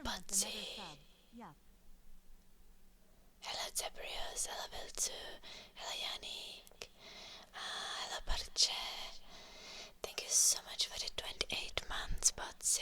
Patsy. Hello Zebrios, hello Viltu, hello Yannick, hello Parche. Thank you so much for the 28 months, Patsy.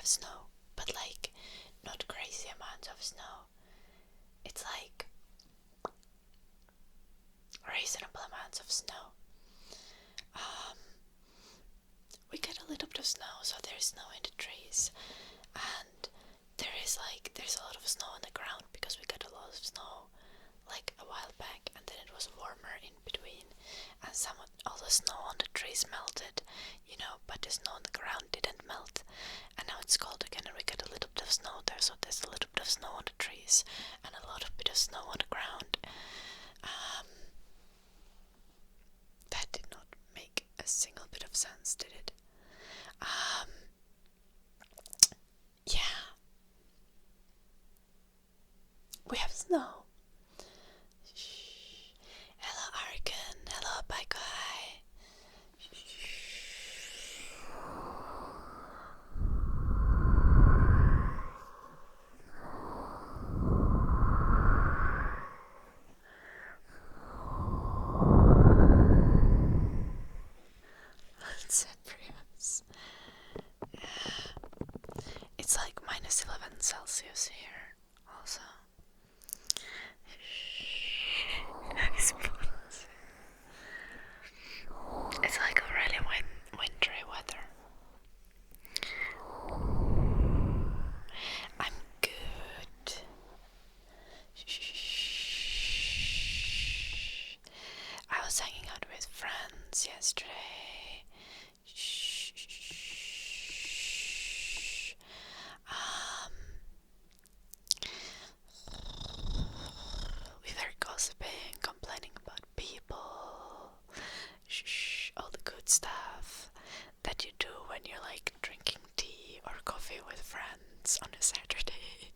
Snow, but like not crazy amounts of snow. It's like reasonable amounts of snow. We get a little bit of snow, so there's snow in the trees, and there's a lot of snow on the ground because we got a lot of snow like a while back, and then it was warmer in between, and all the snow on the trees melted, but the snow on the ground didn't melt, and now it's cold again, and we got a little bit of snow there, so there's a little bit of snow on the trees and a lot of bit of snow on the ground. That did not make a single bit of sense, did it? Yeah, we have snow. Hello Arkan, hello Baikai. It's like -11 Celsius here also. It's like a really wintry weather. I'm good. I was hanging out with friends yesterday. We were gossiping, complaining about people. All the good stuff that you do when you're like drinking tea or coffee with friends on a Saturday.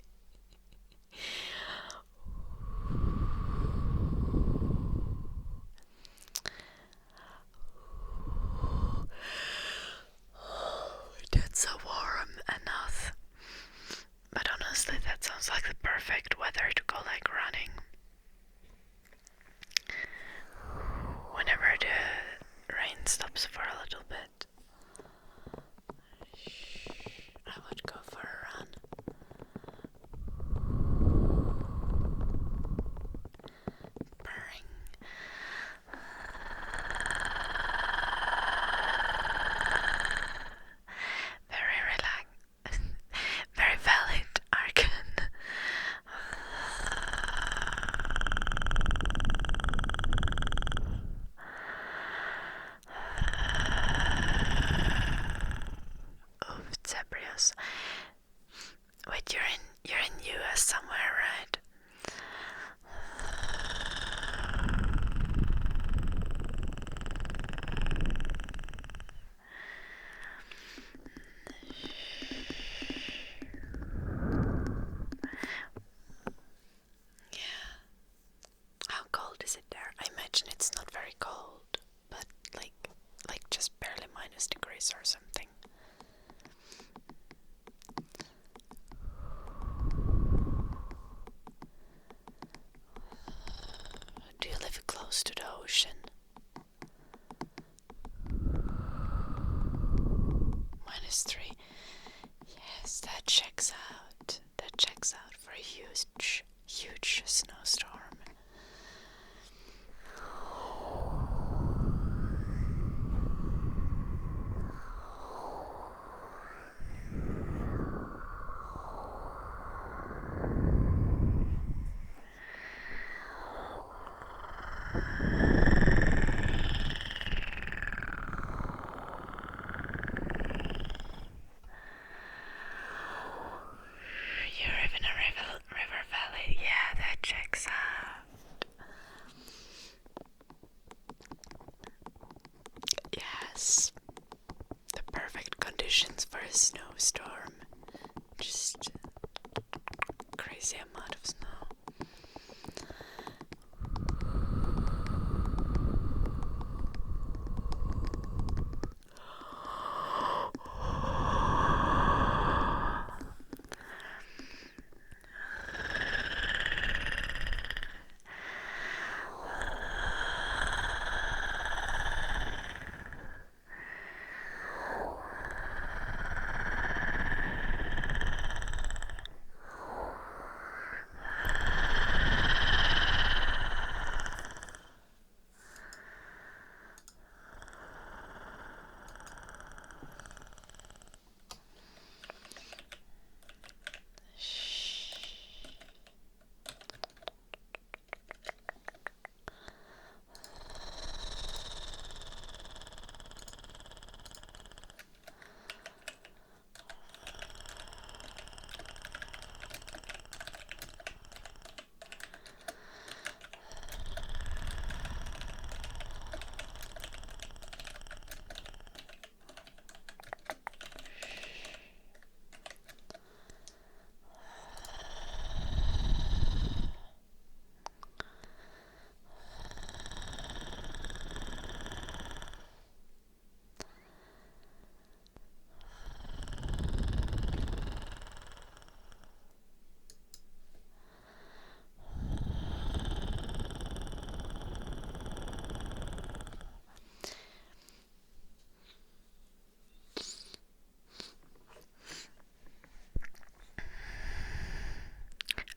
That's so warm enough. But honestly, that sounds like the perfect weather to go like running. Whenever the rain stops for a little bit, I would go for a run. Purring. Very relaxed. Very valid, Arkan. Oh, Zebrios. Wait, you're in US somewhere, right? Yeah. How cold is it there? I imagine it's not very cold, but like just barely -degrees or something. Do you live close to the ocean? -3. Yes, that checks out. That checks out You live in a river valley. Yeah, that checks out. Yes. The perfect conditions for a snowstorm. Just crazy amount of snow.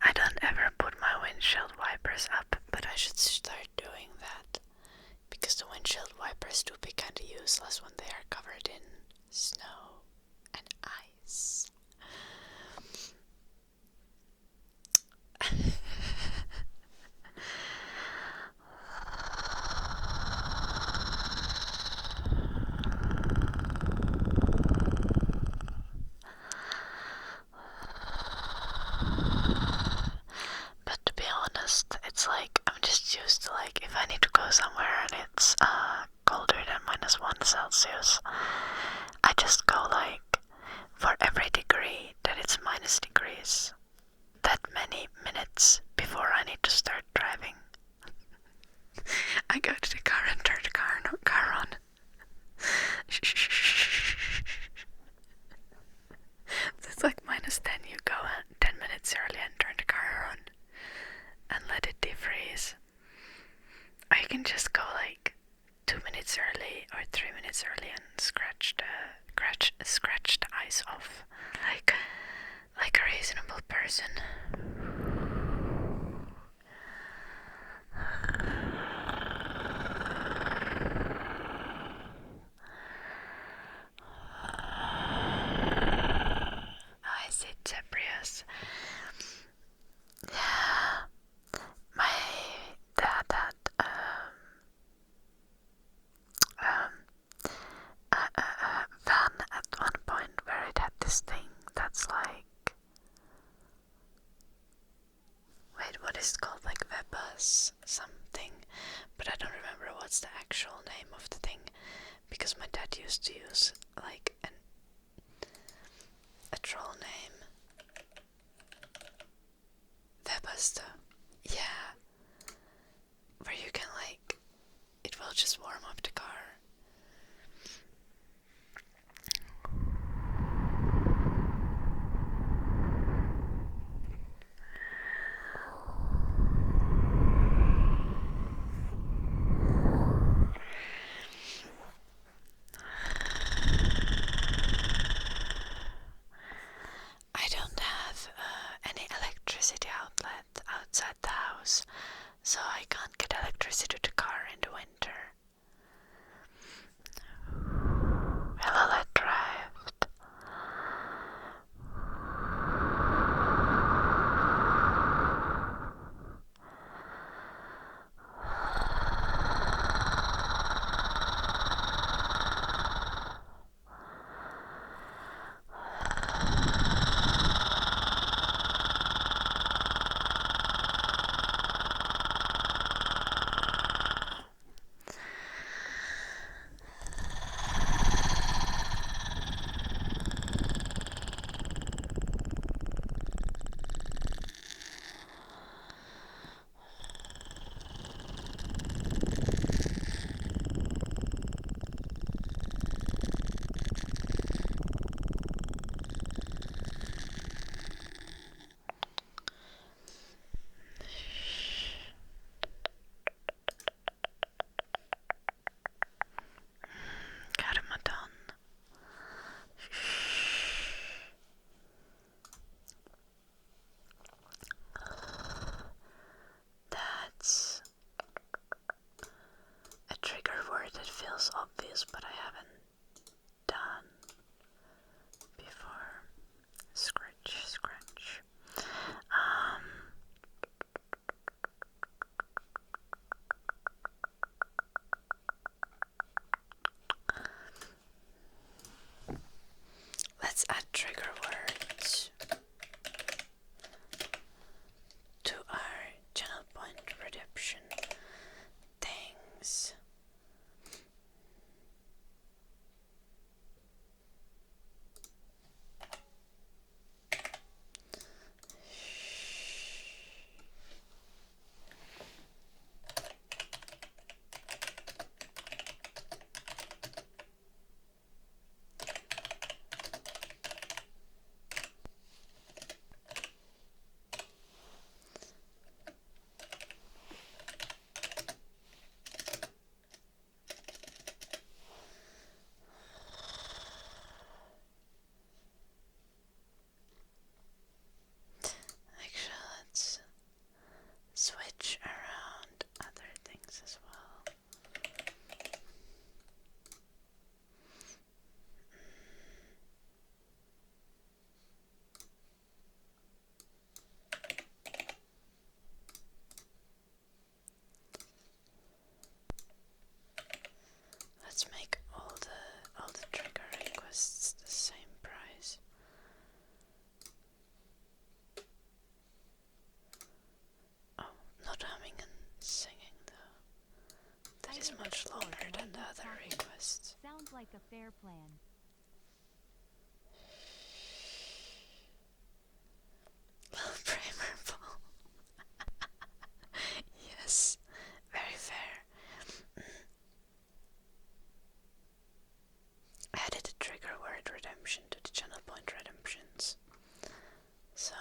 I don't ever put my windshield wipers up, but I should start doing that. Because the windshield wipers do be kinda useless when they are covered in snow and ice. But to be honest, it's like I'm just used to, like, if I need to go somewhere and it's colder than -1 Celsius, I just go like for every degree that it's -degrees, that many minutes before I need to start driving. I go to the car and turn the car on. So it's like -10, you go 10 minutes early and turn the car on and let it defreeze. Or you can just go like 2 minutes early or 3 minutes early and scratch the ice off like a reasonable person. I see Zebrius. Yeah, my dad had a van at one point where it had this thing that's like, wait, what is it called? Like Webus something, but I don't remember what's the actual name of the thing, because my dad used to use like a troll name. Webuster. Yeah. Where you can like, it will just warm up the car. I don't have any electricity outlet outside the house, so I can't get electricity to the car in the winter. Hello, let drift. things. Switch around other things as well. Let's make all the trigger requests the same price. Oh, not humming and singing though. That is much longer than the other requests. Sounds like a fair plan. Primer ball. Yes, very fair. Added the trigger word redemption to the channel point redemptions. So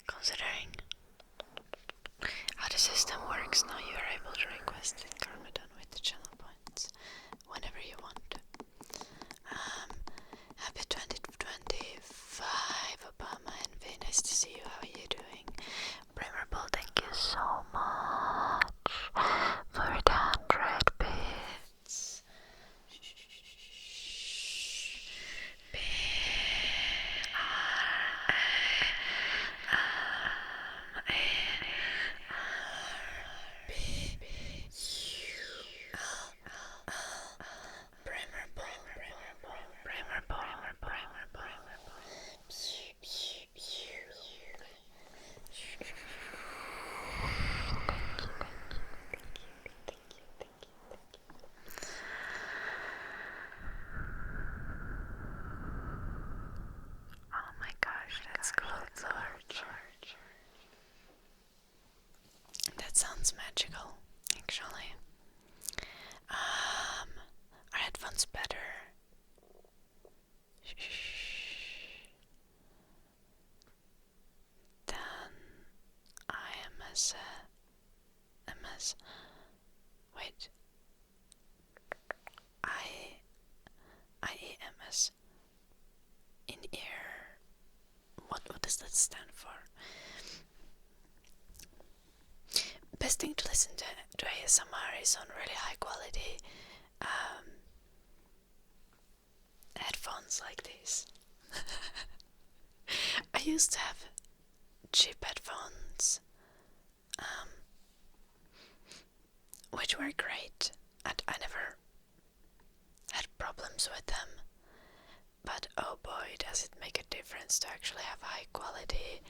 considering how the system works now, you are able to request it Garmadon with the channel points whenever you want. Happy 2025, Obama Envy. Nice to see you. How are you doing? Primerable, thank you so much for the 100 bits. Oh my gosh, that's cool, George. That sounds magical, actually. Are headphones better? Then wait. IEMS. In ear. What does that stand for? Best thing to listen to ASMR is on really high quality headphones like these. I used to have cheap headphones, which were great, and I never had problems with them. But oh boy, does it make a difference to actually have high quality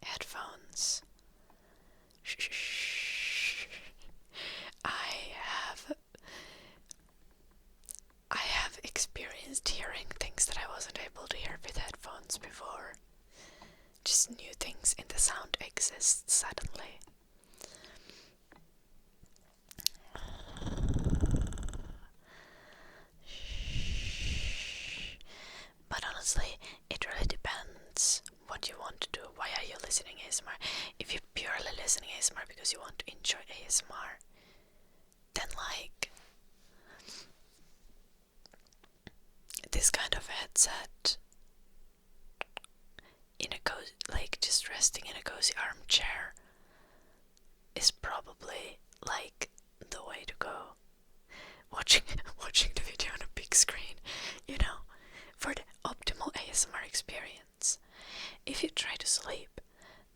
headphones. I have experienced hearing things that I wasn't able to hear with headphones before. Just new things in the sound exist suddenly. But honestly, it really depends what you want to do. Why are you listening ASMR? If you're purely listening ASMR because you want to enjoy ASMR, then like this kind of headset in a cozy, like just resting in a cozy armchair is probably like the way to go. Watching the video on a big screen, you know, for the optimal ASMR experience. If you try to sleep,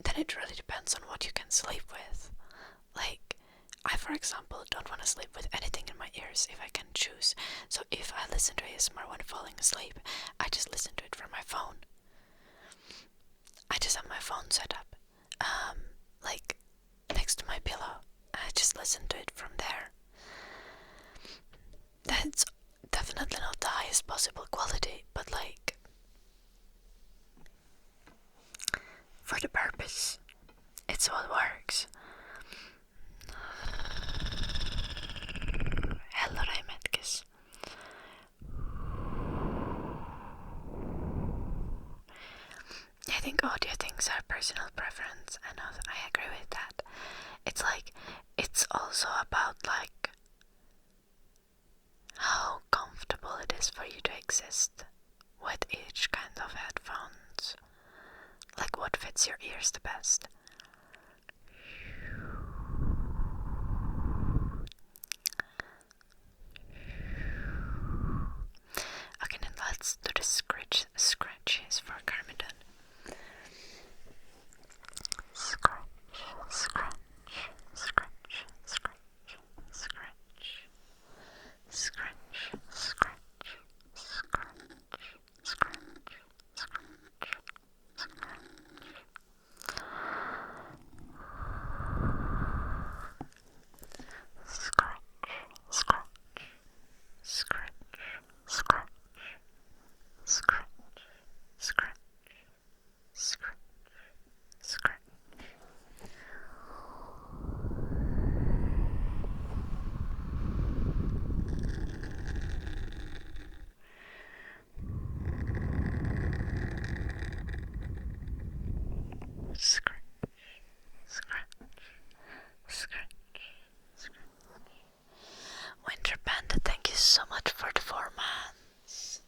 then it really depends on what you can sleep with. Like, I for example don't want to sleep with anything in my ears if I can choose. So if I listen to ASMR when falling asleep, I just listen to it from my phone it's what works. Hello, Raimetkis. I think audio things are personal preference, and I agree with that. It's like, it's also about like how comfortable it is for you to exist with each kind of headphones. Like what fits your ears the best. Okay, then let's do the scratches for Carmidon. Scratch, scratch, scratch, scratch, scratch, scratch, scratch, scratch, scratch, scratch, scratch. Winter Panda, thank you so much for the 4 months.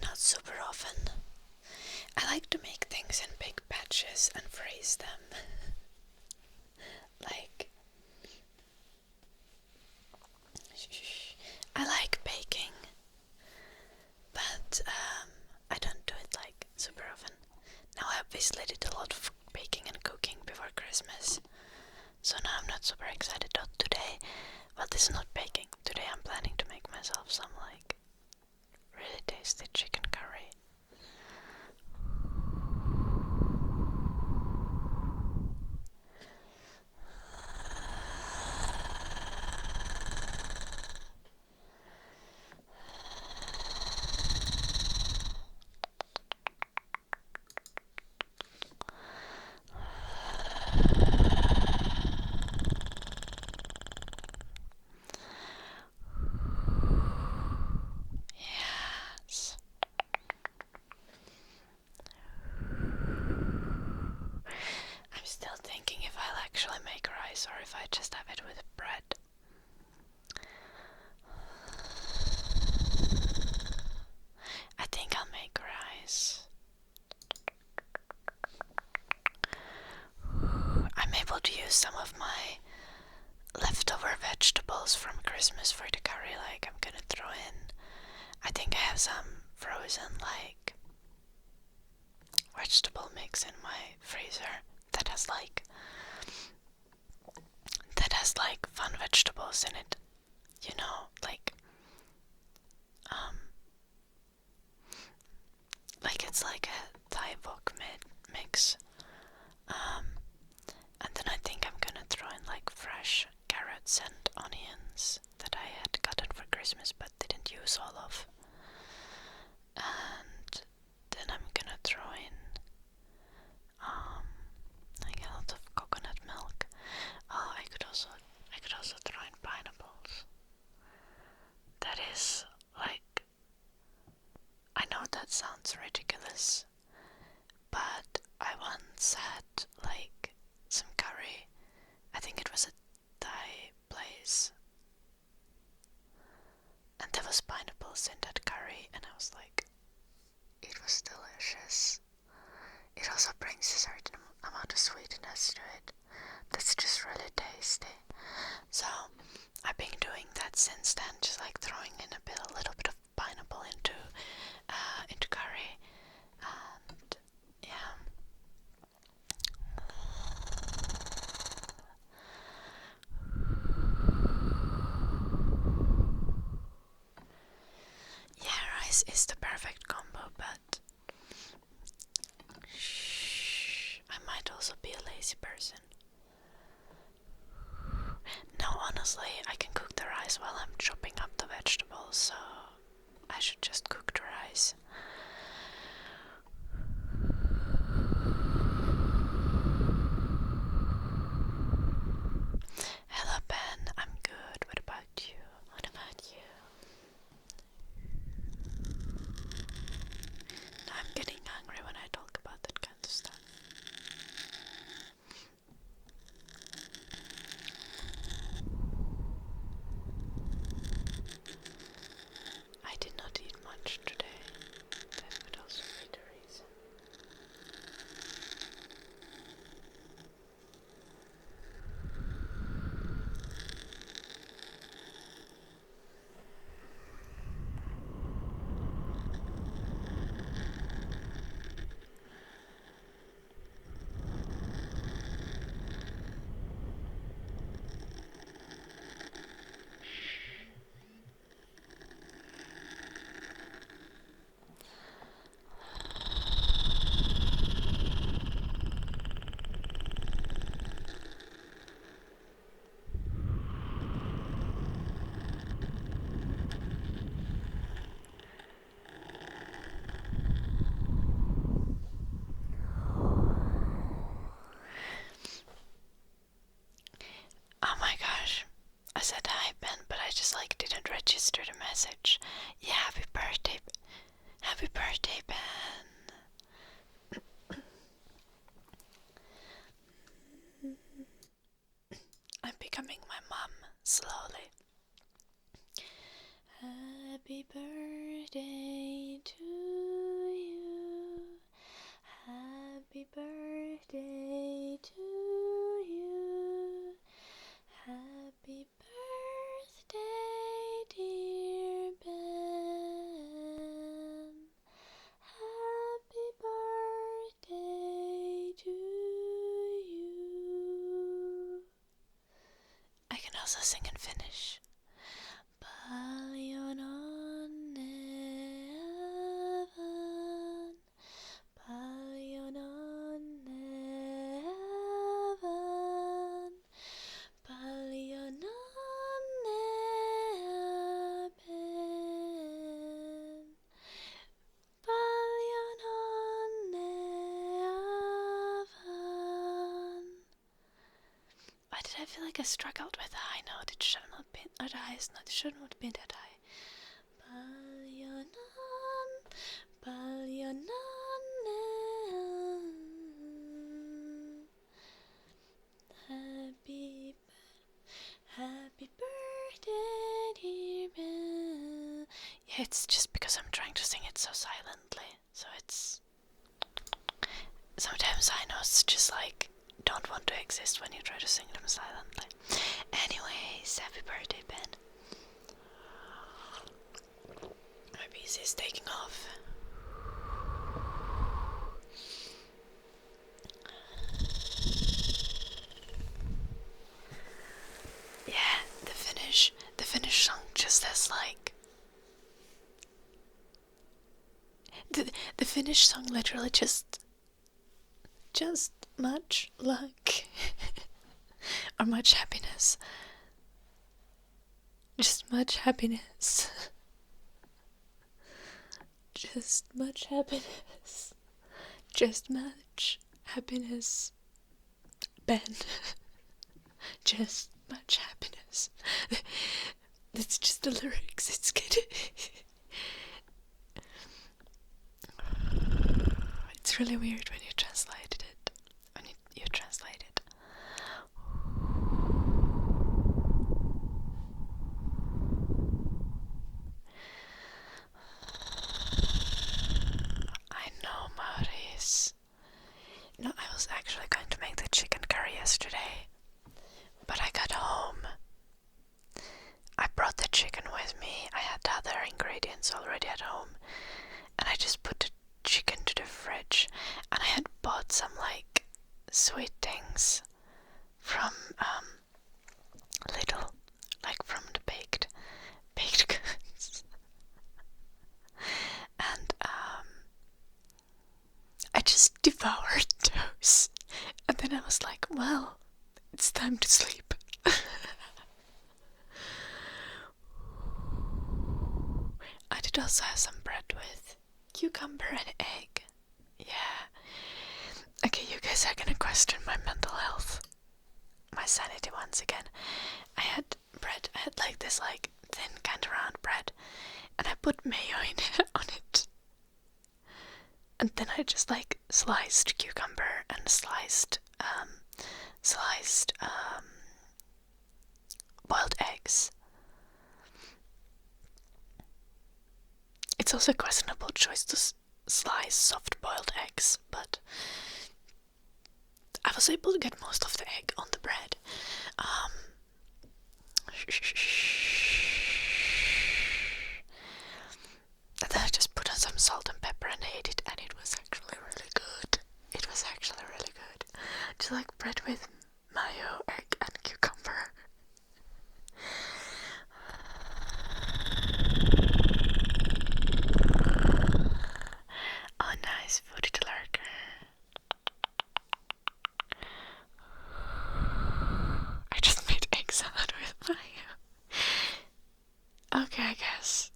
Not super often. I like to make things in big batches and freeze them. Like, I like baking, but I don't do it like super often. Now I obviously did a lot of baking and cooking before Christmas, so now I'm not super excited about today. Well, this is not baking. Today I'm planning to make myself some like really tasty chicken curry. Yes. I'm still thinking if I'll actually make rice or if I just have it with bread. I think I'll make rice. I'm able to use some of my leftover vegetables from Christmas for the curry, like I'm gonna throw in. I think I have some frozen like vegetable mix in my freezer that that has like fun vegetables in it. You know, like it's like a Thai wok mix. And then I think I'm gonna throw in like fresh carrots and onions that I had gotten for Christmas but didn't use all of. And then I'm gonna throw in like a lot of coconut milk. Oh, I could also throw in pineapples. That is like, I know that sounds ridiculous, but I once had like some curry. I think it was a Thai place, and there was pineapples in that curry, and I was like, it was delicious. It also brings a certain amount of sweetness to it that's just really tasty. So I've been doing that since then, just like throwing in a little bit of pineapple into curry, and yeah. Yeah, rice is the perfect combo, but I might also be a lazy person. No, honestly, I can cook the rice while I'm chopping up the vegetables, so I should just cook the rice. Hello, Ben. I'm good. What about you? What about you? I'm getting hungry when I talk about that kind of stuff. I did not eat much today. That would also be the reason. Oh my gosh, I said hi Ben, but I just like didn't register the message. Yeah, happy birthday Ben. I'm becoming my mom slowly. Happy birthday to you. Happy birthday to you. Happy birthday, dear Ben. Happy birthday to you. I can also sing in Finnish. Paljon onnea, paljon onnea, paljon onnea, Ben. Paljon onnea. Why did I feel like I struggled with the high note? It should not be, or the highest note, it should not be that high. Paljon onnea. Happy birthday, dear Ben. Yeah, it's just because I'm trying to sing it so silently. So it's... Sometimes high notes just like don't want to exist when you try to sing them silently. Anyways, happy birthday, Ben. My PC is taking off. The Finnish song literally just much luck or much happiness. Just much happiness. Just much happiness. Just much happiness. Ben. Just much happiness. That's just the lyrics. It's good. It's really weird when you translated it. When you translate it. I know, Maurice. No, I was actually going to make the chicken curry yesterday, but I got home. I brought the chicken with me. I had the other ingredients already at home, and I just put the chicken to the fridge, and I had bought some like sweet things from Lidl, like from the baked goods. And I just devoured those, and then I was like, well, it's time to sleep. I did also have some bread with cucumber and egg. Yeah. Okay, you guys are gonna question my mental health, my sanity once again. I had bread. I had like this like thin kind of round bread, and I put mayo on it. And then I just like sliced cucumber and sliced boiled eggs. It's also a questionable choice to slice soft boiled eggs, but I was able to get most of the egg on the bread. And then I just put on some salt and pepper and ate it, and it was actually really good. It was actually really good. Just like bread with mayo, egg, and cucumber. Oh, nice foodie lurker. I just made egg salad with mayo. Okay, I guess.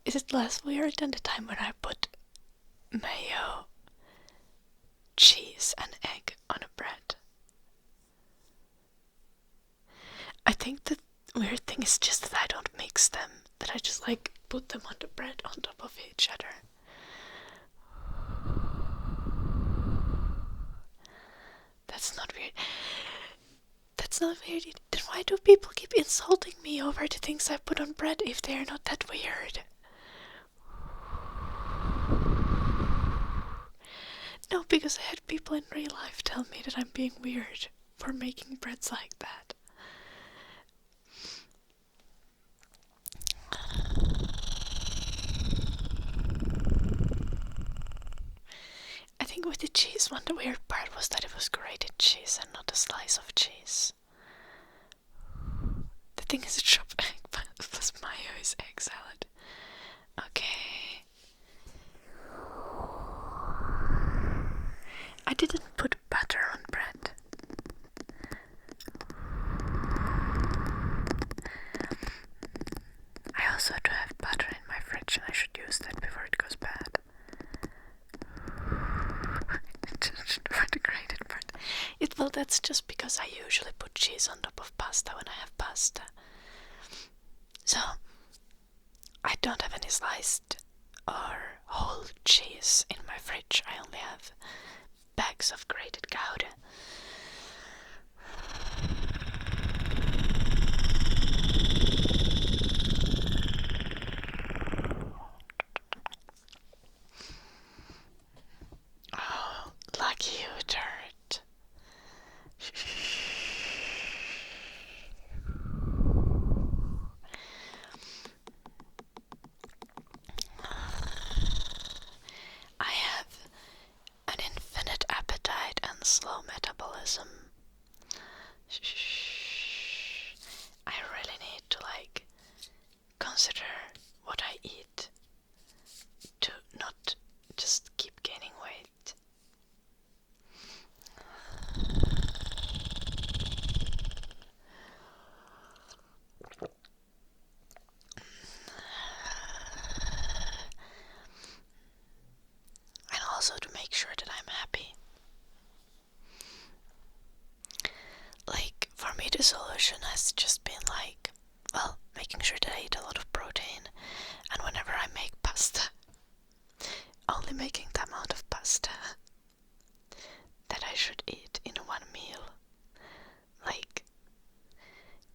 Is it less weird than the time when I put mayo, cheese, and egg on a bread? I think the weird thing is just that I don't mix them, that I just like put them on the bread on top of each other. That's not weird. That's not weird. Then why do people keep insulting me over the things I put on bread if they're not that weird? No, because I had people in real life tell me that I'm being weird for making breads like that. I think with the cheese one, the weird part was that it was grated cheese and not a slice of cheese. The thing is a chopped egg plus mayo is egg salad. Okay. I didn't put butter on bread. I also do have butter in my fridge, and I should use that before it goes bad. For the grated part. Well, that's just because I usually put cheese on top of pasta when I have pasta. So, I don't have any sliced or whole cheese in my fridge. I only have bags of grated Gouda. Oh, lucky you, turd. I have an infinite appetite and slow metabolism. solution has just been like, well, making sure that I eat a lot of protein, and whenever I make pasta, only making the amount of pasta that I should eat in one meal. Like,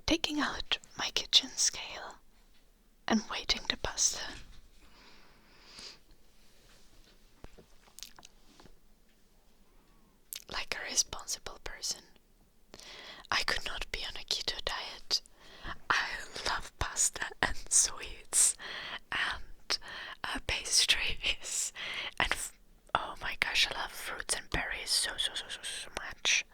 taking out my kitchen scale and weighting the pasta. Like a responsible person. I could not be on a keto diet. I love pasta and sweets and pastries and oh my gosh, I love fruits and berries so much.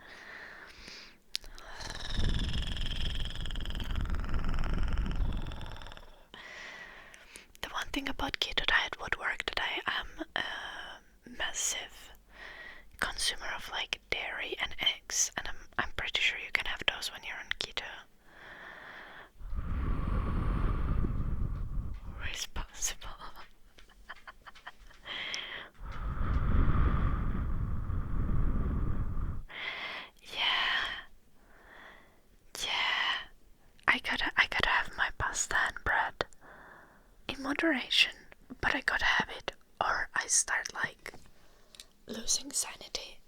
The one thing about keto diet would work that I am a massive consumer of like dairy and eggs, and I'm pretty sure you can have those when you're on keto. Responsible. Yeah. I gotta have my pasta and bread in moderation, but I gotta have it, or I start like losing sanity.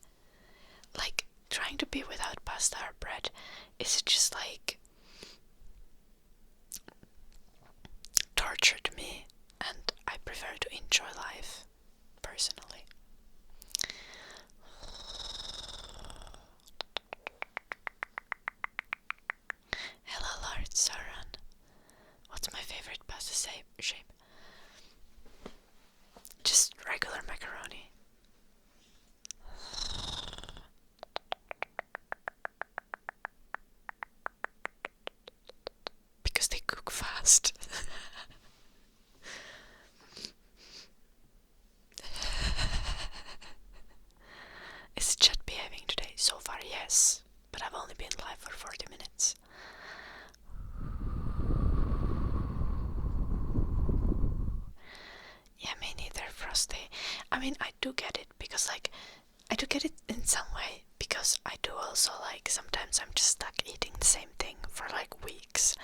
Like, trying to be without pasta or bread is just like torture to me, and I prefer to enjoy life personally. Hello Lord Sauron. What's my favorite pasta shape? Just regular macaroni. Because they cook fast. Is chat behaving today? So far, yes. But I've only been live for 40 minutes. Yeah, me neither, Frosty. I mean, I do get it, because like, I do get it in some way, because I do also like, sometimes I'm just stuck eating the same thing for like weeks.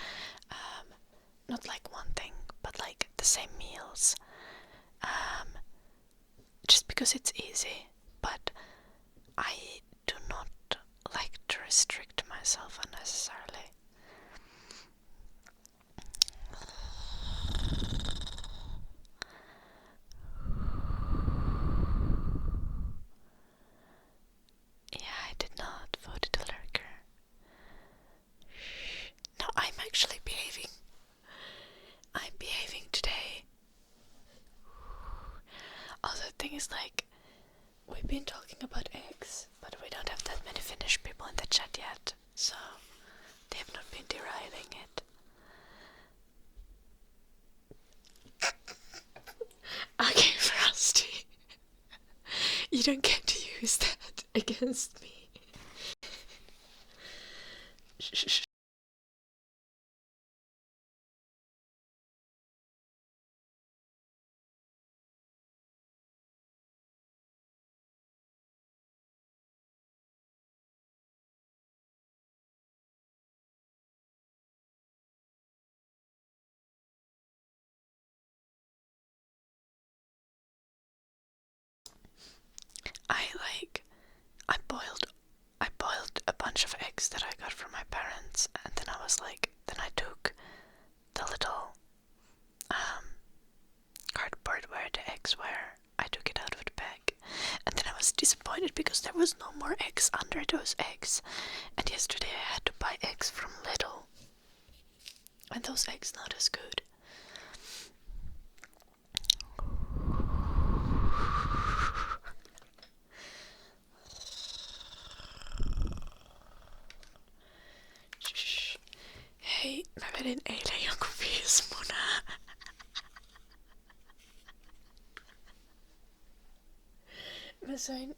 Not like one thing, but like the same meals. Just because it's easy, but I do not like to restrict myself unnecessarily. Yeah, I did not vote the lurker. No, I'm actually behaving. I'm behaving today. Also, the thing is, like, we've been talking about eggs, but we don't have that many Finnish people in the chat yet, so they have not been deriding it. Okay, Frosty. You don't get to use that against me. Shh. I boiled a bunch of eggs that I got from my parents, and then I took the little cardboard where the eggs were. I took it out of the bag, and then I was disappointed because there was no more eggs under those eggs. And yesterday I had to buy eggs from Lidl, and those eggs not as good. Hei, mä vedin eilen joku 5 munaa. Mä söin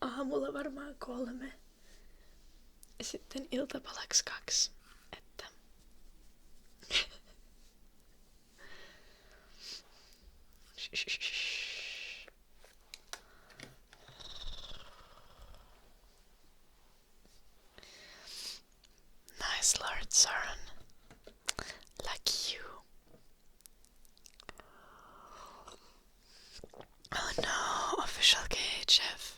aamulla varmaan 3. Ja sitten iltapalaksi 2. Että official KHF.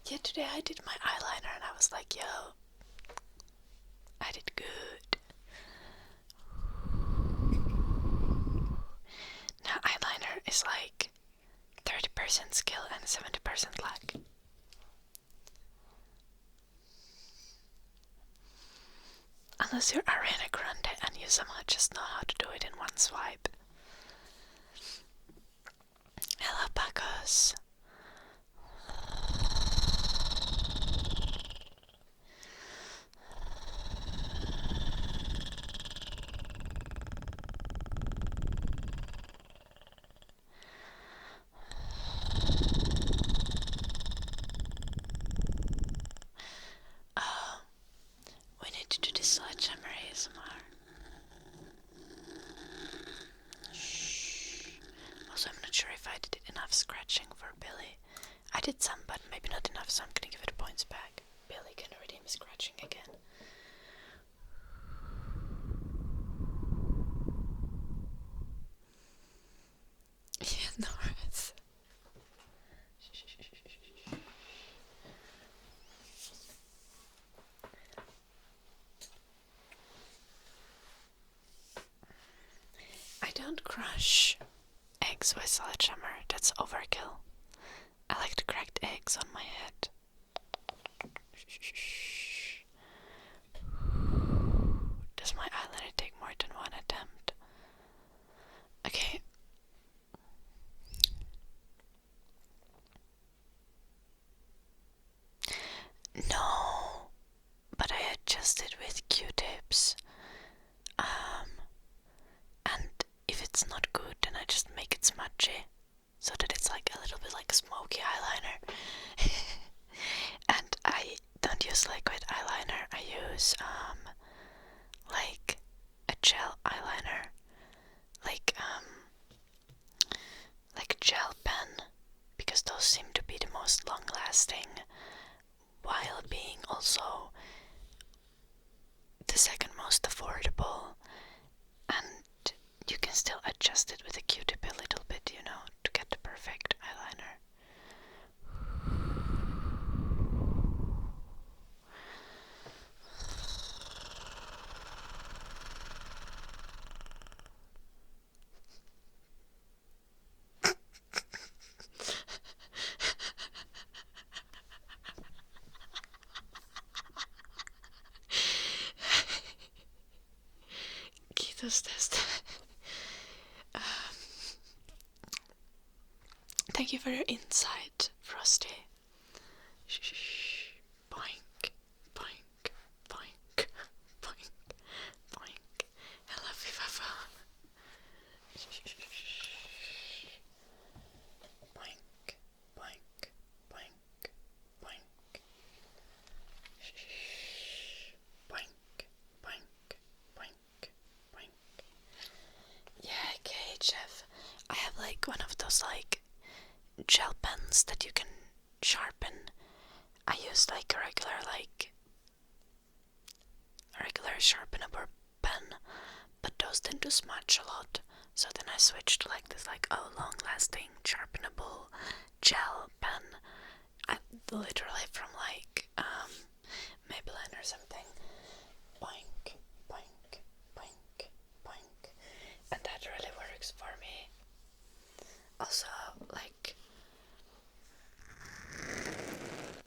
Yeah, today I did my eyeliner and I was like, yo, I did good. Now eyeliner is like 30% skill and 70% luck. Unless you're Ariana Grande and you somehow just know how to do it in one swipe. Hello, Pacos. We need to do the Sledgehammer ASMR. Shh. Also, I'm not sure if I did enough scratching for Billy. I did some, but maybe not enough, so I'm gonna give it points back. Billy can redeem scratching again. Yeah, no worries. I don't crush eggs with Sledgehammer, that's overkill. I like to crack eggs on my head. Does my eyeliner take more than one attempt? Okay. No, but I adjusted with Q-tips. And if it's not good, then I just make it smudgy, so that it's like a little bit like a smoky eyeliner. And I don't use liquid eyeliner, I use like a gel eyeliner, like gel pen, because those seem to be the most long lasting while being also the second most affordable, and you can still adjust it with a Q-tip a little bit, you know, to get the perfect eyeliner. Kiitos tästä. Thank you for your insight, Frosty. Shh. Boink, boink, boink, boink, boink. I love you, Papa. Boink, boink, boink, boink. Boink, boink, boink, boink. Yeah, okay, Jeff. I have like one of those like gel pens that you can sharpen. I use like a regular sharpenable pen, but those tend to smudge a lot. So then I switched to like this long-lasting sharpenable gel pen. I literally from like Maybelline or something. Boink, boink, boink, boink, and that really works for me. Also, like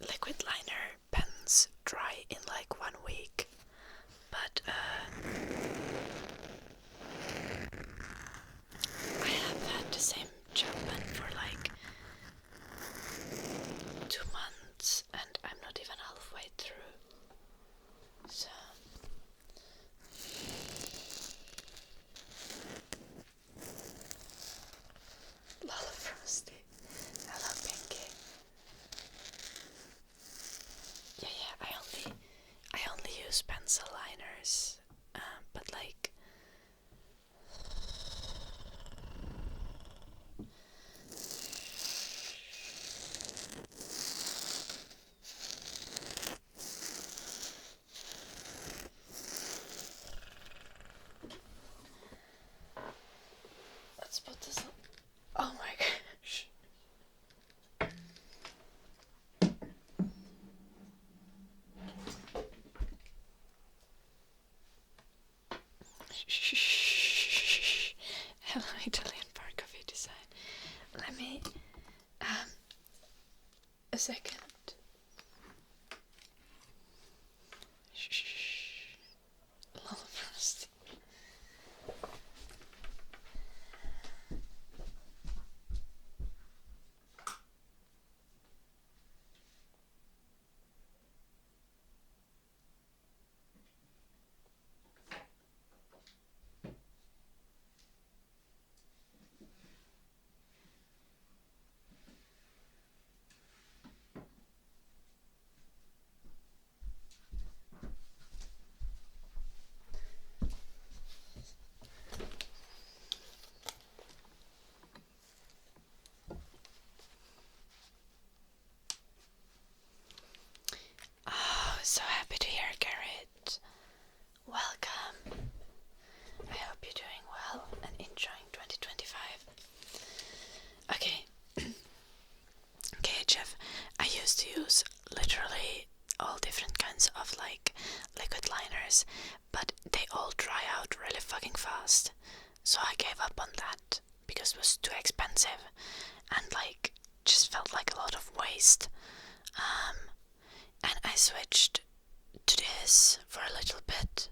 liquid liner pens dry in like 1 week, but I have had the same gel pen for like 2 months and I'm not even halfway through. So Lala Frosty. Hello Pinky. Yeah, I only use pencil liners, but like let's put this on. Oh my gosh. Hello Italian bar coffee design. Let me a second. Lol Frosty. Oh, so happy to hear, Garrett. Welcome. I hope you're doing well and enjoying 2025. Okay. Okay, Jeff. I used to use literally all different kinds of like liquid liners, but they all dry out really fucking fast. So I gave up on that because it was too expensive and like just felt like a lot of waste. And I switched to this for a little bit.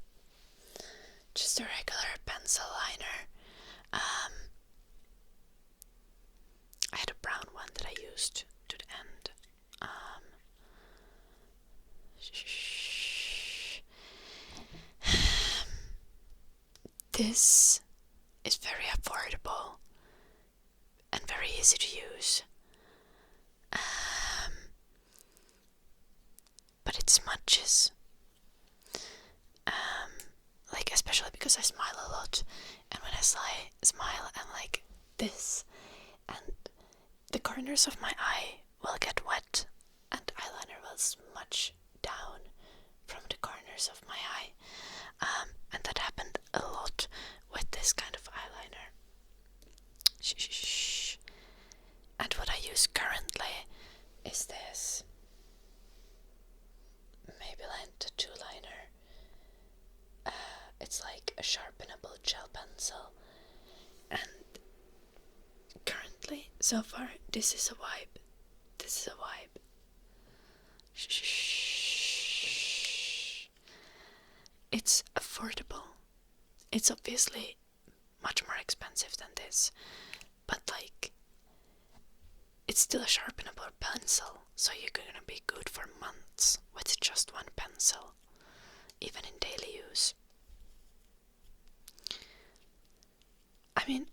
Just a regular pencil liner. I had a brown one that I used to the end. This is very affordable and very easy to use. But it smudges. Like especially because I smile a lot, and when I smile I'm like this, and the corners of my eye will get wet and eyeliner will smudge down from the corners of my eye, and that happened a lot with this kind of eyeliner. Shh. And what I use currently is this Maybelline tattoo liner. It's like a sharpenable gel pencil, and currently, so far, this is a vibe. Shh. It's affordable. It's obviously much more expensive than this, but like it's still a sharpenable pencil, so you're gonna be good for months with just one pencil, even in daily use. I mean,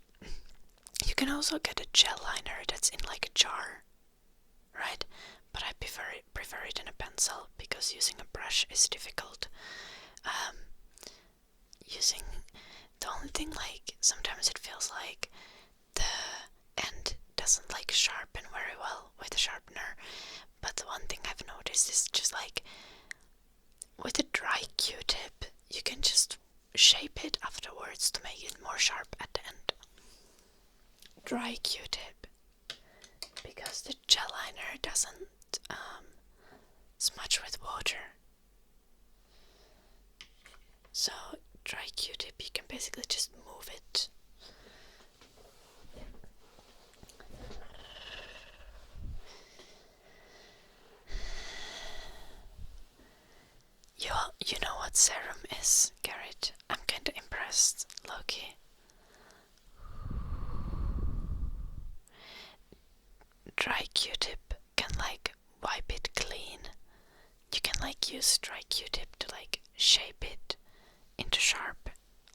you can also get a gel liner that's in like a jar, right? But I prefer it in a pencil because using a brush is difficult. Using the only thing, like, sometimes it feels like the end doesn't like sharpen very well with a sharpener. But the one thing I've noticed is just like with a dry Q-tip, you can just shape it afterwards to make it more sharp at the end. Dry Q-tip, because the gel liner doesn't smudge with water. So dry Q-tip, you can basically just move it. You know what serum is, Garrett? I'm kinda impressed, Loki. Dry Q-tip can like wipe it clean. You can like use dry Q-tip to like shape it into sharp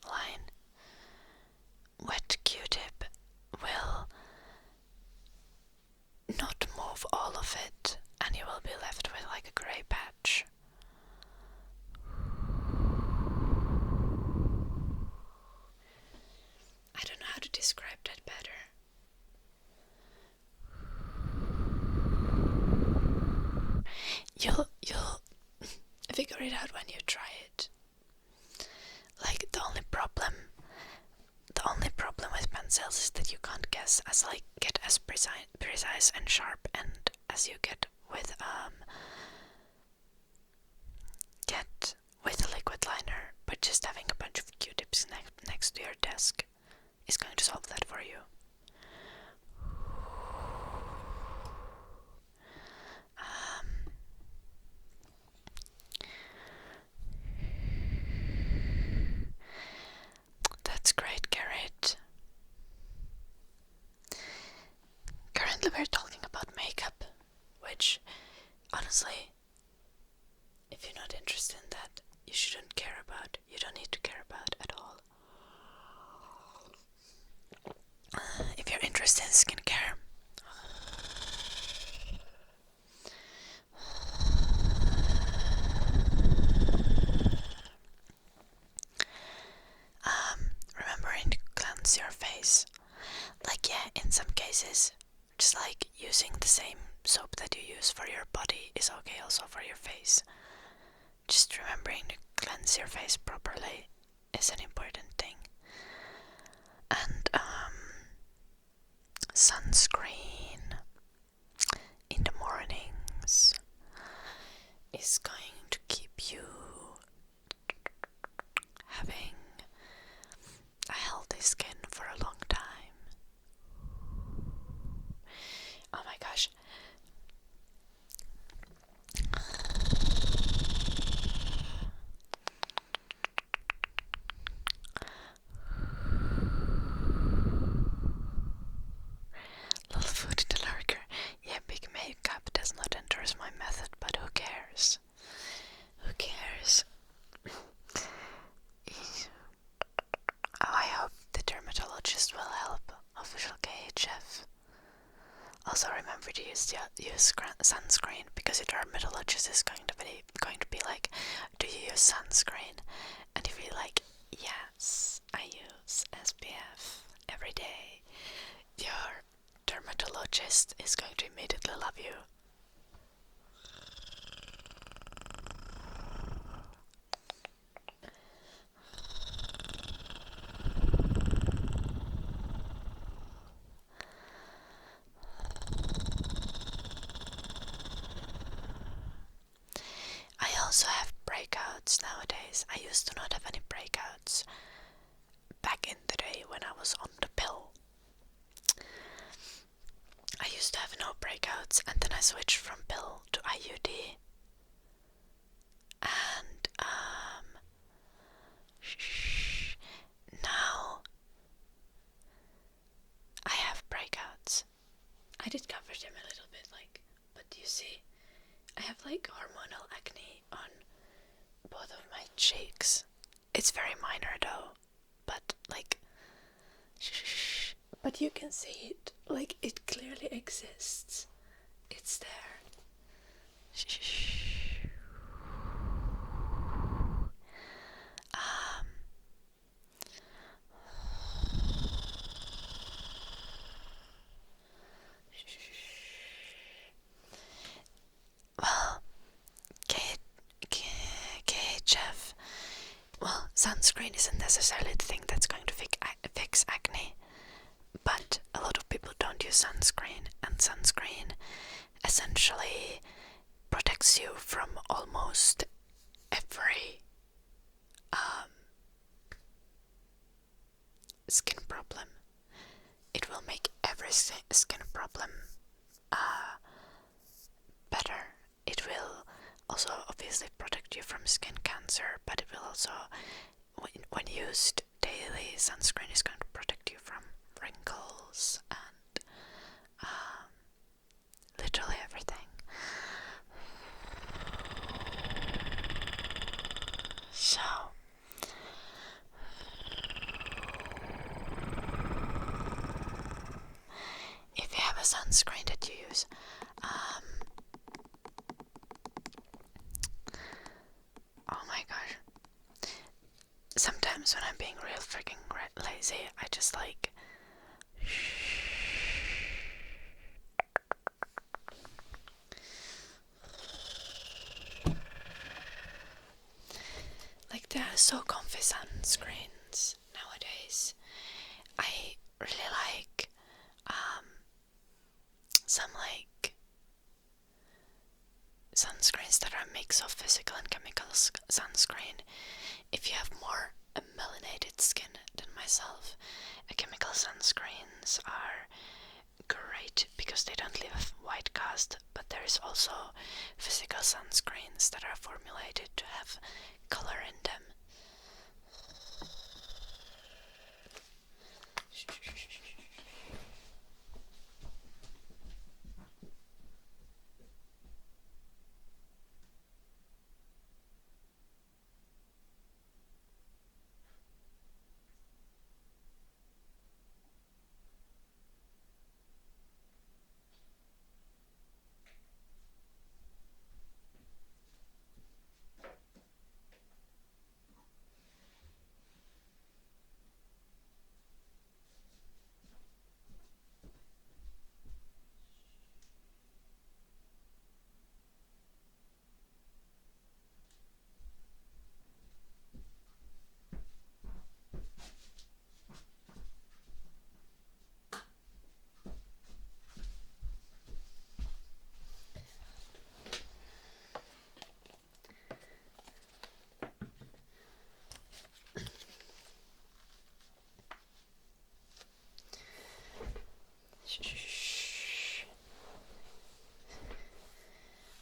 line. Wet Q-tip will not move all of it, and you will be left with like a grey patch. I don't know how to describe that better. You'll figure it out when you try it. Like the only problem with pencils is that you can't get as precise and sharp and as you get with a liquid liner, but just having a bunch of Q-tips next to your desk is going to solve that for you. That's great, Garrett. Currently we're talking about makeup, which, honestly, if you're not interested in that, you shouldn't care about. You don't need to care about at all. If you're interested in skincare, remembering to cleanse your face. Like, yeah, in some cases, just like using the same soap that you use for your body is okay also for your face. Just remembering to cleanse your face properly is an important thing. And sunscreen in the mornings is going to keep you having a healthy skin for a long time. Oh my gosh. Little food in the lurker. Yeah, big makeup does not endorse my method, but who cares? Who cares? I hope the dermatologist will help. Official KHF. Also remember to use sunscreen, because your dermatologist is going to be like, do you use sunscreen? And if you're like, yes, I use SPF every day, your dermatologist is going to immediately love you. I also have breakouts nowadays. I used to not have any breakouts back in the day when I was on the pill. I used to have no breakouts, and then I switched from pill to IUD. And now I have breakouts. I did cover them a see, I have like hormonal acne on both of my cheeks. It's very minor though, but like, shh, but you can see it, like it clearly exists. It's there. Shh. Well, KHF. Well, sunscreen isn't necessarily the thing that's going to fix acne, but a lot of people don't use sunscreen, and sunscreen essentially protects you from almost every skin problem. It will make every skin problem better. It will also obviously protect you from skin cancer, but it will also, when used daily, sunscreen is going to protect you from wrinkles and literally everything. So, if you have a sunscreen that you use, oh my gosh, sometimes when I'm being real freaking lazy, I just like there are so comfy sunscreens nowadays. I really like some like sunscreens that are a mix of physical and chemical sunscreen. If you have more melanated skin than myself, chemical sunscreens are great because they don't leave a white cast, but there is also physical sunscreens that are formulated to have color in them.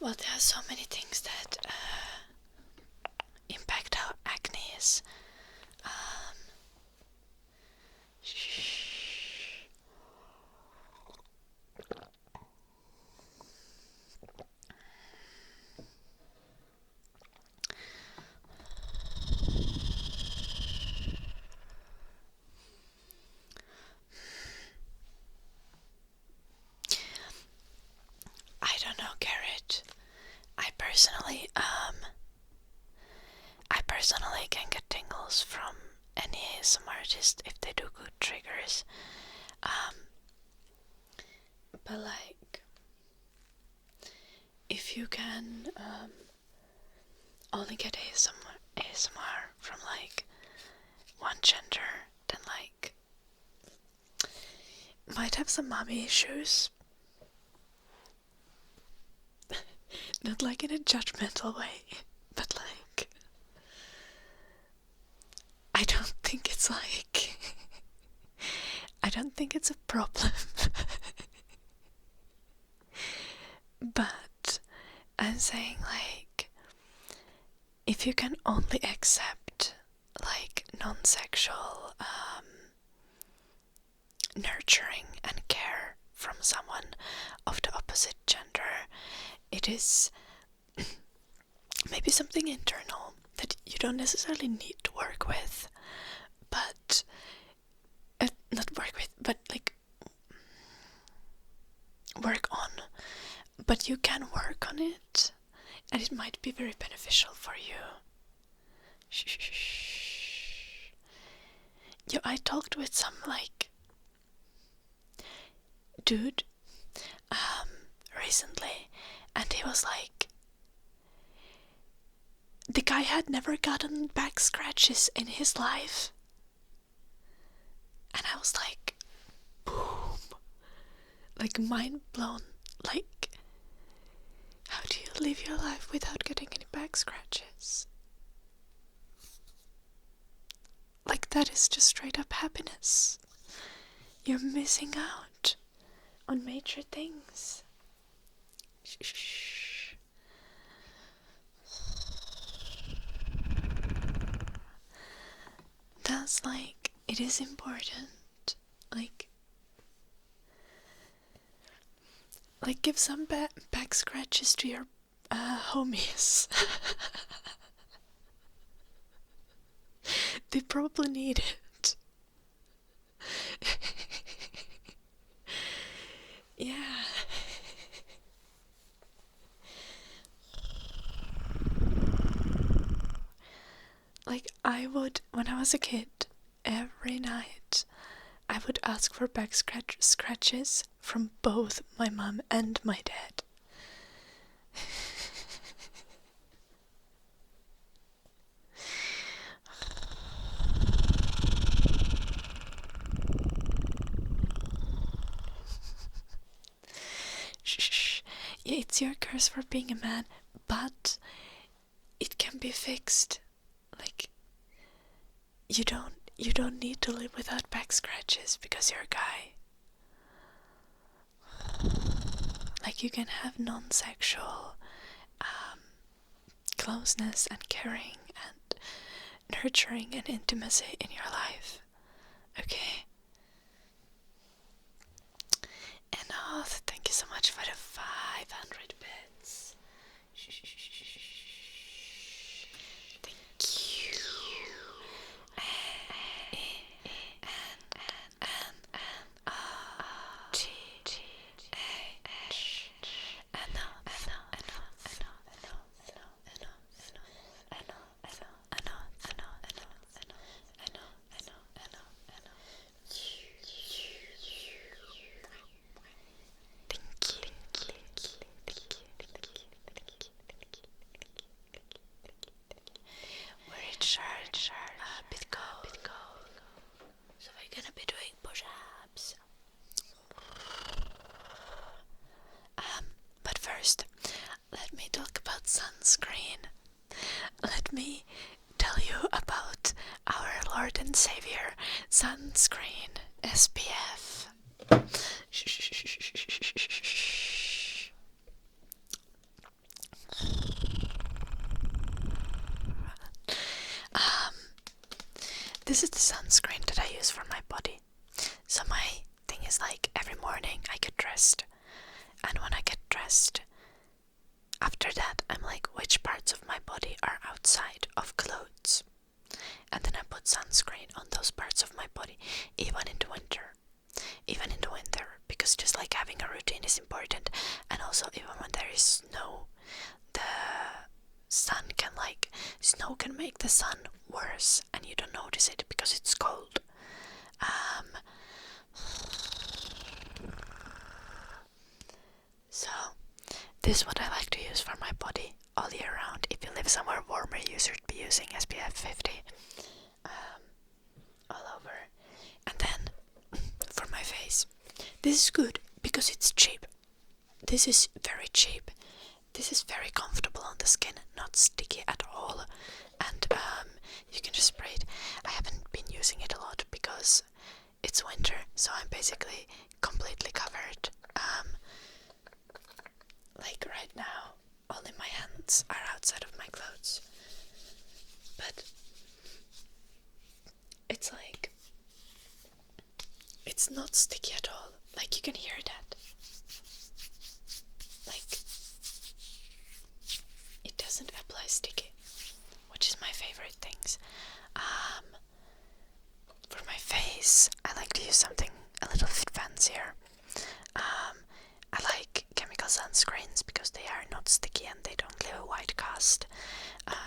Well, there are so many things that impact how acne is. I don't know, Garrett. I personally can get tingles from any ASMR artist if they do good triggers. But like, if you can only get ASMR from like one gender, then like might have some mommy issues. Not like in a judgmental way, but like, I don't think it's like, I don't think it's a problem. But I'm saying like, if you can only accept like non-sexual nurturing and care from someone of the opposite gender, is maybe something internal that you don't necessarily need to work with, but not work with, but like work on. But you can work on it, and it might be very beneficial for you. Shh. Yeah, I talked with some like dude recently, and he was like, the guy had never gotten back scratches in his life. And I was like, boom, like mind blown. Like, how do you live your life without getting any back scratches? Like, that is just straight up happiness. You're missing out on major things. Shh. That's like, it is important. Like give some back scratches to your homies. They probably need it. Yeah. Like, I would, when I was a kid, every night, I would ask for back scratches from both my mom and my dad. Shh. Yeah, it's your curse for being a man, but it can be fixed. Like, you don't need to live without back scratches because you're a guy. Like, you can have non-sexual closeness and caring and nurturing and intimacy in your life. Okay? And thank you so much for the 500 bits. Thank you. So we're gonna be doing push-ups. But first, let me talk about sunscreen. Let me tell you about our Lord and Savior, Sunscreen SPF. This is the sunscreen that I use for my body. So my thing is like every morning I get dressed, and when I get dressed, after that I'm like, which parts of my body are outside of clothes? And then I put sunscreen on those parts of my body, even in the winter. Even in the winter, because just like having a routine is important, and also even when there is snow, snow can make the sun worse and you don't notice it because it's cold. So this is what I like to use for my body all year round. If you live somewhere warmer, you should be using SPF 50 all over. And then for my face, this is good because it's cheap. This is very cheap. This is very comfortable on the skin, not sticky at all, and you can just spray it. I haven't been using it a lot because it's winter, so I'm basically completely covered. Like right now, only my hands are outside of my clothes, but it's like, it's not sticky at all. Like, you can hear that. Like, not sticky and they don't leave a white cast.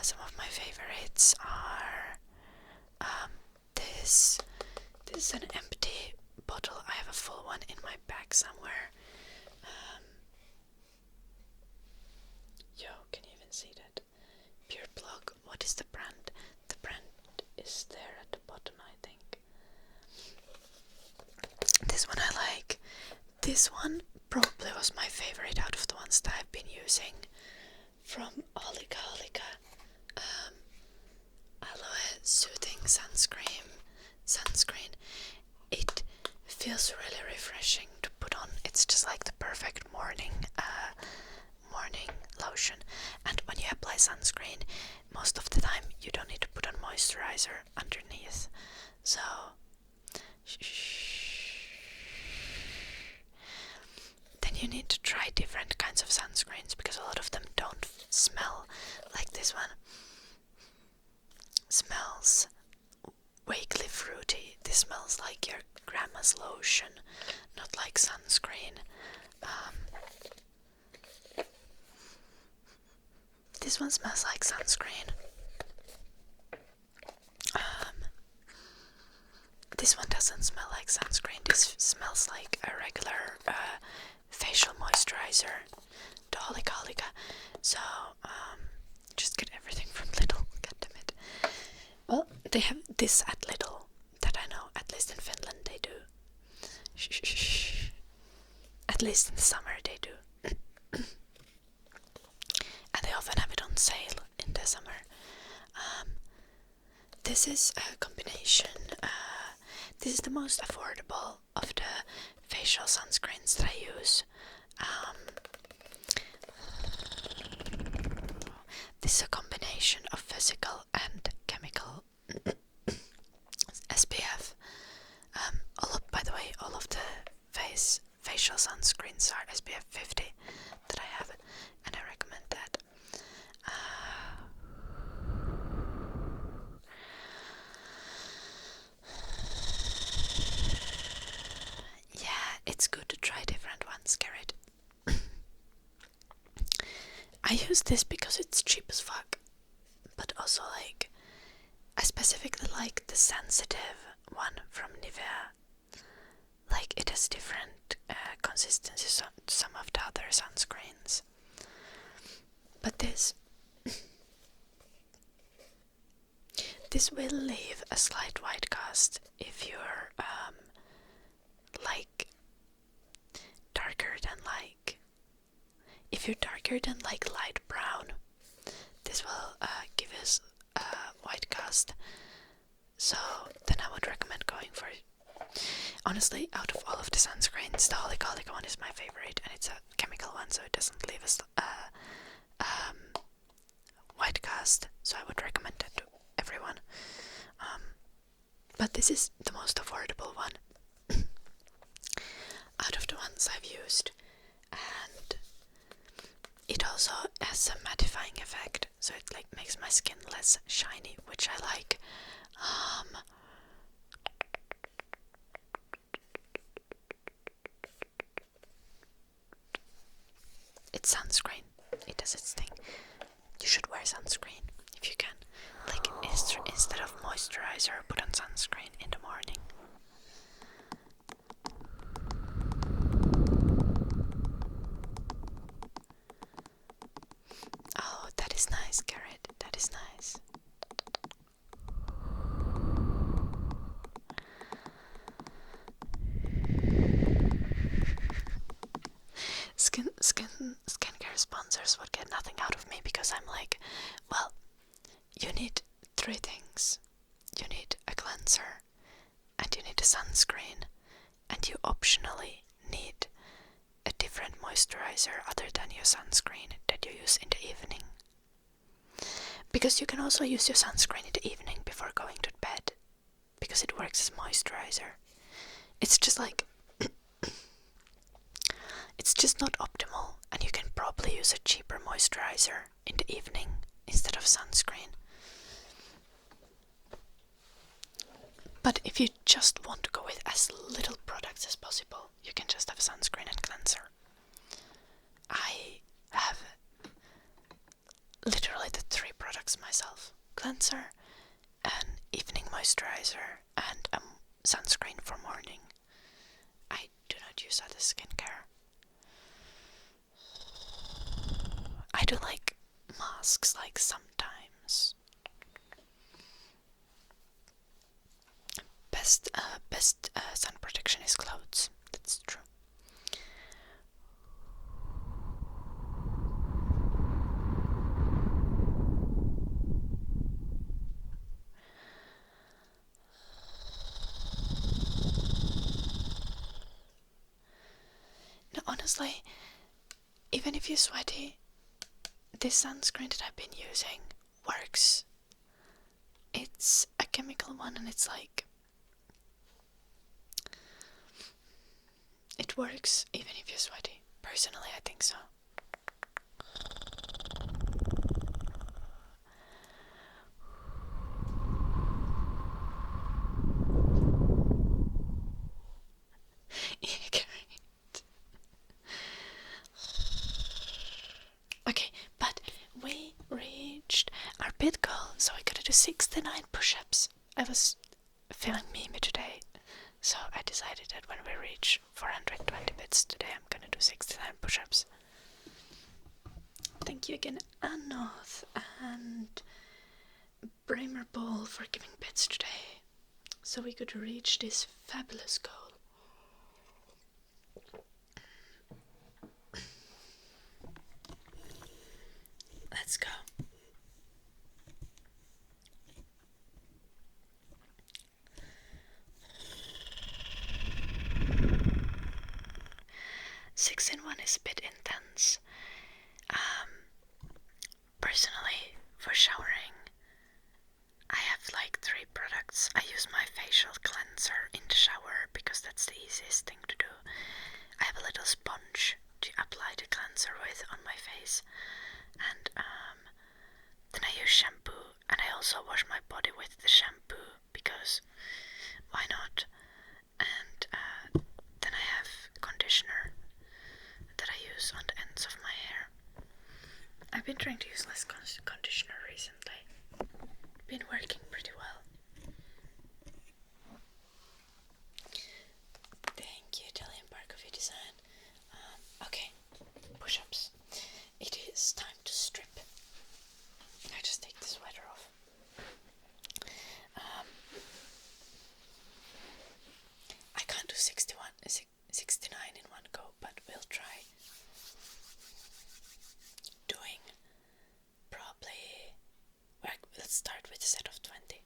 Some of my favorites are this is an empty bottle. I have a full one in my bag somewhere. Yo, can you even see that? Pure Plug. What is the brand? The brand is there at the bottom, I think. This one I like. This one probably was my favorite out of the ones that I've been using from Holika. Aloe Soothing Sunscreen. It feels really refreshing to put on. It's just like the perfect morning lotion. And when you apply sunscreen, most of the time you don't need to put on moisturizer underneath. So then you need to try different kinds of sunscreens because a lot of them don't smell like this one. Smells vaguely fruity. This smells like your grandma's lotion, not like sunscreen. This one smells like sunscreen. This one doesn't smell like sunscreen. This smells like a regular facial moisturizer. The Holika. So just get everything from Lidl. God damn it. Well, they have this at Lidl that I know. At least in Finland they do. At least in the summer they do. And they often have it on sale in the summer. This is a combination. This is the most affordable of the facial sunscreens that I use. This is a combination of physical and chemical SPF. By the way, all of the facial sunscreens are SPF 50 that I have, and I recommend that. Yeah, it's good to try different ones, Garrett. I use this because it's cheap as fuck, but also like I specifically like the sensitive one from Nivea. Like it has different consistencies to some of the other sunscreens, but this will leave a slight white cast if you're like darker than like. If you're darker than like light brown, this will give us a white cast. So then I would recommend going for it. Honestly, out of all of the sunscreens, the Holika one is my favorite, and it's a chemical one, so it doesn't leave us white cast. So I would recommend it to everyone. But this is the most affordable one out of the ones I've used, and it also has a mattifying effect, so it like makes my skin less shiny, which I like. It's sunscreen. It does its thing. You should wear sunscreen if you can. Like instead of moisturizer, put on sunscreen in the morning. Oh, that is nice, Garrett. That is nice. Skincare sponsors would get nothing out of me because I'm like, well, you need 3 things. You need a cleanser, and you need a sunscreen, and you optionally need a different moisturizer other than your sunscreen that you use in the evening. Because you can also use your sunscreen in the evening before going to bed, because it works as moisturizer. It's just like it's just not optimal, and you can probably use a cheaper moisturizer in the evening instead of sunscreen. But if you just want to go with as little products as possible, you can just have sunscreen and cleanser. I have cleanser, an evening moisturizer, and a sunscreen for morning. I do not use other skincare. I do like masks, like sometimes. Best sun protection is clothes. That's true. No, honestly, even if you're sweaty, this sunscreen that I've been using works. It's a chemical one and it's like, it works even if you're sweaty. Personally, I think so. Okay, but we reached our bid goal, so we gotta do 69 push-ups. I was feeling memey today, so I decided that when we reach 420 bits today, I'm gonna do 69 push-ups. Thank you again, Anoth and Bramer Ball, for giving bits today, so we could reach this fabulous goal. Let's go. Six in one is a bit intense. Personally, for showering, I have like 3 products. I use my facial cleanser in the shower because that's the easiest thing to do. I have a little sponge to apply the cleanser with on my face, and then I use shampoo, and I also wash my body with the shampoo because why not? And then I have conditioner that I use on the ends of my hair. I've been trying to use less conditioner recently. Been working pretty well. Thank you, Italian Bar Coffee Design. Okay, push-ups. It is time to strip. I just take the sweater off. I can't do 69 in one go, but we'll try. Doing probably, let's start with a set of 20.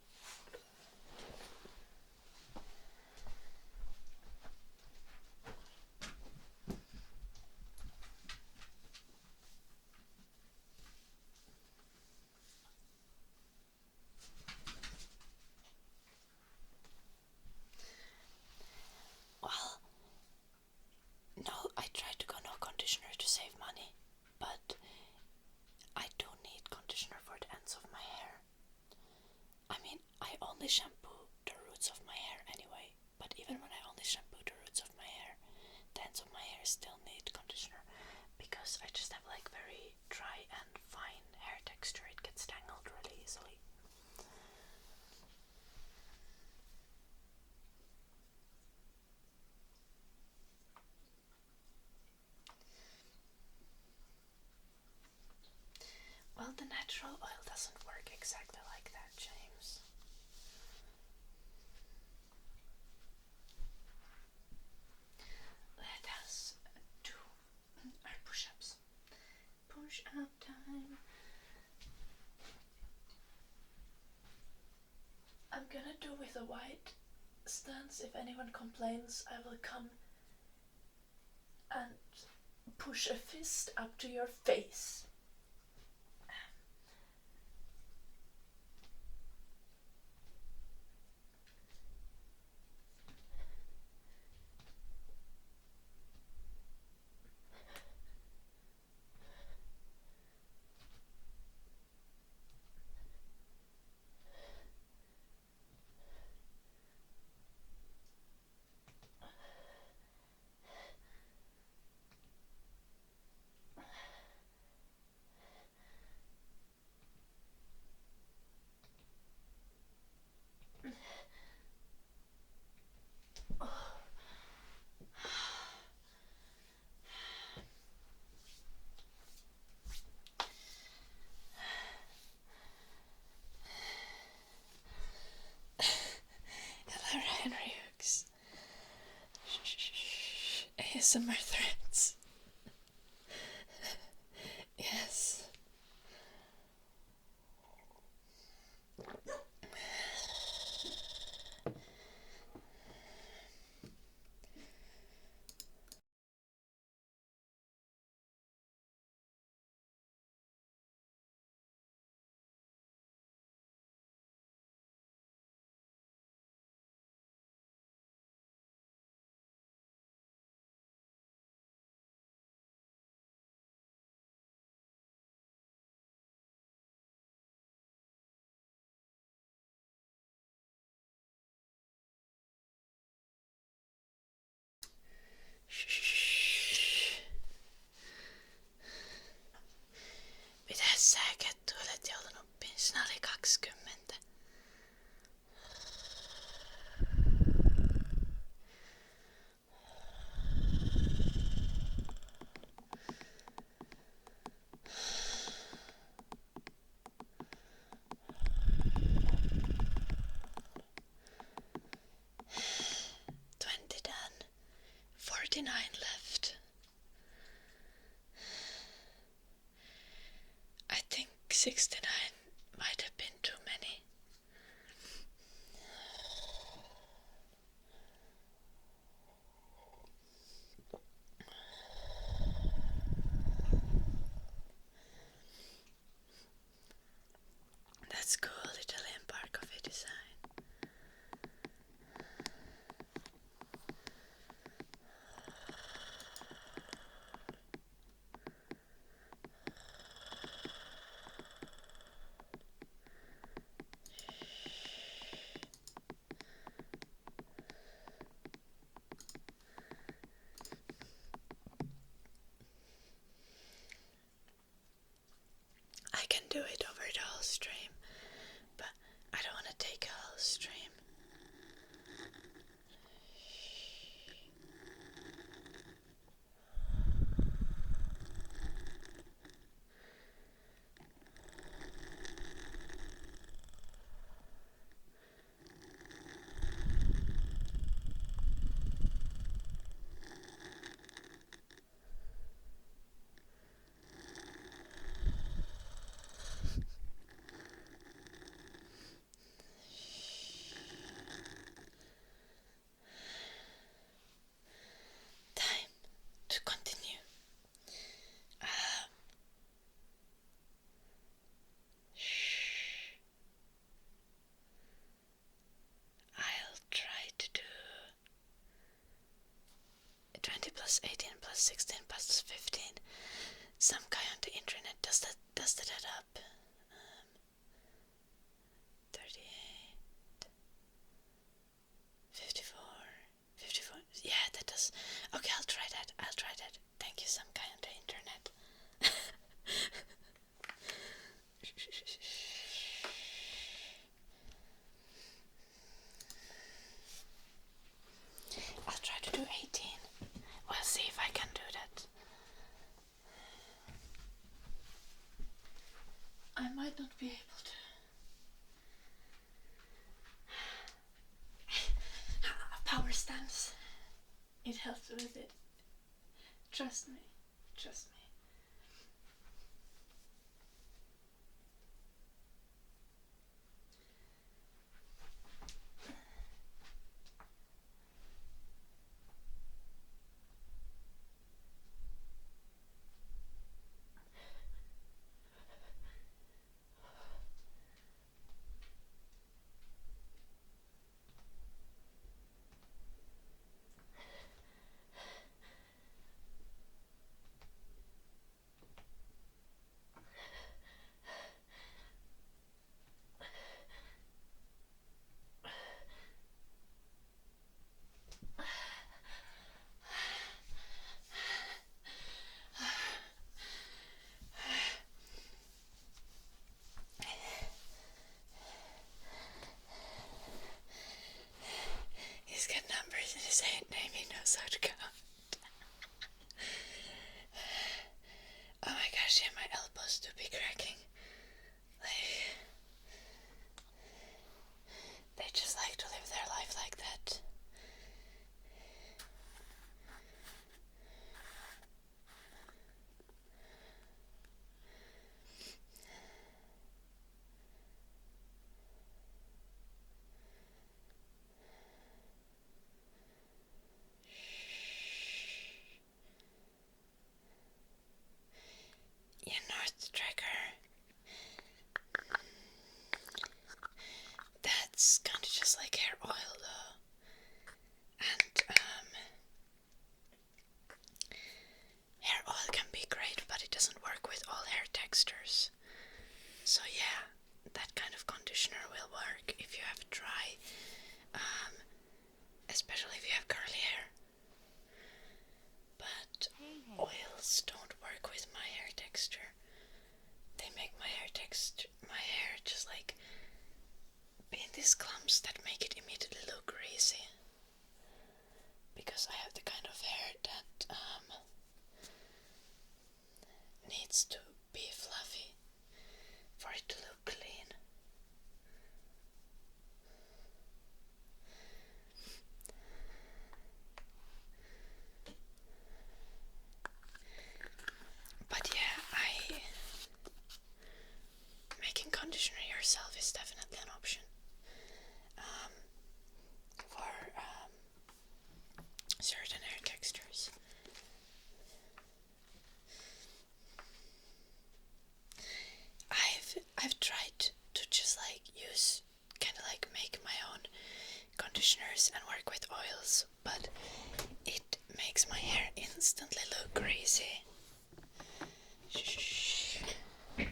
Well, no, I tried to go no conditioner to save money, but I do need conditioner for the ends of my hair. I mean, I only shampoo the roots of my hair anyway, but even when I only shampoo the roots of my hair, the ends of my hair still need conditioner because I just have like very dry and fine hair texture. It gets tangled really easily. Well, the natural oil doesn't work exactly like that, James. Let us do our push-ups. Push-up time. I'm gonna do with a wide stance. If anyone complains, I will come and push a fist up to your face. ASMR threads. Yes. Pitäis sä kettua, olet joutunut sinä oli 20. Done. 49 left. I think 69 might have been too many. That's cool, Italian bar coffee design. I can do it over the whole stream, but I don't want to take a whole stream. To continue. I'll try to do 20 plus 18 plus 16 plus 15. Some guy on the internet does that add up. 38, 54, 54. Yeah, that does. Okay, I'll try that. Thank you, some guy on the internet. I'll try to do 18. We'll see if I can do that. I might not be able to. Power stance. It helps with it. Trust me. He's got numbers in his name, he knows how to count. Oh my gosh, yeah, my elbows do be cracking. They just like to live their life like that. needs to be fluffy for it to look clean. But yeah, making conditioner yourself is definitely an option. For certain hair textures. I've tried to just like use kind of like make my own conditioners and work with oils, but it makes my hair instantly look greasy. Shh. Do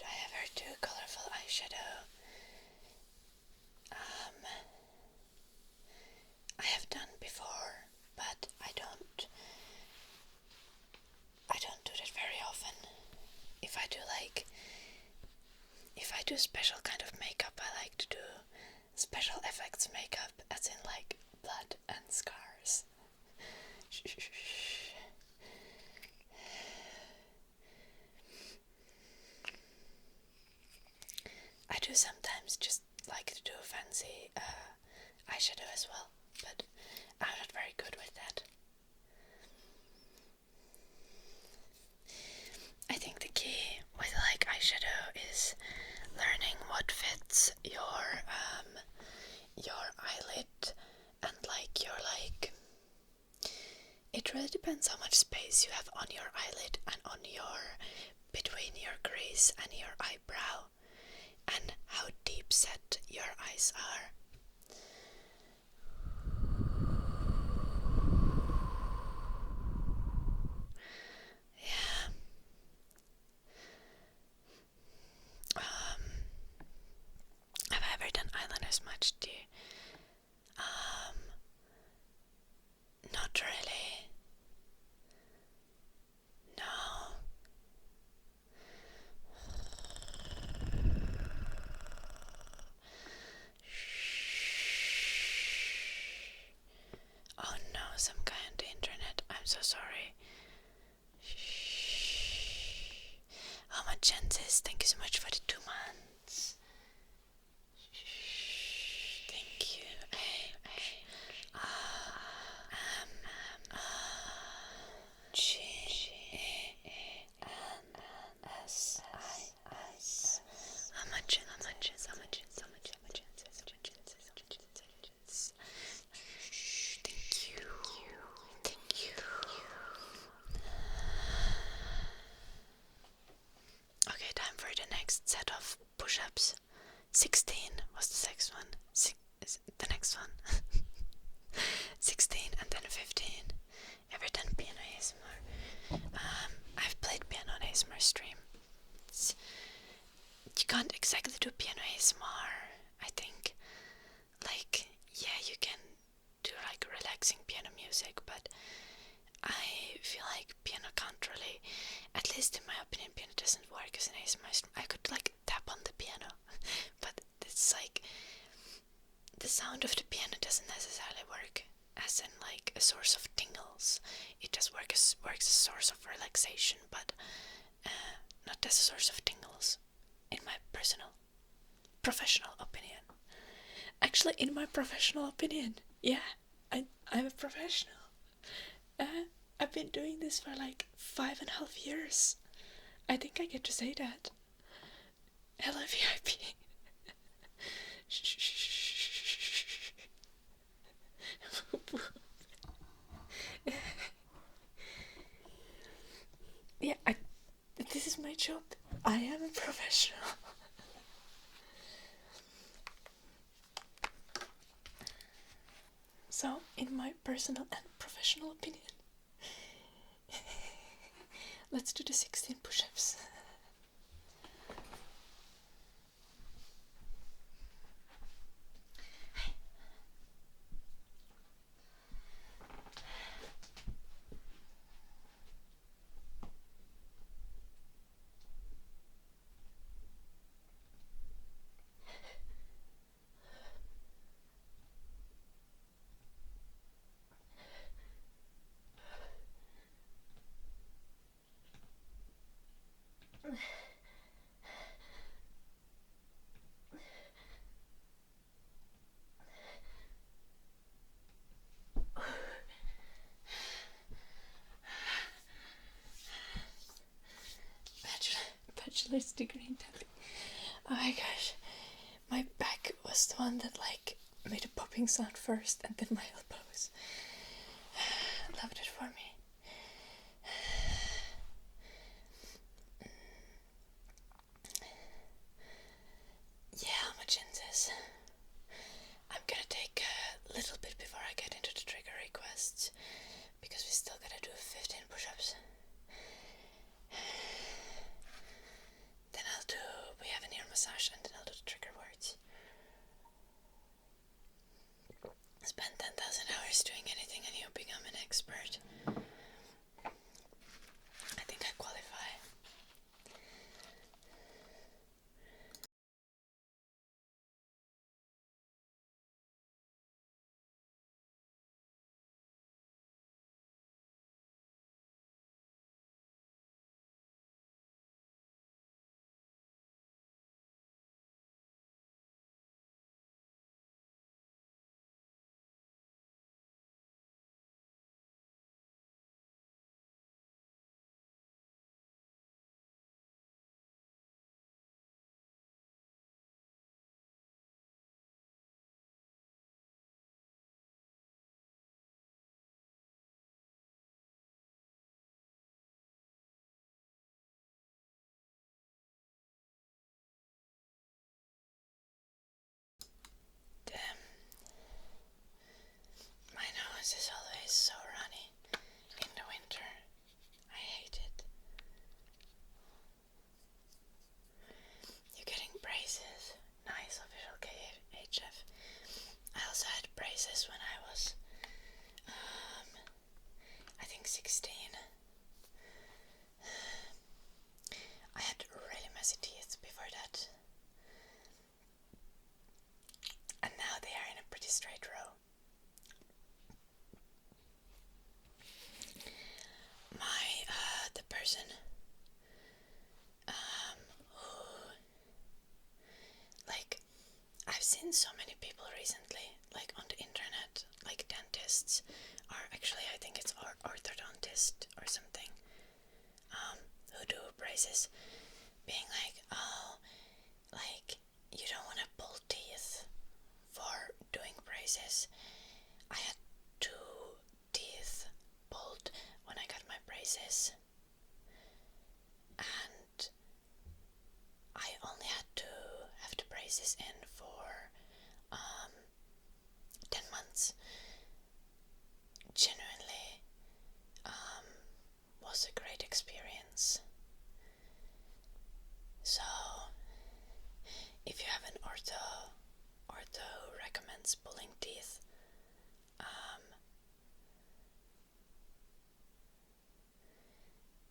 I ever do colorful eyeshadow? I have done before, but I don't do that very often. If I do special kind of makeup, I like to do special effects makeup, as in like blood and scars. I do sometimes just like to do fancy eyeshadow as well, but I'm not very good with that. I think the key with like eyeshadow is learning what fits your eyelid and like your like. It really depends how much space you have on your eyelid and on your between your crease and your eyebrow, and how deep set your eyes are. Yeah. Have I ever done eyeliners much? Do you? Not really. No. Oh no, some guy on the internet. I'm so sorry. Oh, my chances. Thank you so much for the 2 months. Thank you. Okay, time for the next set of push-ups. 16 was the next one. The next one. 16 and then 15. Ever done piano ASMR? I've played piano on ASMR stream. You can't exactly do piano ASMR, I think. Like, yeah, you can do like relaxing piano music, but I feel like piano can't really, at least in my opinion, piano doesn't work as an ASMR stream. I could like tap on the piano, but it's like the sound of the piano doesn't necessarily work as in like a source of tingles. It just works as a source of relaxation, but not as a source of tingles, in my professional opinion. Actually, in my professional opinion, yeah, I'm a professional. I've been doing this for like 5.5 years. I think I get to say that. Hello, VIP. Yeah, this is my job. I am a professional. So, in my personal and professional opinion, let's do the 16 push-ups. bachelor's degree in tapping. Oh my gosh. My back was the one that like made a popping sound first, and then my elbows loved it for me. Yeah, how much in this? I'm gonna take a little bit before I get into the trigger requests, because we still gotta do 15 push-ups. Then we have an ear massage, and then I'll do the trigger words. Spend 10,000 hours doing anything and you become an expert. I think I qualify. Damn. My nose is always so runny in the winter. I hate it. You're getting braces. Nice, official KHF. I also had braces when I was, I think 16. I had really messy teeth before that. And now they are in a pretty straight row. The person who, like, I've seen so many people recently, like on the internet, like dentists, or actually I think it's orthodontist or something, who do braces, being like, oh, like, you don't want to pull teeth for doing braces. I had 2 teeth pulled when I got my braces, and I only had to have the braces in for 10 months. Genuinely was a great experience. So if you have an ortho who recommends pulling teeth,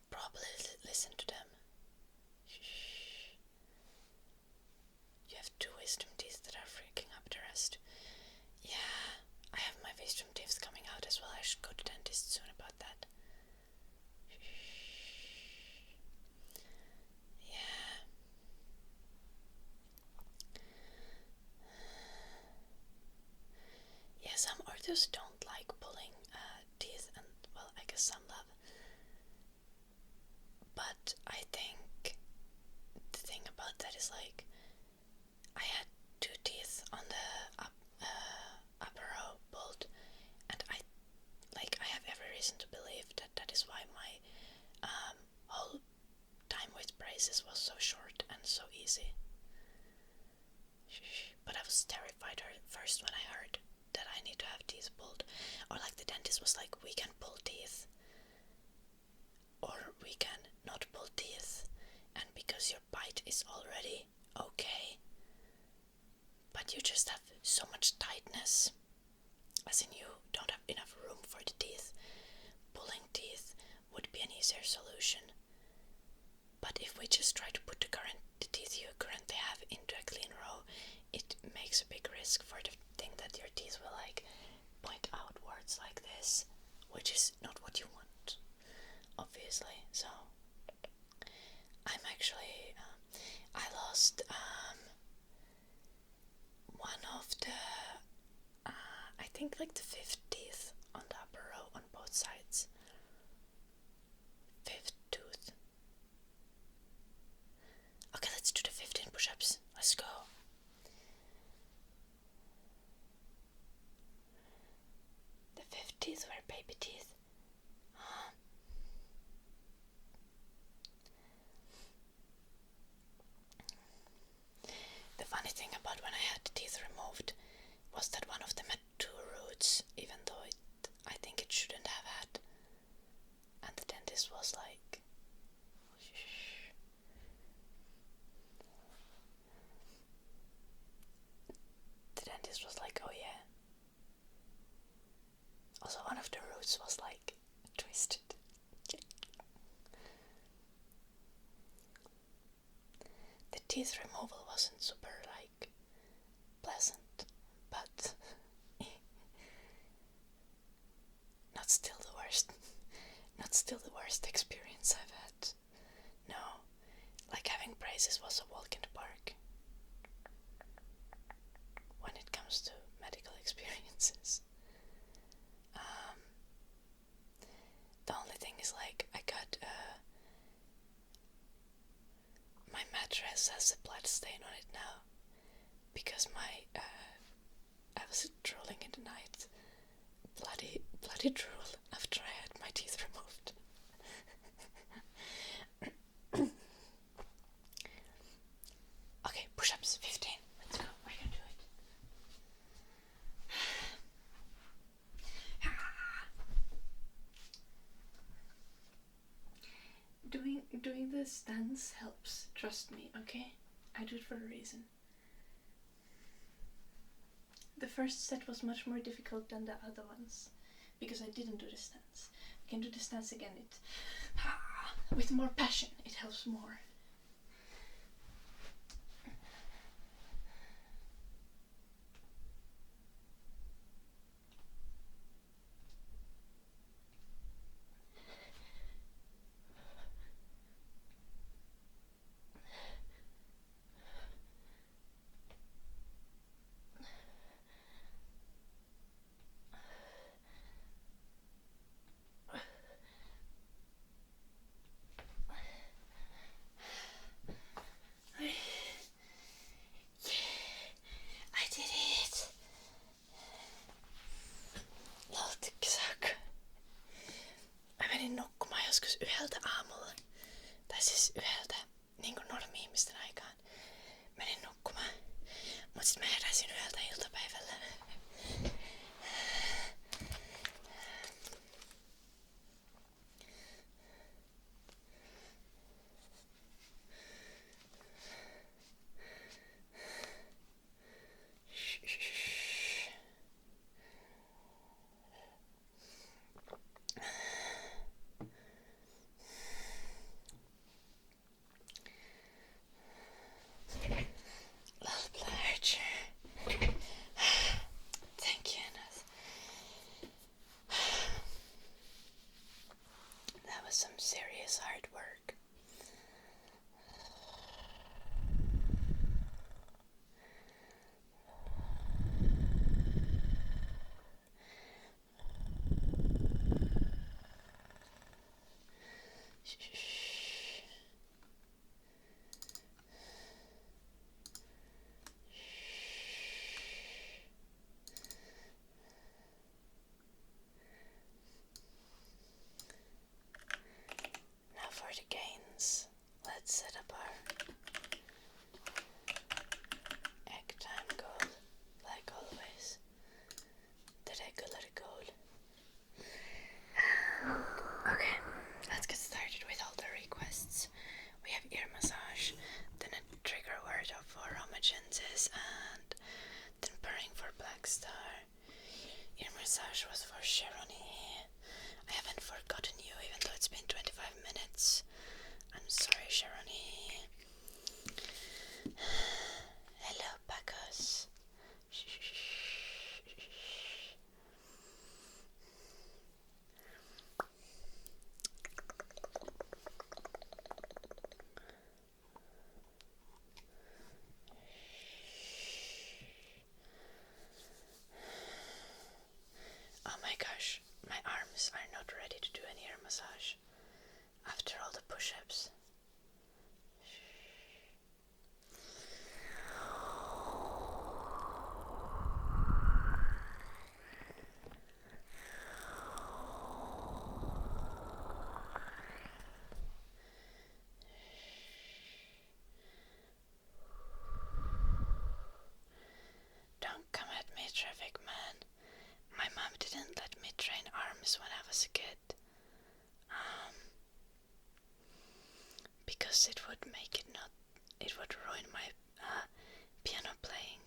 probably listen to them. Shh. You have 2 wisdom teeth that are freaking up the rest. Yeah, I have my wisdom teeth coming out as well. I should go to dentist soon about that. Yeah. Yeah, some orthos don't like pulling teeth, and well, I guess some love. But I think the thing about that is, like, I had 2 teeth on the upper row pulled, and I have every reason to believe that that is why my whole time with braces was so short and so easy. But I was terrified first when I heard that I need to have teeth pulled, or like the dentist was like, we can pull teeth, or we can not pull teeth, and because your bite is already okay, but you just have so much tightness, as in you don't have enough room for the teeth, pulling teeth would be an easier solution. But if we just try to put the teeth you currently have into a clean row, it makes a big risk for the thing that your teeth will like point outwards like this, which is not what you want, obviously. So I'm actually I lost one of the I think like the 5th teeth on the upper row on both sides. 5th tooth. baby teeth. The funny thing about when I had the teeth removed was that one of them had 2 roots, even though I think it shouldn't have had. And the dentist was like, oh yeah. Also, one of the roots was like twisted. The teeth removal wasn't super like pleasant, but not still the worst. Not still the worst experience I've had. No, like having braces was a walk in the park when it comes to medical experiences. The only thing is, like, I got my mattress has a blood stain on it now because I was drooling in the night, bloody drool after I had my teeth removed. Okay, push-ups, 15. Let's go. I can do it. Doing the stance helps. Trust me, okay? I do it for a reason. The first set was much more difficult than the other ones because I didn't do the stance. I can do the stance again. With more passion, it helps more. Yhdeltä aamulla, tai siis yhdeltä niin kuin normi-ihmisten aikaan, menin nukkumaan, mut sit mä heräsin yhdeltä iltapäivällä. Some serious hard work. For the gains, let's set up our egg time goal, like always. The regular goal. Okay, let's get started with all the requests. We have ear massage, then a trigger word for homogenesis, and then purring for Black Star. Ear massage was for Sharoni. I haven't forgotten you, even though it's been 25 minutes. I'm sorry, Sharoni. Hello, Pacos. Oh my gosh, my arms are not ready to do an ear massage after all the push-ups. traffic, man. My mom didn't let me train arms when I was a kid. Because it would ruin my piano playing.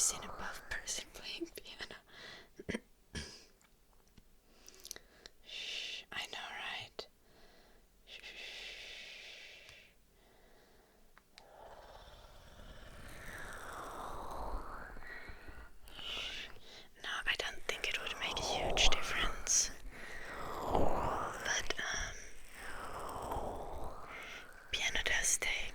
Seen a buff person playing piano. Shh, I know, right? Shh. No, I don't think it would make a huge difference. But piano does take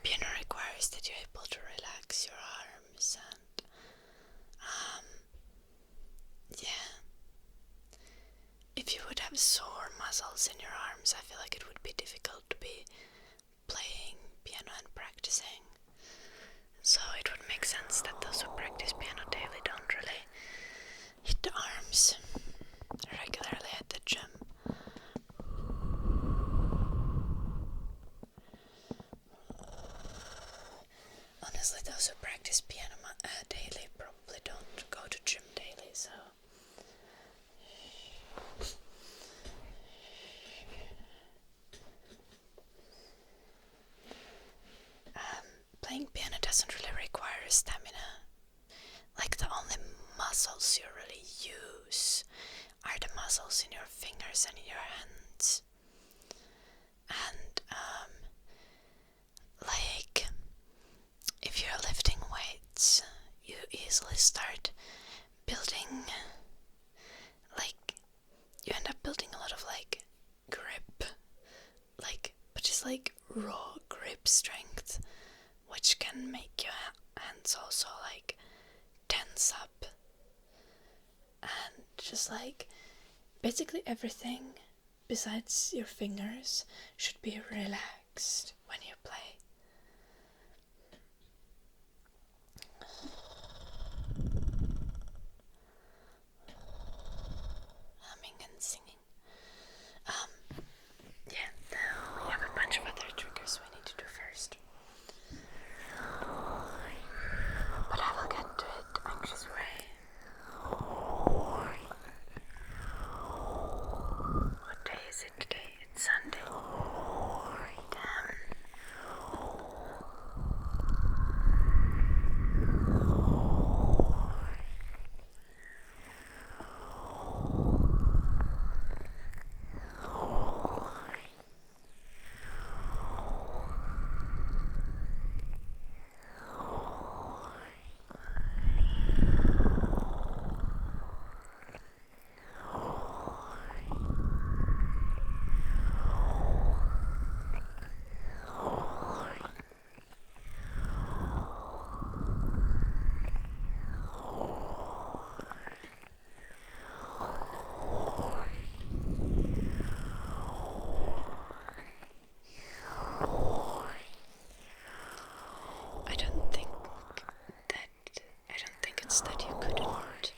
piano requires that you're able to relax your arms and yeah. If you would have sore muscles in your arms, I feel like it would be difficult to be playing piano and practicing. So it would make sense that those who practice piano daily don't really hit the arms regularly at the gym. Honestly, those who practice piano daily probably don't go to gym daily, so playing piano doesn't really require stamina. Like, the only muscles you really use are the muscles in your fingers and in your hands. And like, if you're lifting weights, you easily start building, like, you end up building a lot of like grip, like, but just like raw grip strength, which can make your hands also like tense up, and just like basically everything besides your fingers should be relaxed when you play. Humming and singing. Yeah, we have a bunch of other triggers we need to do first. But I will get to it anxious way. What day is it today? It's Sunday. Damn. I don't think it's that you couldn't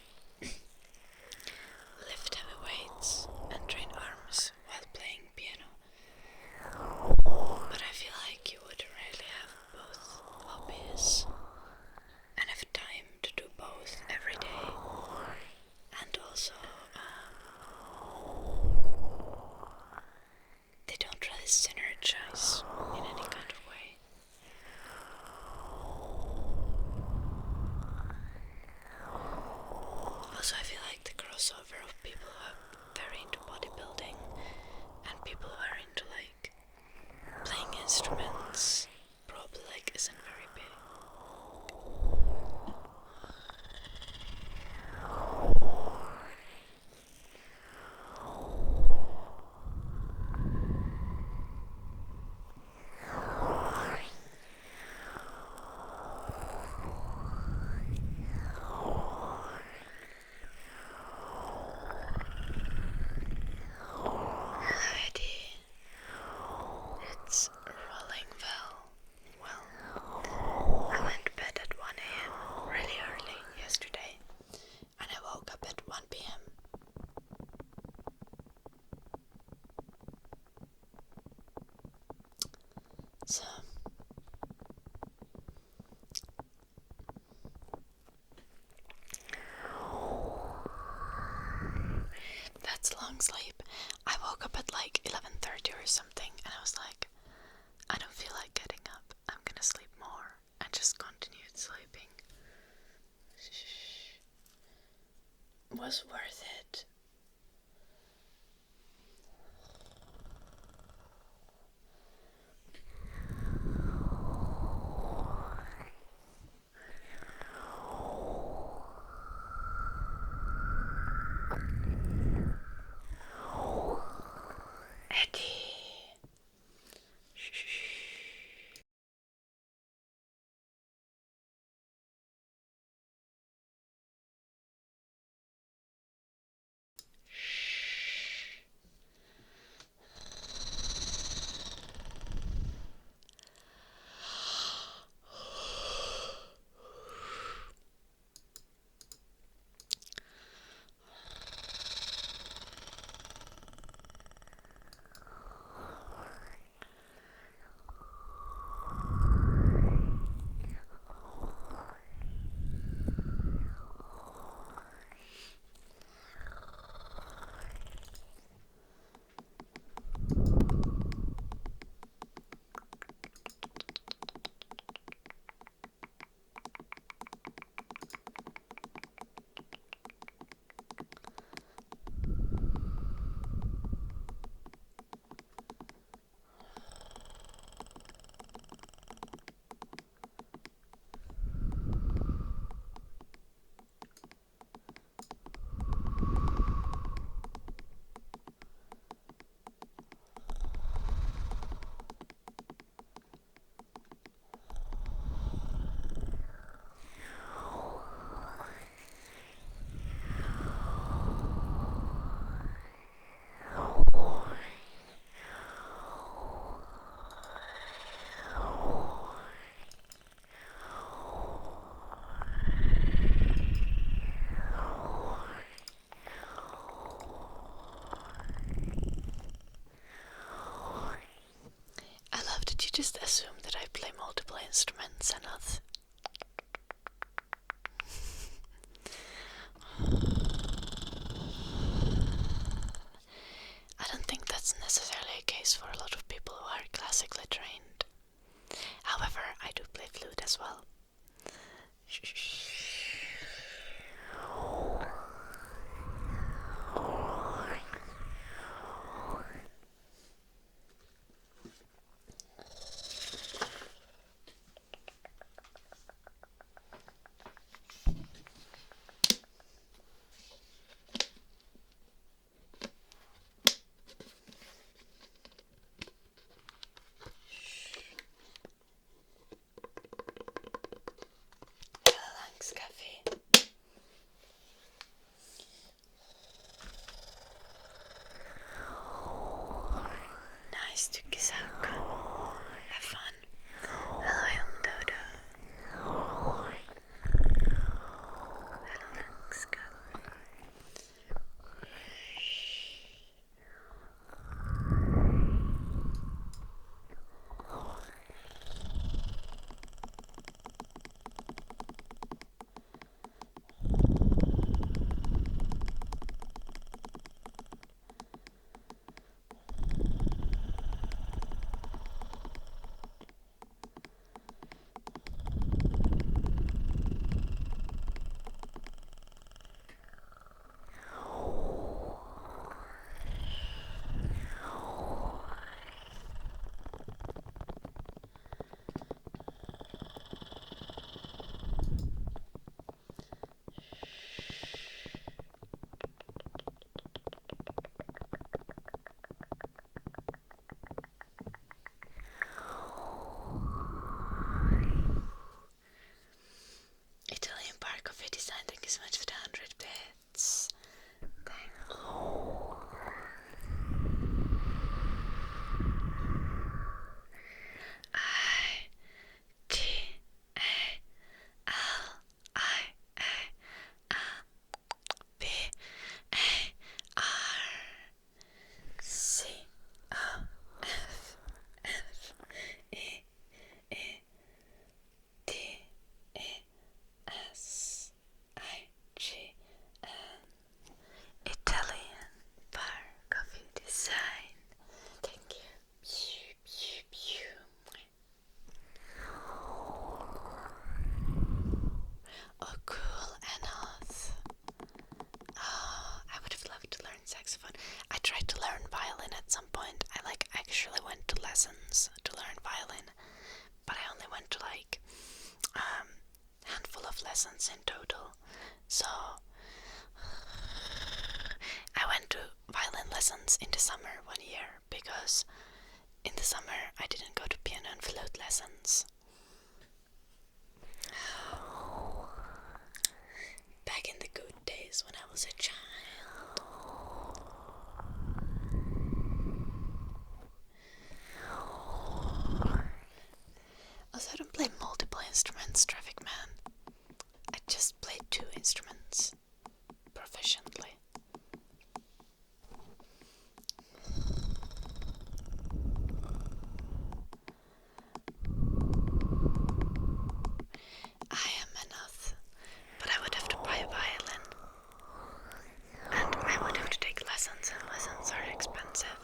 lift heavy weights and train arms while playing piano. But I feel like you would really have both hobbies and have time to do both every day. And also, they don't really synergize in any kind of way. Also, I feel like the crossover of people who are very into bodybuilding and people who are into like playing instruments probably like isn't very big. So that's long sleep. I woke up at like 11:30 or something, and I was like, I don't feel like getting up. I'm gonna sleep more, and just continued sleeping. Was worth it. Eddie. I love that you just assume that I play multiple instruments and not. I don't think that's necessarily a case for a lot of people who are classically trained. However, I do play flute as well. in the summer 1 year, because in the summer I didn't go to piano and flute lessons. Back in the good days when I was a child. Also, I don't play multiple instruments, Traffic Man. I just play 2 instruments proficiently. I am enough, but I would have to buy a violin. And I would have to take lessons, and lessons are expensive.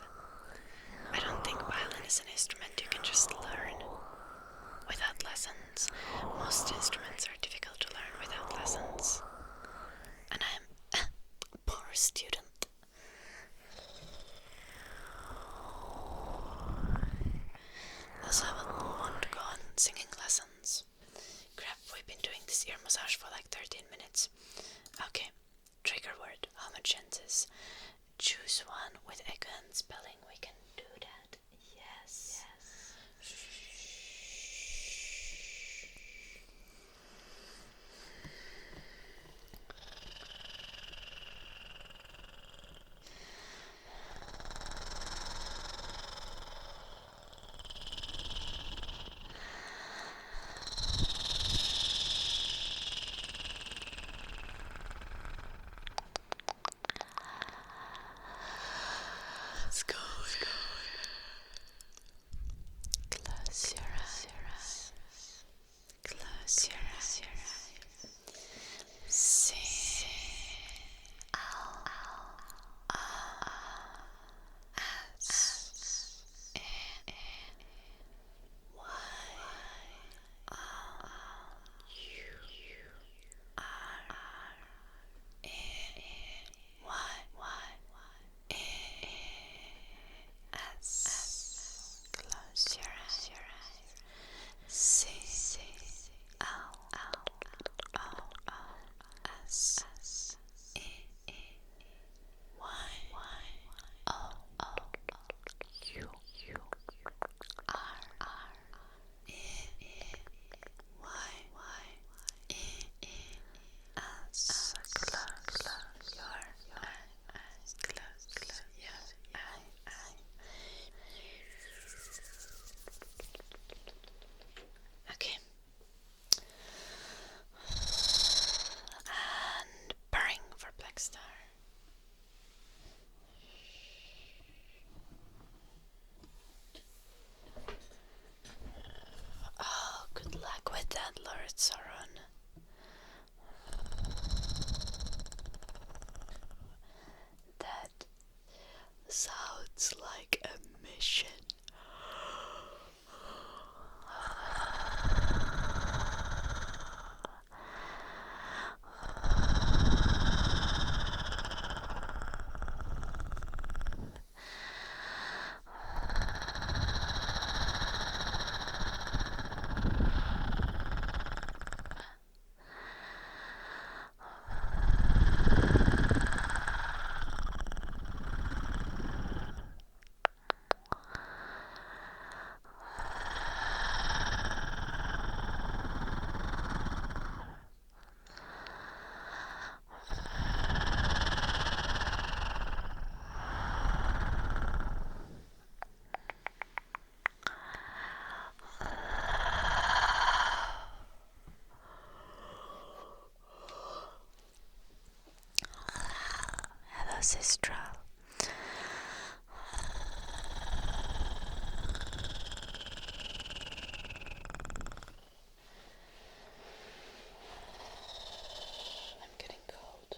I don't think violin is an instrument you can just learn without lessons. Most instruments are difficult to learn without lessons. And I'm a poor student. Also, I would want to go on singing lessons. Crap, we've been doing this ear massage for like 13 minutes. Okay, trigger word, homogenesis. Choose one with echo and spelling. We can do that. Yes. Let's go. Close your eyes. Close your eyes. C L S E Y S. Close your eyes. C L S E Y O U R E Y S. Close your eyes. Close your eyes. Okay. And purring for Black Star. Oh, good luck with that, Lord Sauron. That sounds like a mission. Hello, Sistral. I'm getting cold.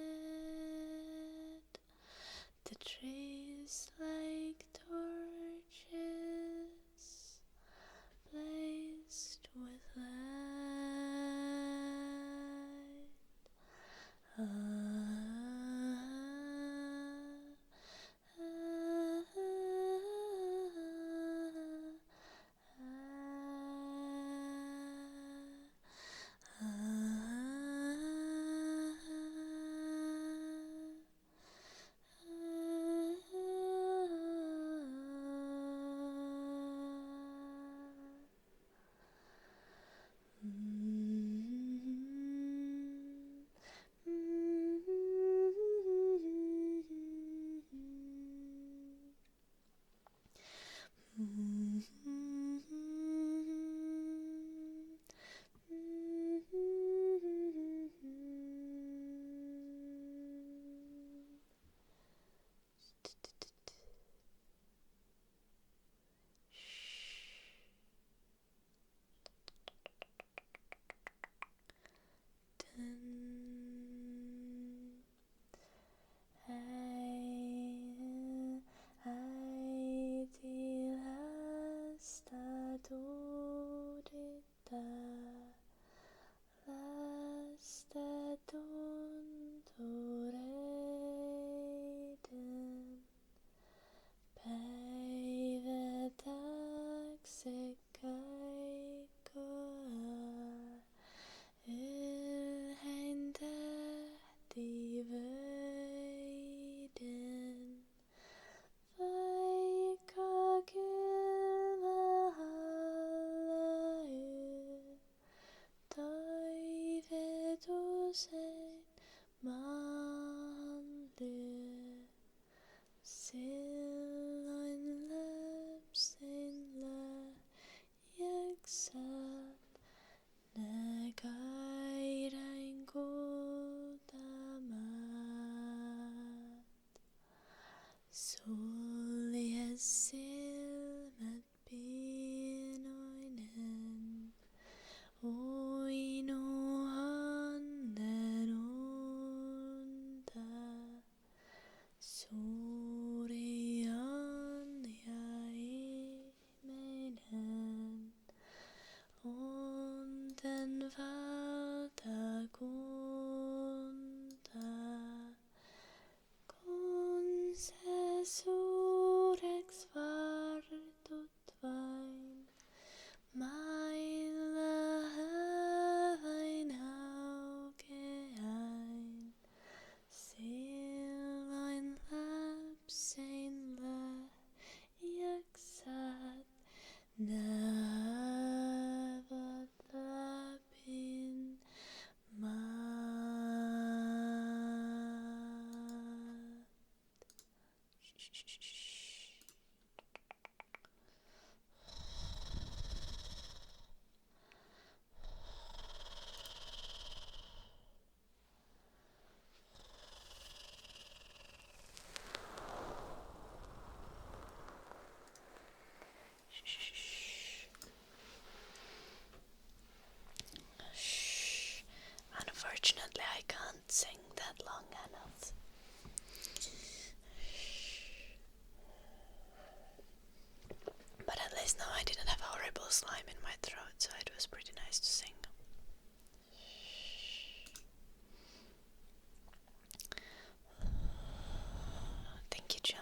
usein maan lyö. Silloin läpsillä jaksat näköiden kultamat. Sulje silmät pienoinen, uinu onnen unta. Suuri on ja ihmeinen, unten valtakunta. Kun sä suureks vartut vain, mailla vain aukeain. Silloin lapseinla jaksat naavat läpin maat. Unfortunately, I can't sing that long enough. But at least now I didn't have horrible slime in my throat, so it was pretty nice to sing. Thank you, John.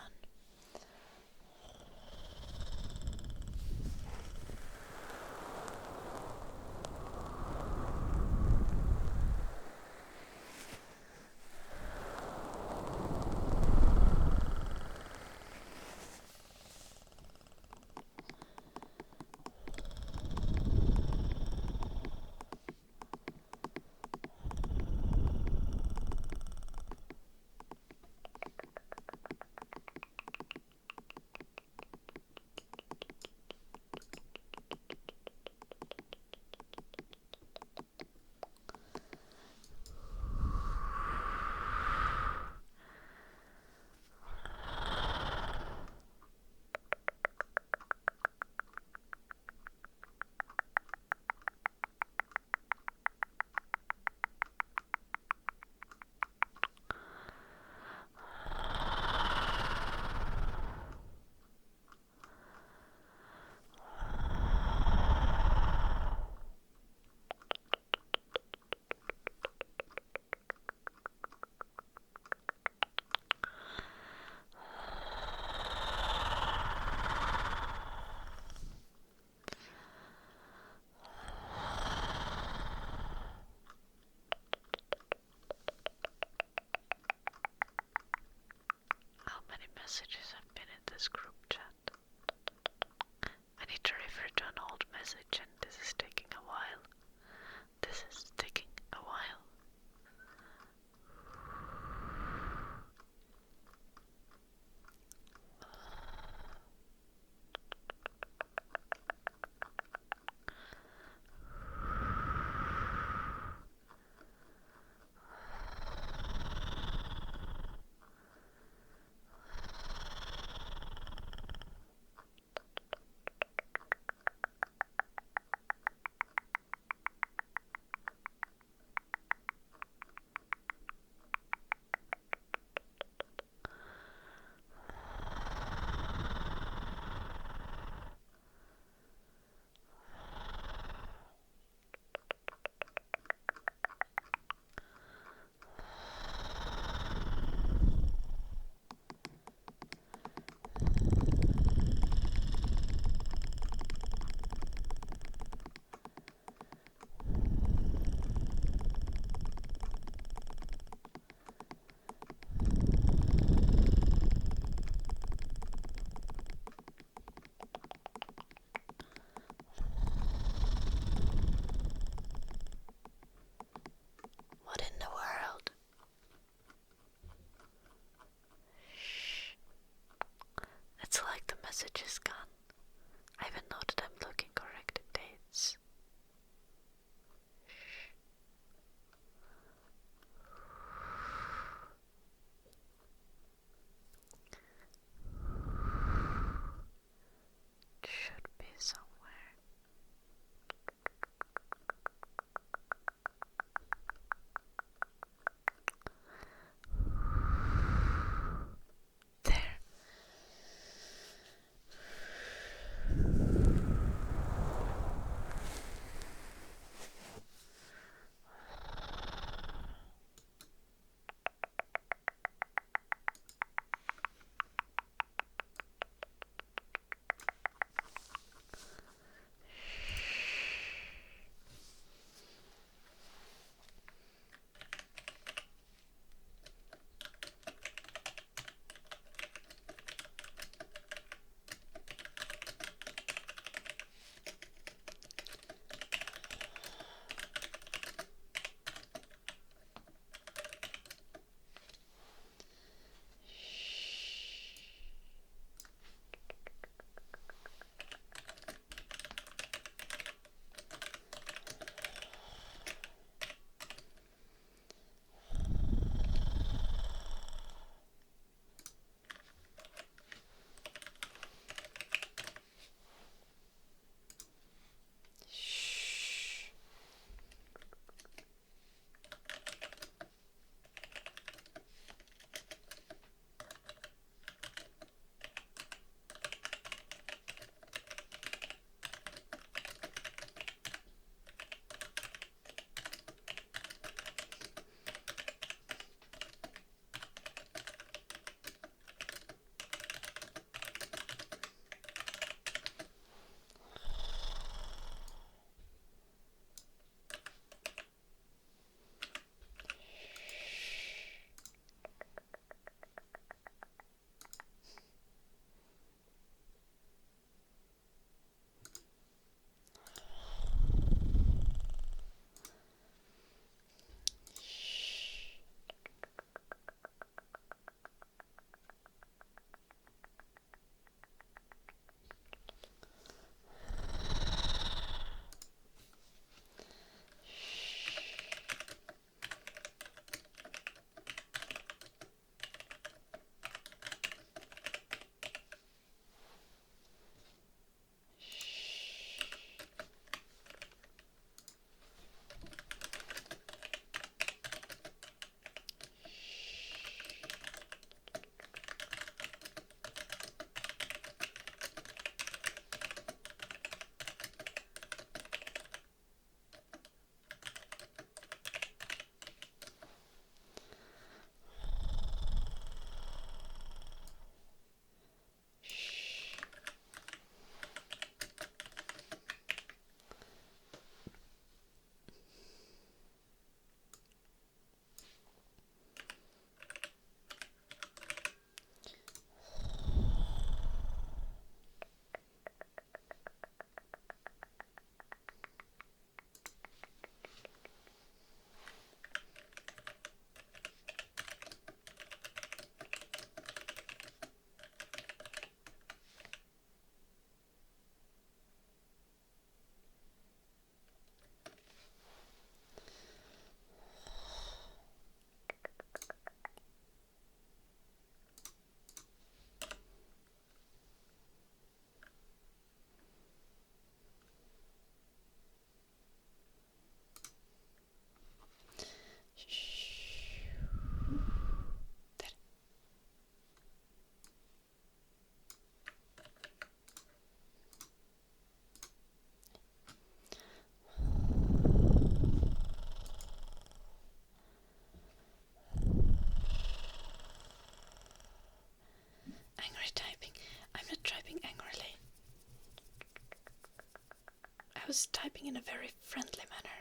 was typing in a very friendly manner.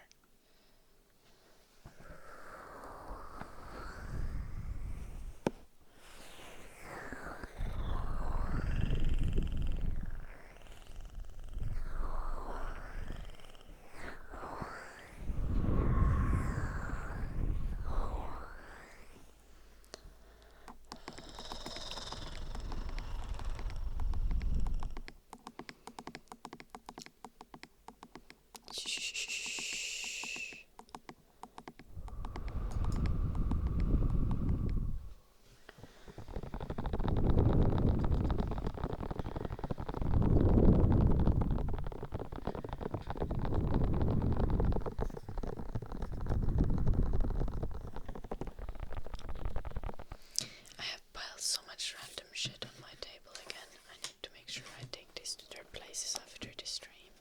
So much random shit on my table again. I need to make sure I take these to their places after this stream.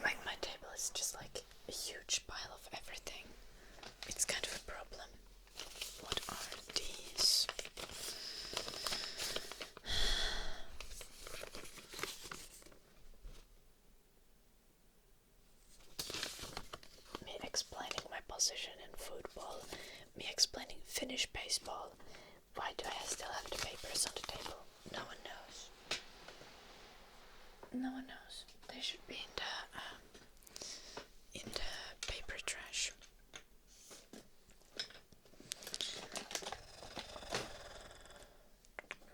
Like, my table is just like a huge pile of everything. It's kind of a problem. What are these? Me explaining my position in football. Me explaining Finnish baseball. Why do I still have the papers on the table? No one knows. No one knows. They should be in the paper trash.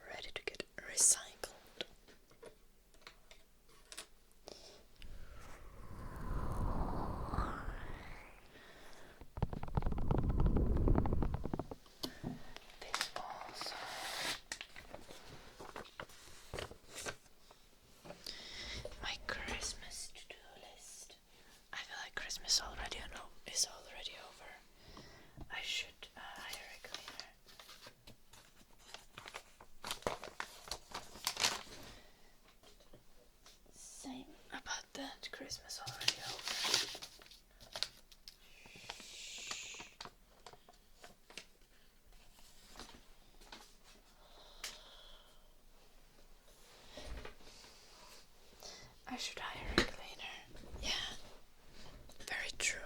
Ready to get recycled. This also. My Christmas to-do list. I feel like Christmas already is already over. I should hire a cleaner. Same about that. Christmas already over. I should hire a cleaner. Yeah, very true.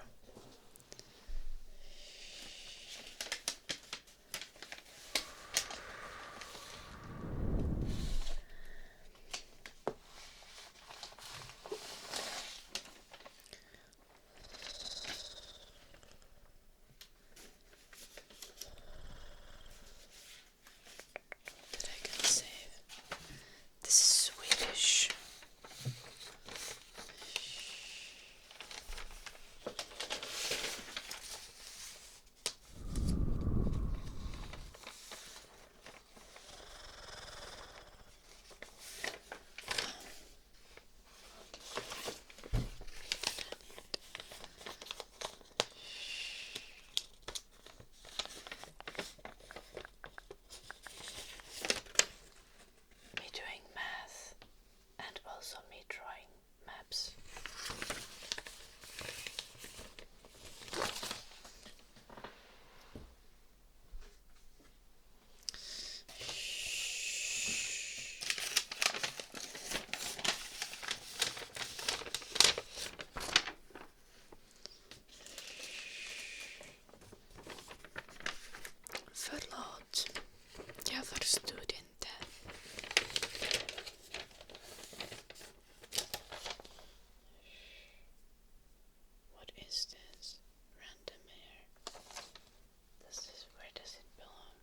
That I can save. This is Swedish. Me doing math and also me drawing maps. Förlåt. Jag förstod inte. What is this? Random hair. Where does it belong?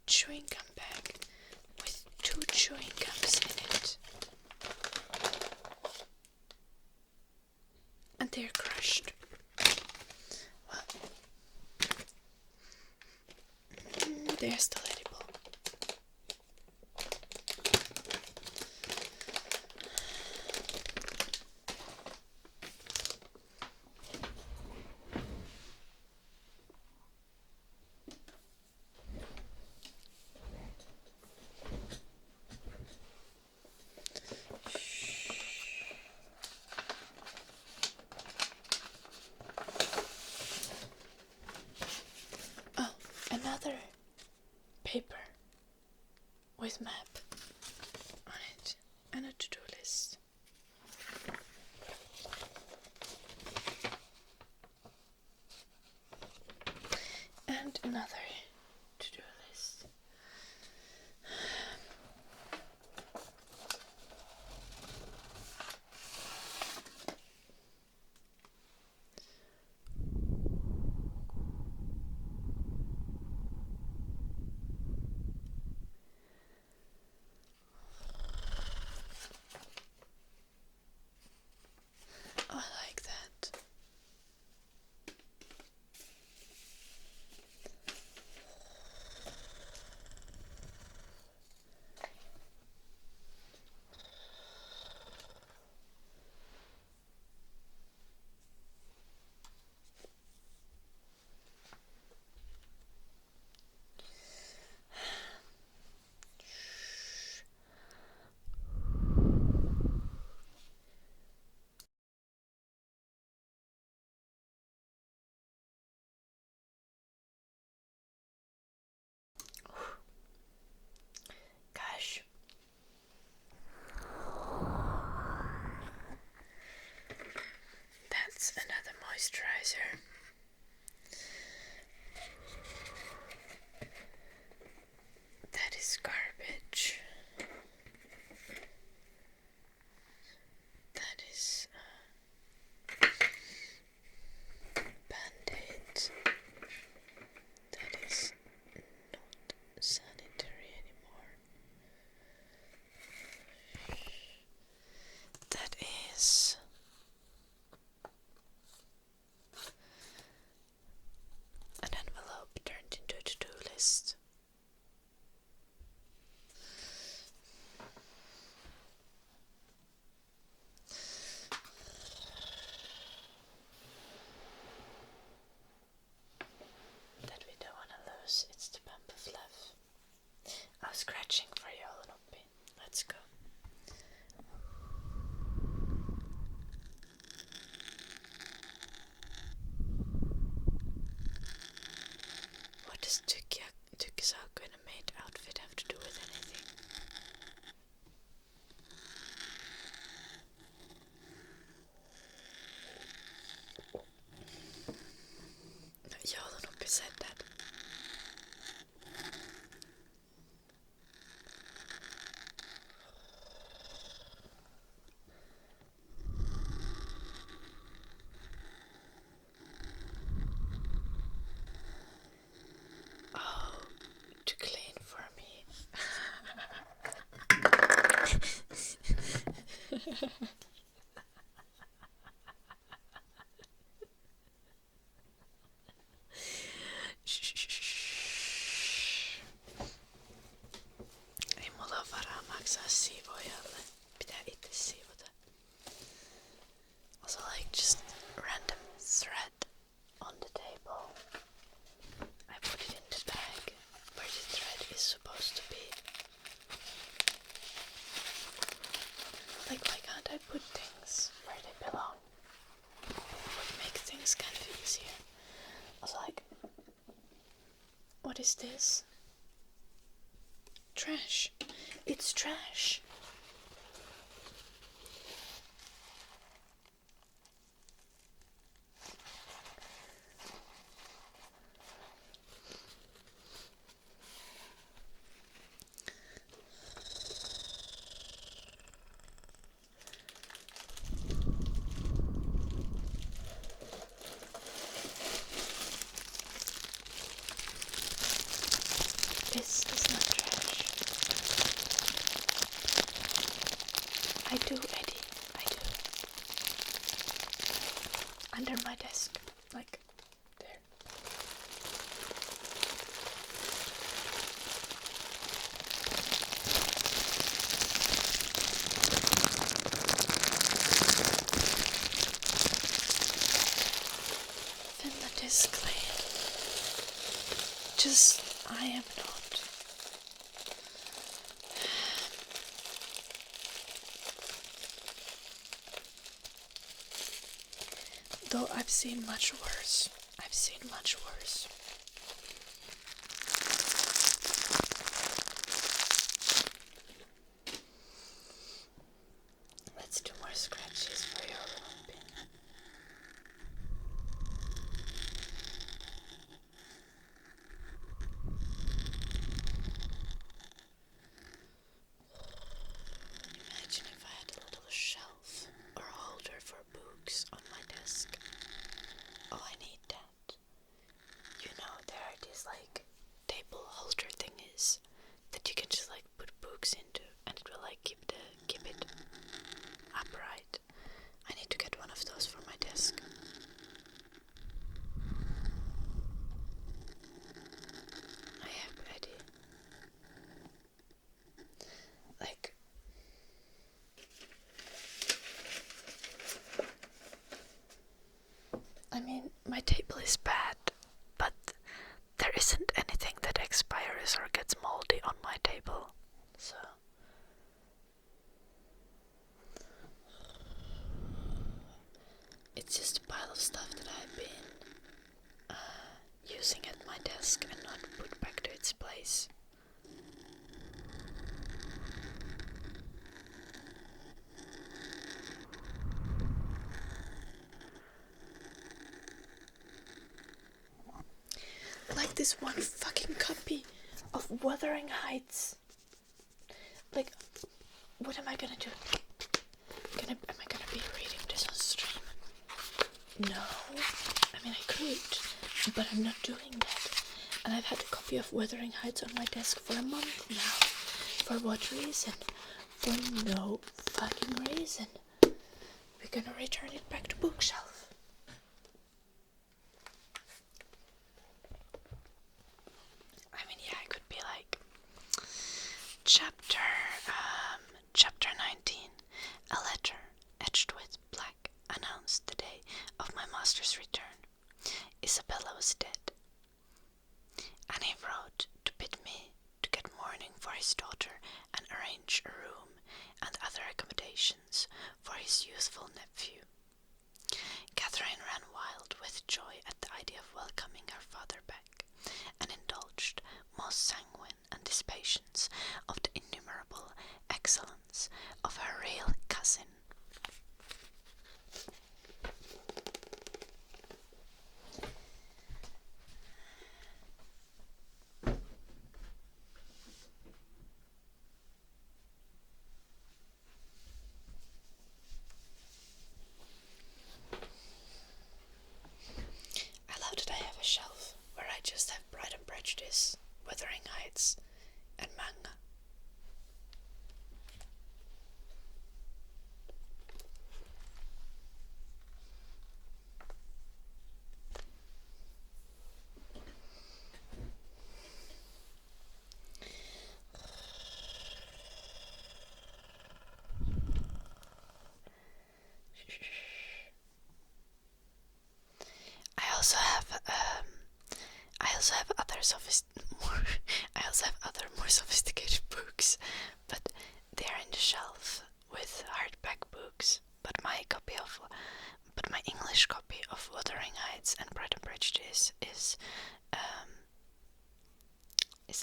Chewing gum bag with 2 chewing gums in it. And they're crushed. Well, they're still edible. with map on it and a to-do list. And another to-do list. I like that. Gosh. That's another moisturizer. That is garbage. That is Band-Aid. That is not sanitary anymore. That is an envelope turned into a to-do list. That we don't want to lose. It's the Pampa Fluff. I was scratching for you all, Noppi. Let's go. What does Tykkisaako in a maid outfit have to do with anything? Joulunoppi said that. Oh, to clean for me. Ei mulla ole varaa maksaa siivoajalle. Pitää itse siivota. Also like just random thread on the table. I put it in the bag where the thread is supposed to be. Like why can't I put things where they belong? It would make things kind of easier. Also like, what is this? Trash. It's trash. This is not trash. I do, Eddie. I do. Under my desk. Like, there. Finland is clean. Just, I am not. Though I've seen much worse. I've seen much worse. books on my desk. Oh, I need that. You know, there are these like table holder thingies that you can just like put books into, and it will like keep it upright. I need to get one of those for my desk. I have idea. Like, I mean, my table is bad, but there isn't anything that expires or gets moldy on my table, so it's just a pile of stuff that I've been using at my desk and not put back to its place. Like this one fucking copy of Wuthering Heights. Like, what am I gonna do? Am I gonna be reading this on stream? No. I mean, I could, but I'm not doing that. And I've had a copy of Wuthering Heights on my desk for a month now. For what reason? For no fucking reason. We're gonna return it back to bookshelf. I mean, yeah, it could be like chapter 19. A letter etched with black announced the day of my master's return. Isabella was dead, and he wrote to bid me to get mourning for his daughter and arrange a room and other accommodations for his youthful nephew. Catherine ran wild with joy at the idea of welcoming her father back, and indulged most sanguine anticipations of the innumerable excellence of her real cousin. I love that I have a shelf where I just have Pride and Prejudice, Wuthering Heights, and manga. I also have other more sophisticated books, but they are in the shelf with hardback books. But my English copy of Wuthering Heights and Pride and Prejudice is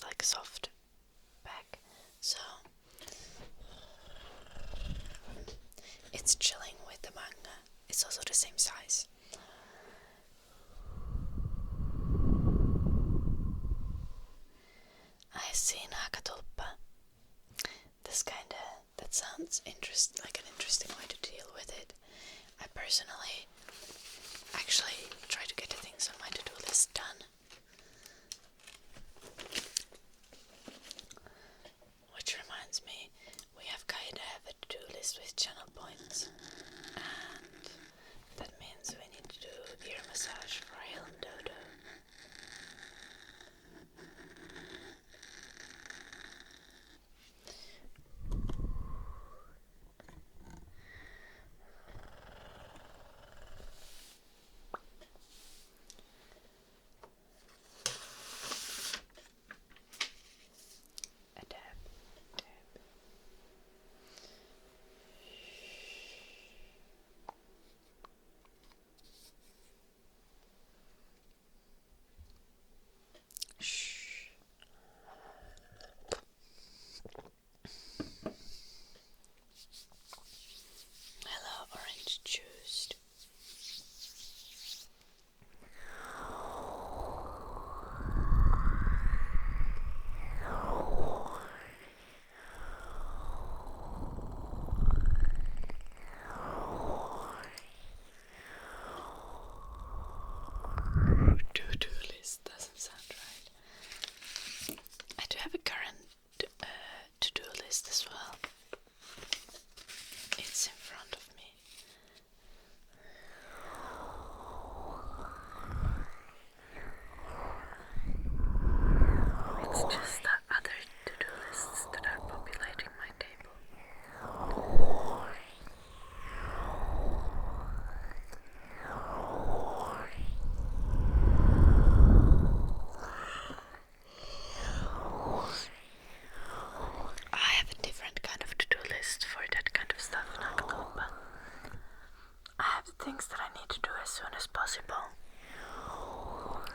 like soft back, so it's chilling with the manga. It's also the same size. I see Nakatulpa. That sounds like an interesting way to deal with it. I personally actually try to get the things on my to-do list done. Which reminds me, we have kinda have a to-do list with channel points. And that means we need to do ear massage for Hill and Dodo. I need to do as soon as possible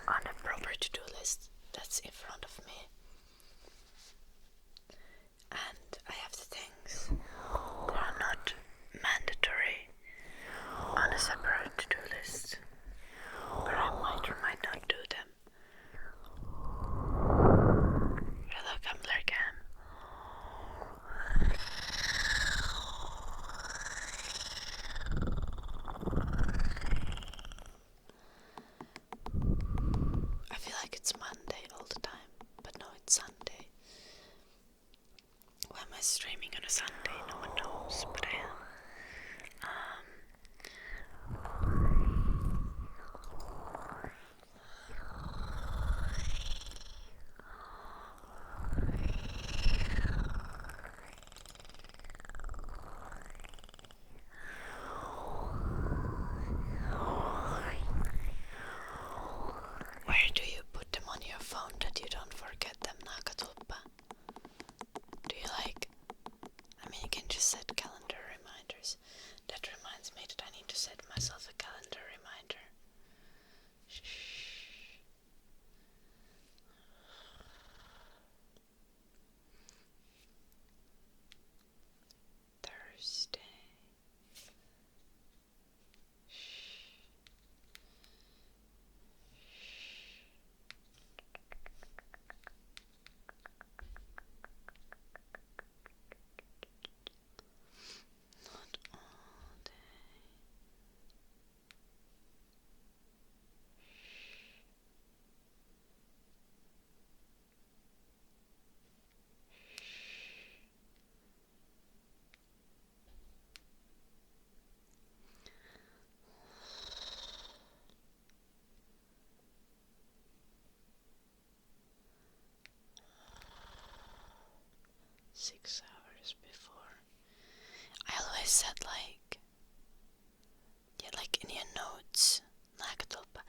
on a proper to-do list that's in front of me. And I have the things that are not mandatory on a separate to-do list, but I might or might not do them. Hello, Gambler Cam. I feel like it's Monday all the time, but no, it's Sunday. Why am I streaming on a Sunday? No one knows, but I am. Where do you put them on your phone that you don't forget them, Nakatulpa? Do you you can just set calendar reminders. That reminds me that I need to set myself a calendar reminder. Shh. Thursday. Not all day. Six hours before. I always said like in your notes, Nakatulpa.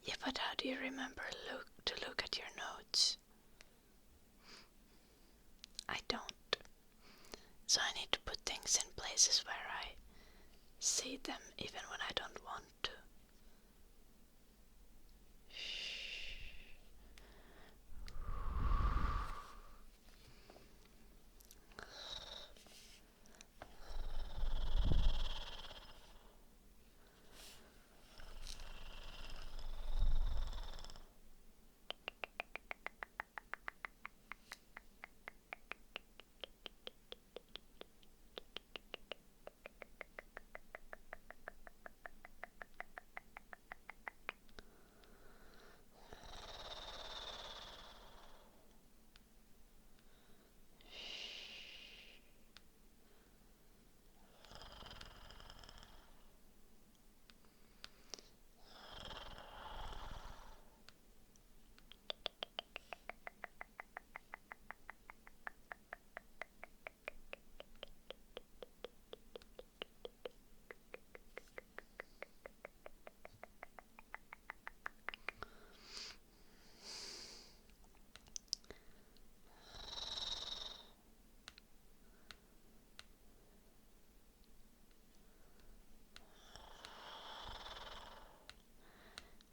Yeah, but how do you remember to look at your notes? I don't. So I need to put things in places where I see them even when I don't want to.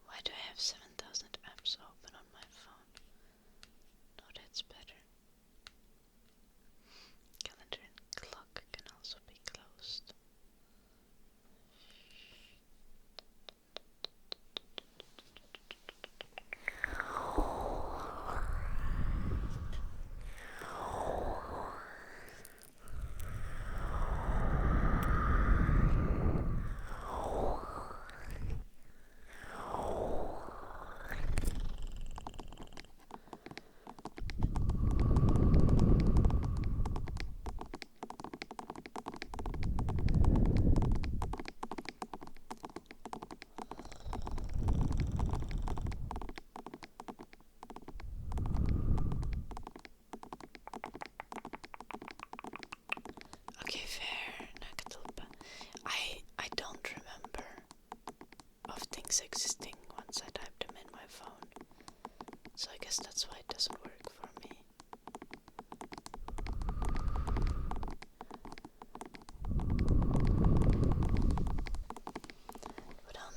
Why do I have 7,000 apps open on my phone? No, that's better. Calendar and clock can also be closed. Okay, fair, Nakatulpa. I don't remember of things existing once I type them in my phone. So I guess that's why it doesn't work for me. But I'll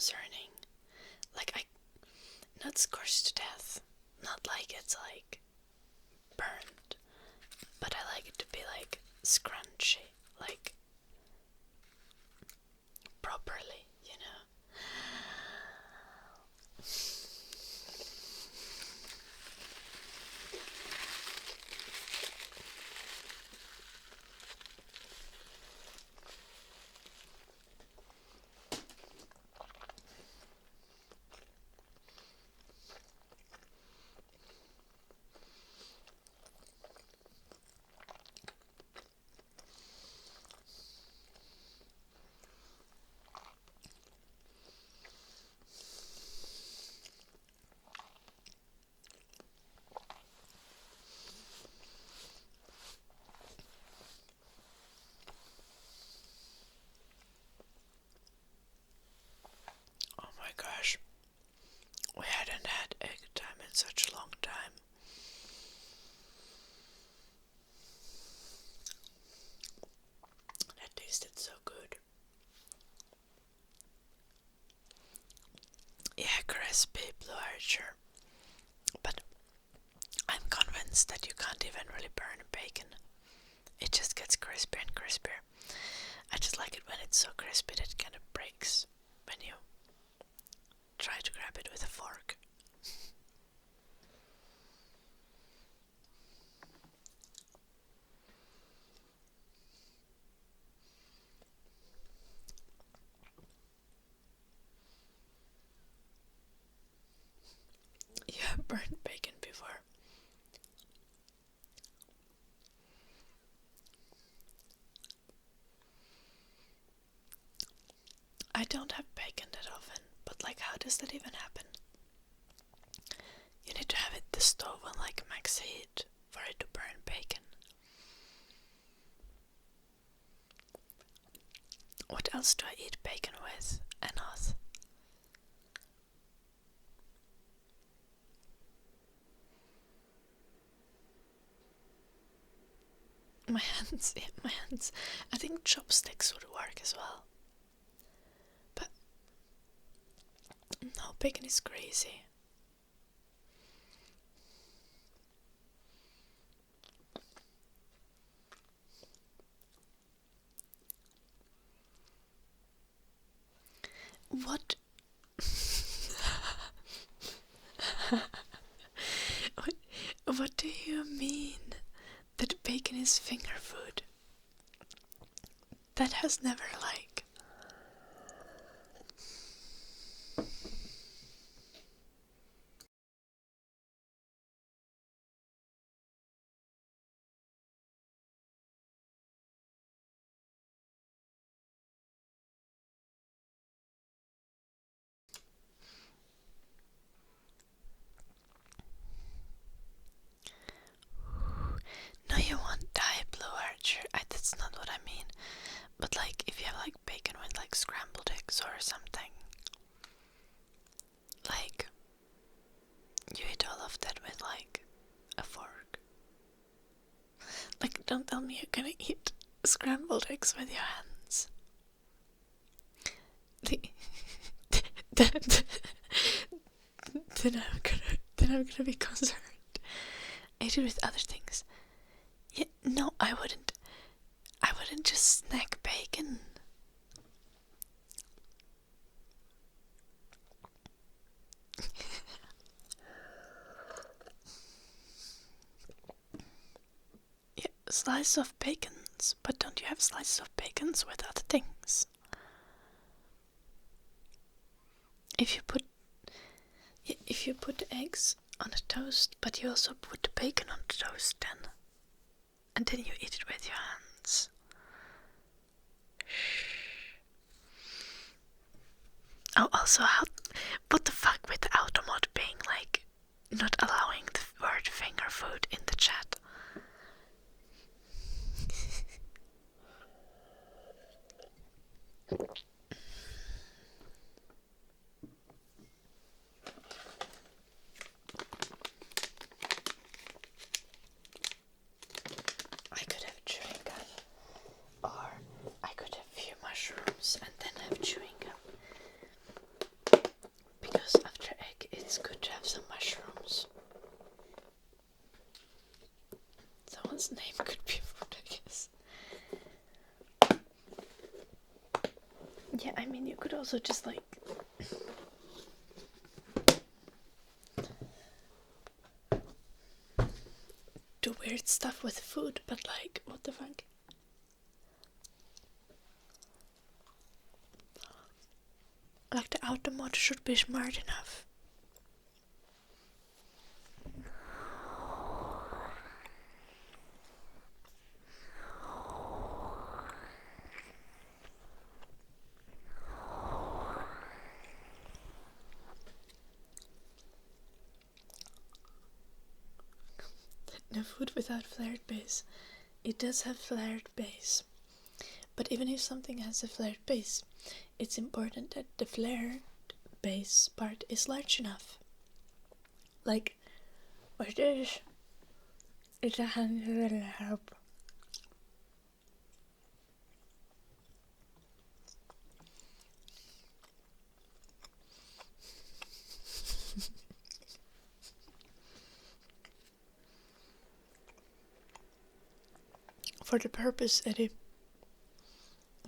concerning. Like, not scorched to death. Not like it's like burned. But I like it to be like scrunchy. Like properly, you know. Oh my gosh, we hadn't had egg time in such a long time. That tasted so good. Yeah, crispy Blue Archer. But I'm convinced that you can't even really burn bacon. It just gets crispier and crispier. I just like it when it's so crispy that it kind of breaks when you try to grab it with a fork. You have burned bacon before. I don't have bacon that often, but like, how does that even happen? You need to have the stove on like max heat for it to burn bacon. What else do I eat bacon with? Enough. My hands, yeah, my hands. I think chopsticks would work as well. But no, bacon is crazy. What? What do you mean that bacon is finger food? That has never like... No, you won't die, Blue Archer. That's not what I mean. But like, if you have like bacon with like scrambled eggs or something, like, you eat all of that with like a fork. Like, don't tell me you're gonna eat scrambled eggs with your hands. Then I'm gonna be concerned. I eat it with other things. Yeah, no, I wouldn't just snack bacon. Yeah, slice of bacons, but don't you have slices of bacons with other things? If you put eggs on a toast, but you also put bacon on the toast then, and then you eat it with your hands. Oh, also, what the fuck with the automod being like not allowing the word finger food in the chat? I could have chewing gum, or I could have few mushrooms and then have chewing gum. Yeah, I mean, you could also just like do weird stuff with food, but like, what the fuck? Like, the automat should be smart enough. No food without flared base. It does have flared base. But even if something has a flared base, it's important that the flared base part is large enough. Like, what is it? A hand will help. For the purpose, Eddie.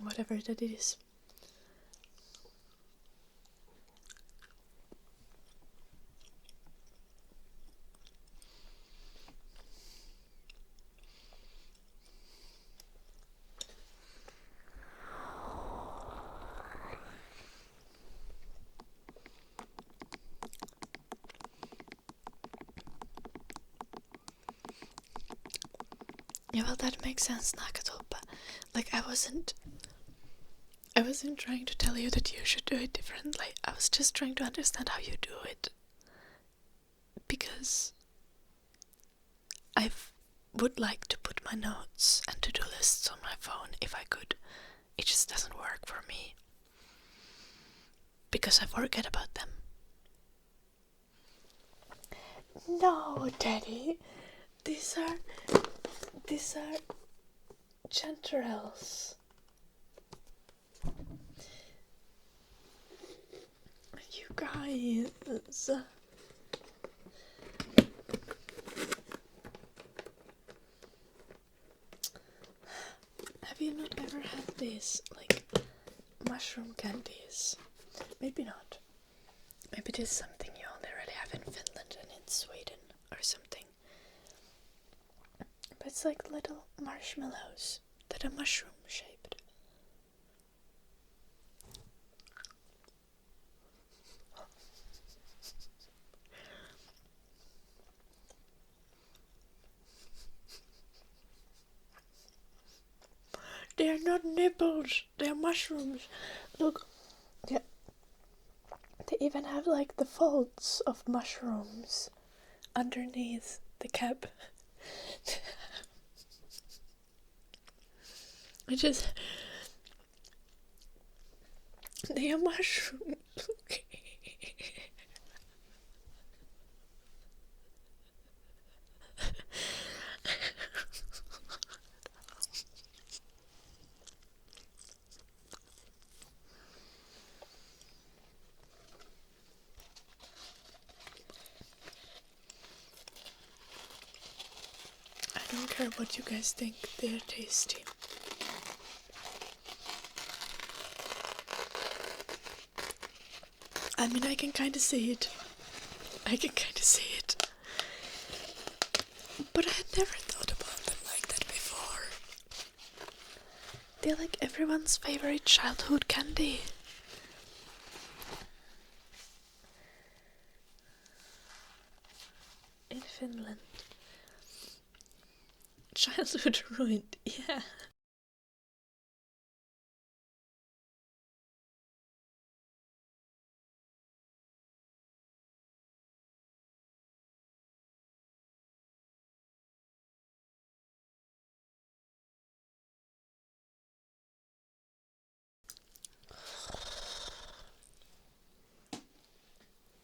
Whatever that is. Yeah, well, that makes sense, Nakatulpa. Like, I wasn't trying to tell you that you should do it differently. I was just trying to understand how you do it. Because I would like to put my notes and to-do lists on my phone if I could. It just doesn't work for me. Because I forget about them. No, Daddy. These are chanterelles. You guys. Have you not ever had these, like, mushroom candies? Maybe not. Maybe it is something you only really have in Finland and in Sweden or something. But it's like little marshmallows that are mushroom shaped. They are not nipples, they are mushrooms. Look, yeah. They even have like the folds of mushrooms underneath the cap. Which is, they are mushrooms. I don't care what you guys think, they're tasty. I mean, I can kind of see it. But I had never thought about them like that before. They're like everyone's favorite childhood candy. In Finland. Childhood ruined, yeah.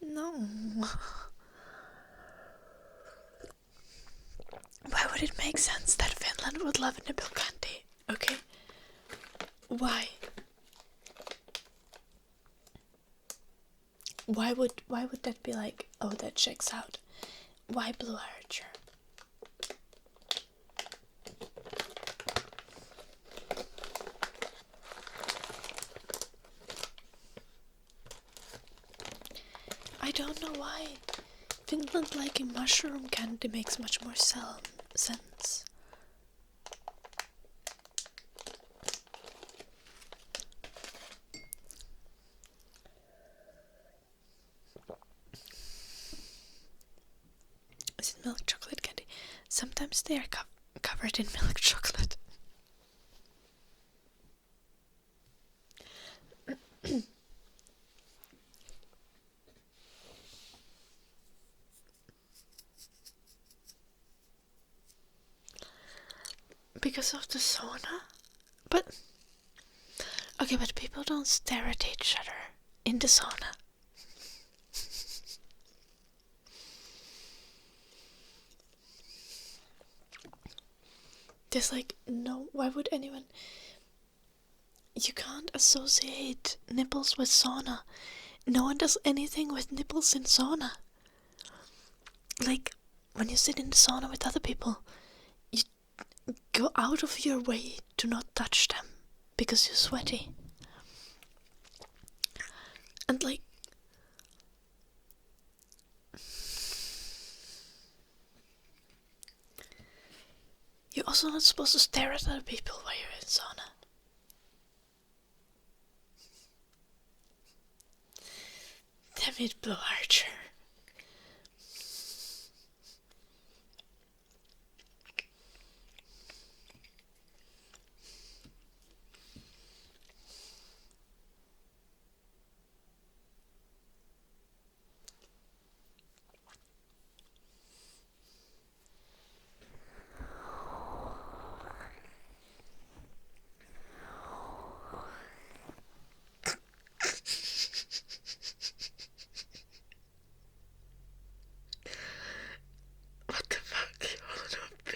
No. Why would it make sense that Finland would love nipple candy? Okay. Why? Why would that be like, oh, that checks out? Why Blue Archer? don't know why. Finland liking mushroom candy makes much more sense. Is it milk chocolate candy? Sometimes they are covered in milk chocolate. Because of the sauna? But okay, but people don't stare at each other in the sauna. There's like no, why would anyone? You can't associate nipples with sauna. No one does anything with nipples in sauna. Like, when you sit in the sauna with other people, you go out of your way to not touch them because you're sweaty. And like, you're also not supposed to stare at other people while you're in sauna. Damn it, Blue Archer. What the fuck, you all don't be.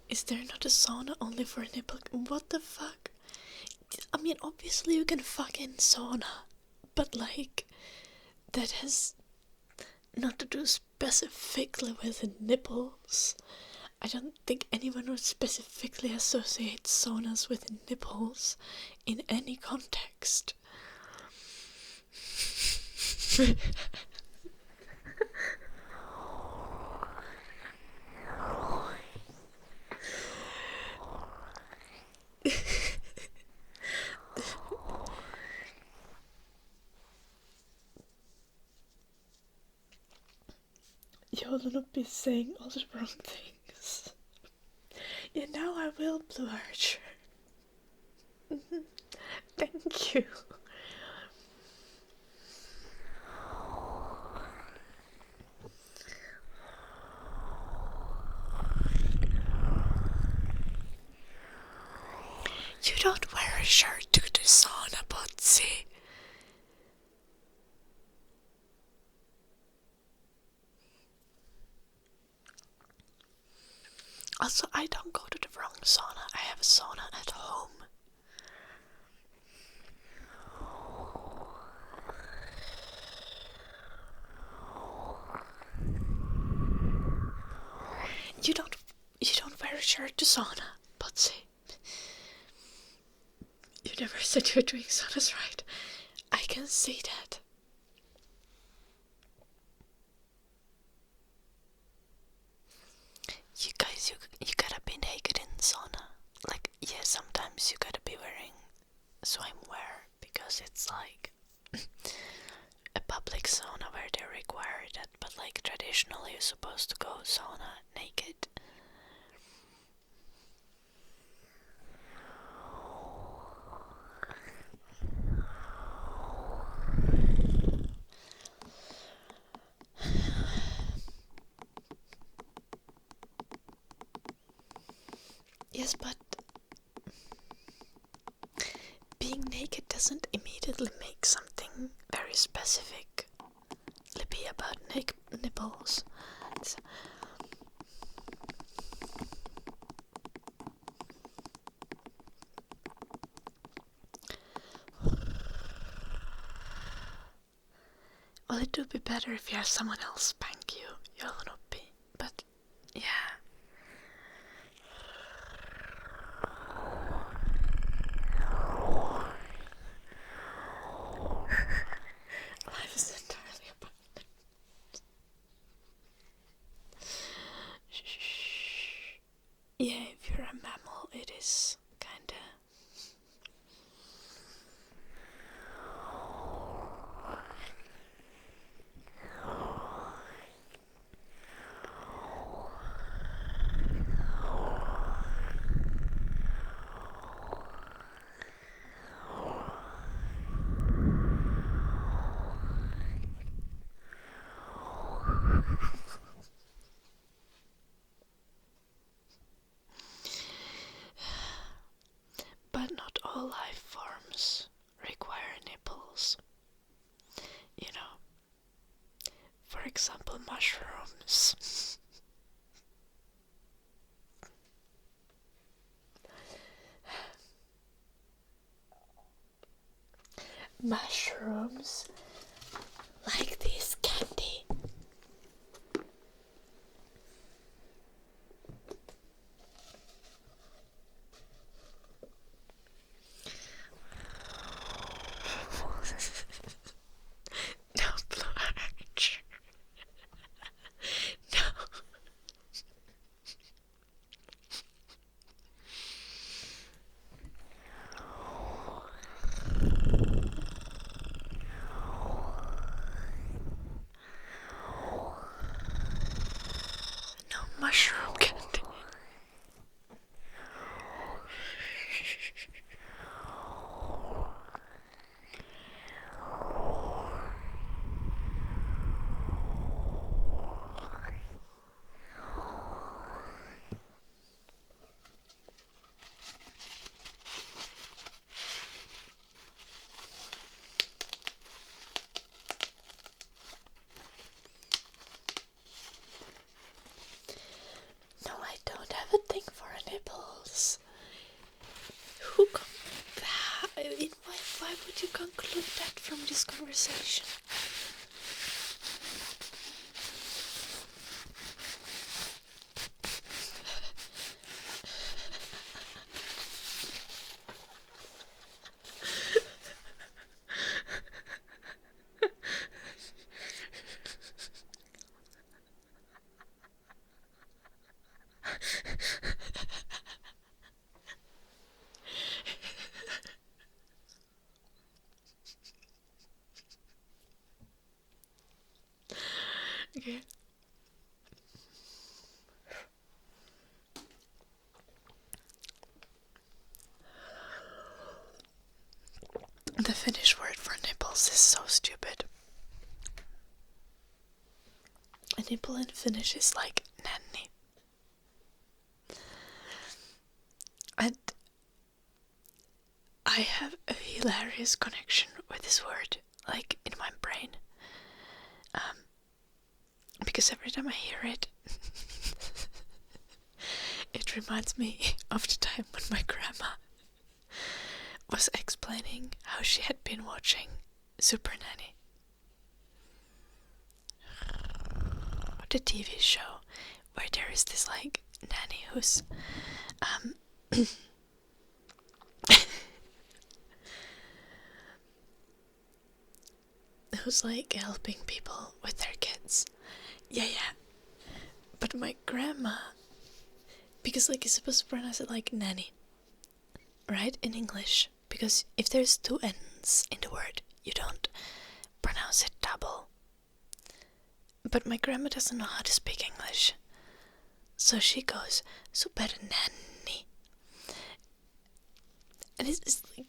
Is there not a sauna only for nipple? What the fuck? I mean, obviously you can fuck in sauna, but like, that has not to do specifically with nipples. I don't think anyone would specifically associate saunas with nipples in any context. You'll not be saying all the wrong things. Yeah, now I will, Blue Archer. Thank you. You don't wear a shirt to the sauna, Potsy. Also, I don't go to the wrong sauna. I have a sauna at home. You don't wear a shirt to sauna, Potsy. You never said you were doing saunas right. I can see that. You guys, you gotta be naked in sauna. Like, yeah, sometimes you gotta be wearing swimwear because it's like a public sauna where they require that, but like traditionally you're supposed to go sauna naked. Yes, but being naked doesn't immediately make something very specific be about nipples. Well, it would be better if you have someone else spank you, Joulunuppi. But, yeah. Life is entirely about it. Yeah, if you're a mammal, it is kinda. But not all life forms require nipples. You know, for example, mushrooms. Mushrooms like this candy. No, Blanche. No. No mushroom candy. No, I don't have a thing for nipples. Who why would you conclude that from this conversation? Okay. The Finnish word for nipples is so stupid. A nipple in Finnish is like nanny. And I have a hilarious connection with this word, like in my brain. Because every time I hear it, it reminds me of the time when my grandma was explaining how she had been watching Super Nanny, the TV show where there is this like nanny who's who's like helping people with their kids. Yeah. But my grandma, because like you're supposed to pronounce it like nanny, right, in English, because if there's two N's in the word, you don't pronounce it double. But my grandma doesn't know how to speak English, so she goes super nanny, and it's like,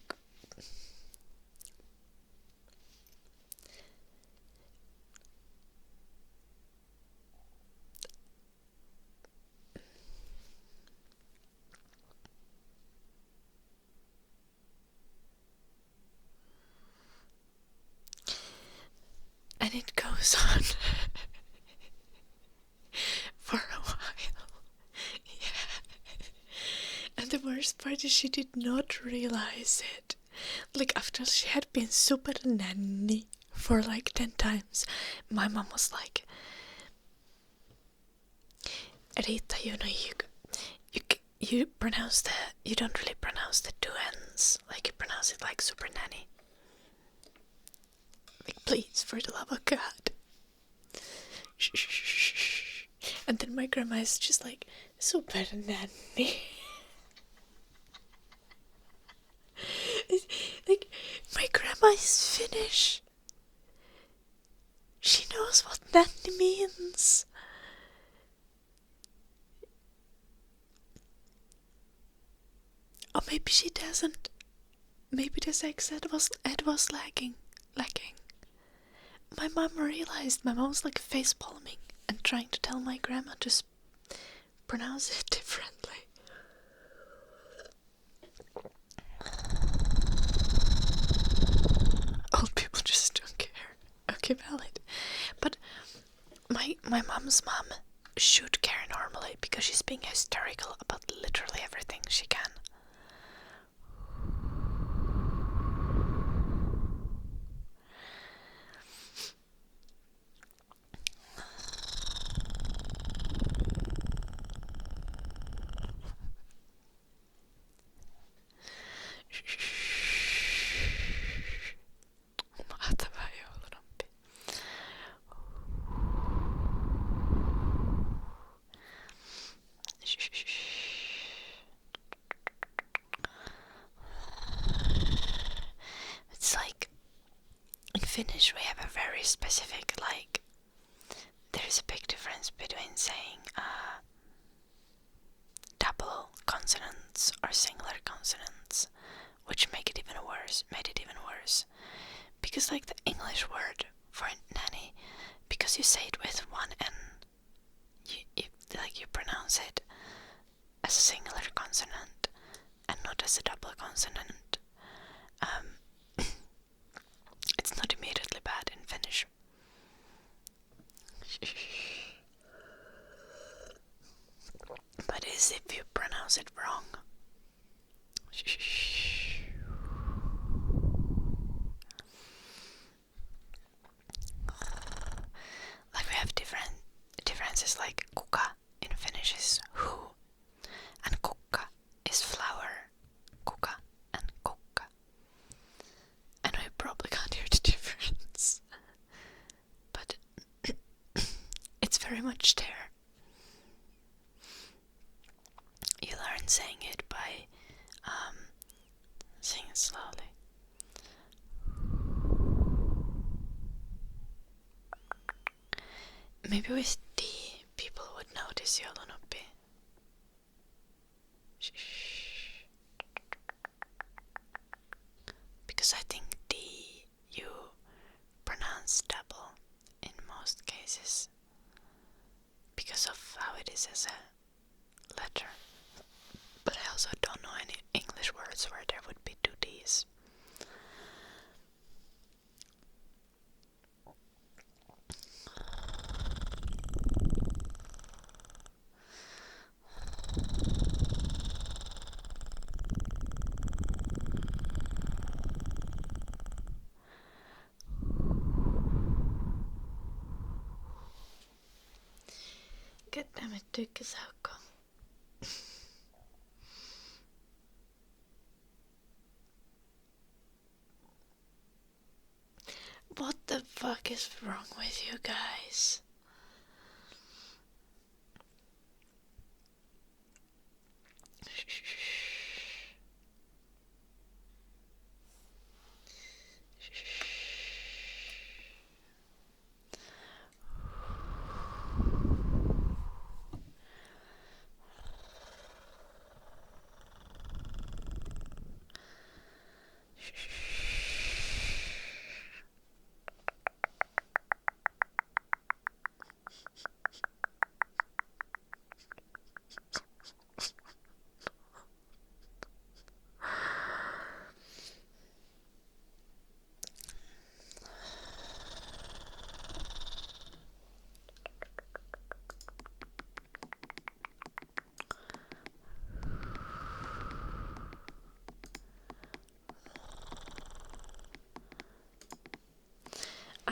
and it goes on for a while. Yeah. And the worst part is she did not realize it. Like after she had been super nanny for like 10 times. My mom was like, Rita, you know, you pronounce you don't really pronounce the two N's, like you pronounce it like super nanny. Like, please, for the love of God. Shh. And then my grandma is just like, super nanny. Like, my grandma is Finnish. She knows what nanny means. Or maybe she doesn't. Maybe this accent was lacking. My mom realized my mom was like face palming and trying to tell my grandma to pronounce it differently. Old people just don't care. Okay, valid. But my mom's mom should care normally because she's being hysterical about literally everything she can. It's like in Finnish we have a very specific, like, there's a big difference between saying double consonants or singular consonants, which made it even worse. Because like the English word for nanny, because you say it with one N, you pronounce it as a singular consonant and not as a double consonant. It's not immediately bad in Finnish. But it's if you pronounce it wrong. Like we have differences, like kuka in Finnish is who, and kukka is flower. Kuka and kukka. And we probably can't hear the difference. But it's very much there. You learn saying it by saying it slowly. Maybe with D, people would notice Jolunoppi. Because I think D you pronounce double in most cases. Because of how it is as a letter. But I also don't know any English words where there would be two D's. God damn it, tykkäsaukko. What the fuck is wrong with you guys?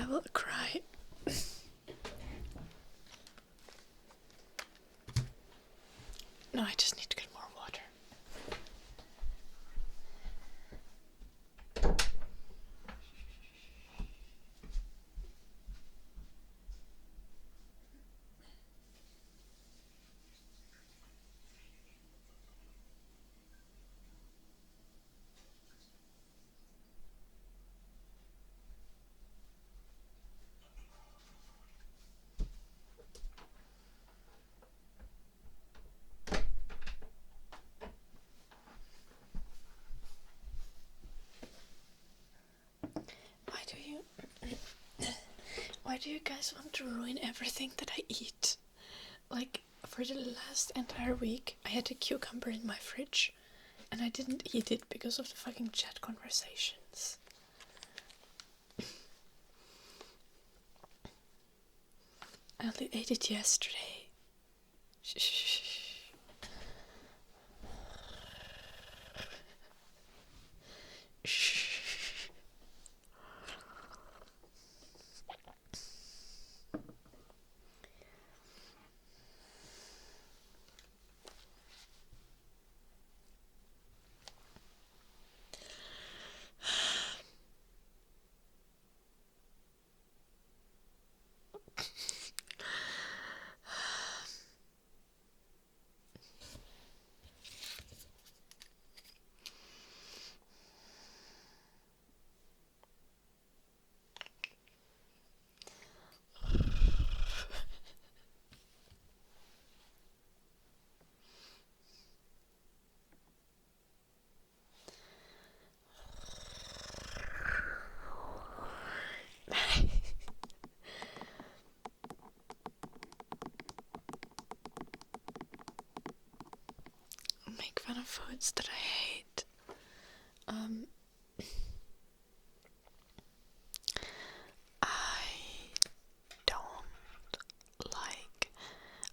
will cry. No, I just need to get more water. Why do you guys want to ruin everything that I eat? Like, for the last entire week, I had a cucumber in my fridge, and I didn't eat it because of the fucking chat conversations. I only ate it yesterday. Shh. Shh. Make fun of foods that I hate.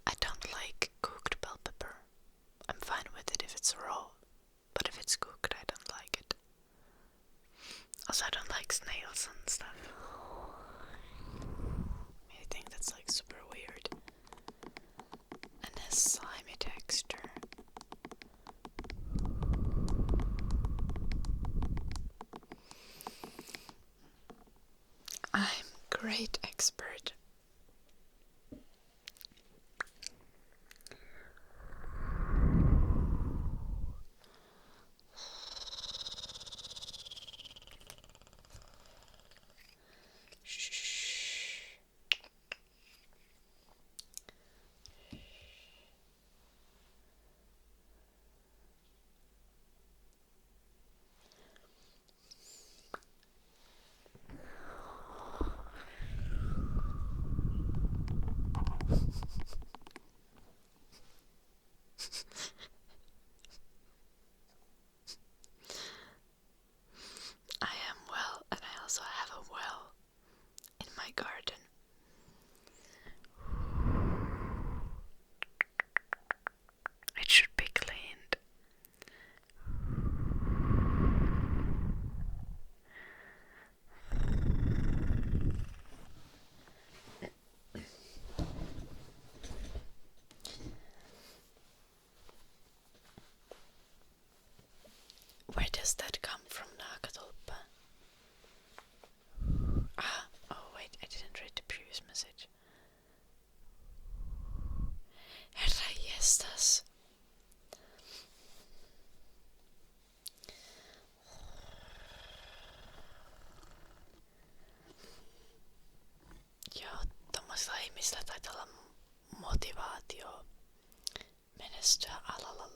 I don't like cooked bell pepper. I'm fine with it if it's raw, but if it's cooked, I don't like it. Also, I don't like snails and stuff. I think that's like super weird and has slimy texture. I'm great expert. I am well, and I also have a well in my garden. It should be cleaned. Where does that come from, Nakatolpa? Oh wait, I didn't read the previous message. Herranjestas. Joo, tommosilla ihmisillä taitaa olla motivaatio menestyä alalla.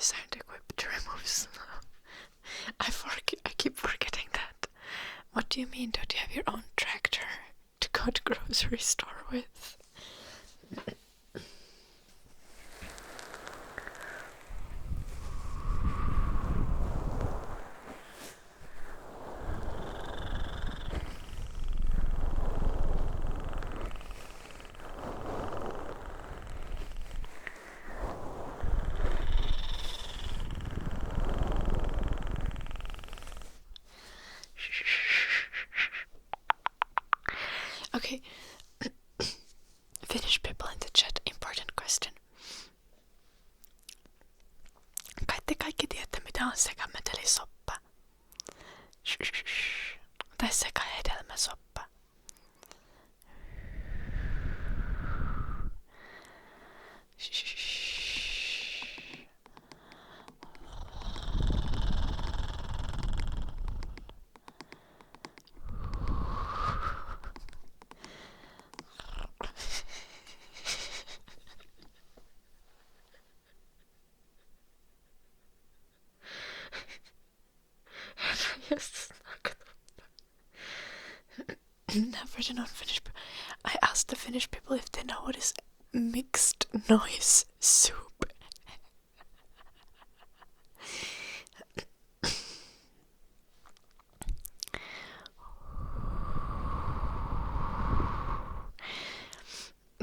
trees aren't equipped to remove snow. I keep forgetting that. What do you mean, don't you have your own tractor to go to grocery store with? Okay, Finnish people in the chat, important question. Kai te kaikki tiedätte, mitä on sekametelisoppa? Tai sekahedelmäsoppa. Never the non-Finnish people. I asked the Finnish people if they know what is mixed noise soup.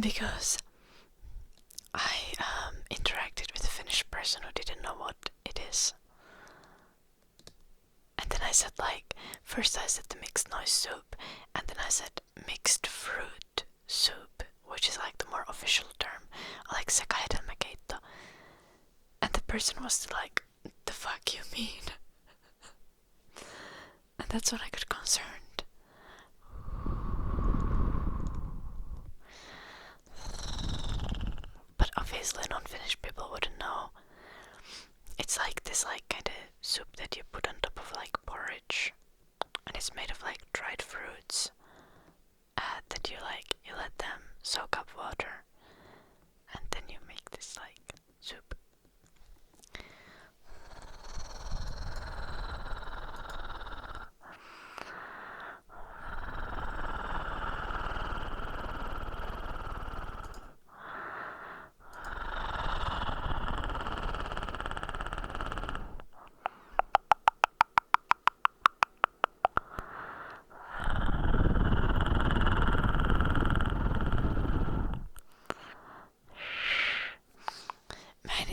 Because I interacted with a Finnish person who didn't know what it is. And then I said first I said the mixed noise soup, and then I said mixed fruit soup, which is the more official term, like sekahedelmäkeitto. And the person was like, the fuck you mean? And that's when I got concerned. But obviously non-Finnish people wouldn't know. It's like this kind of soup that you put on top of porridge, and it's made of dried fruits that you let them soak up water, and then you make this soup.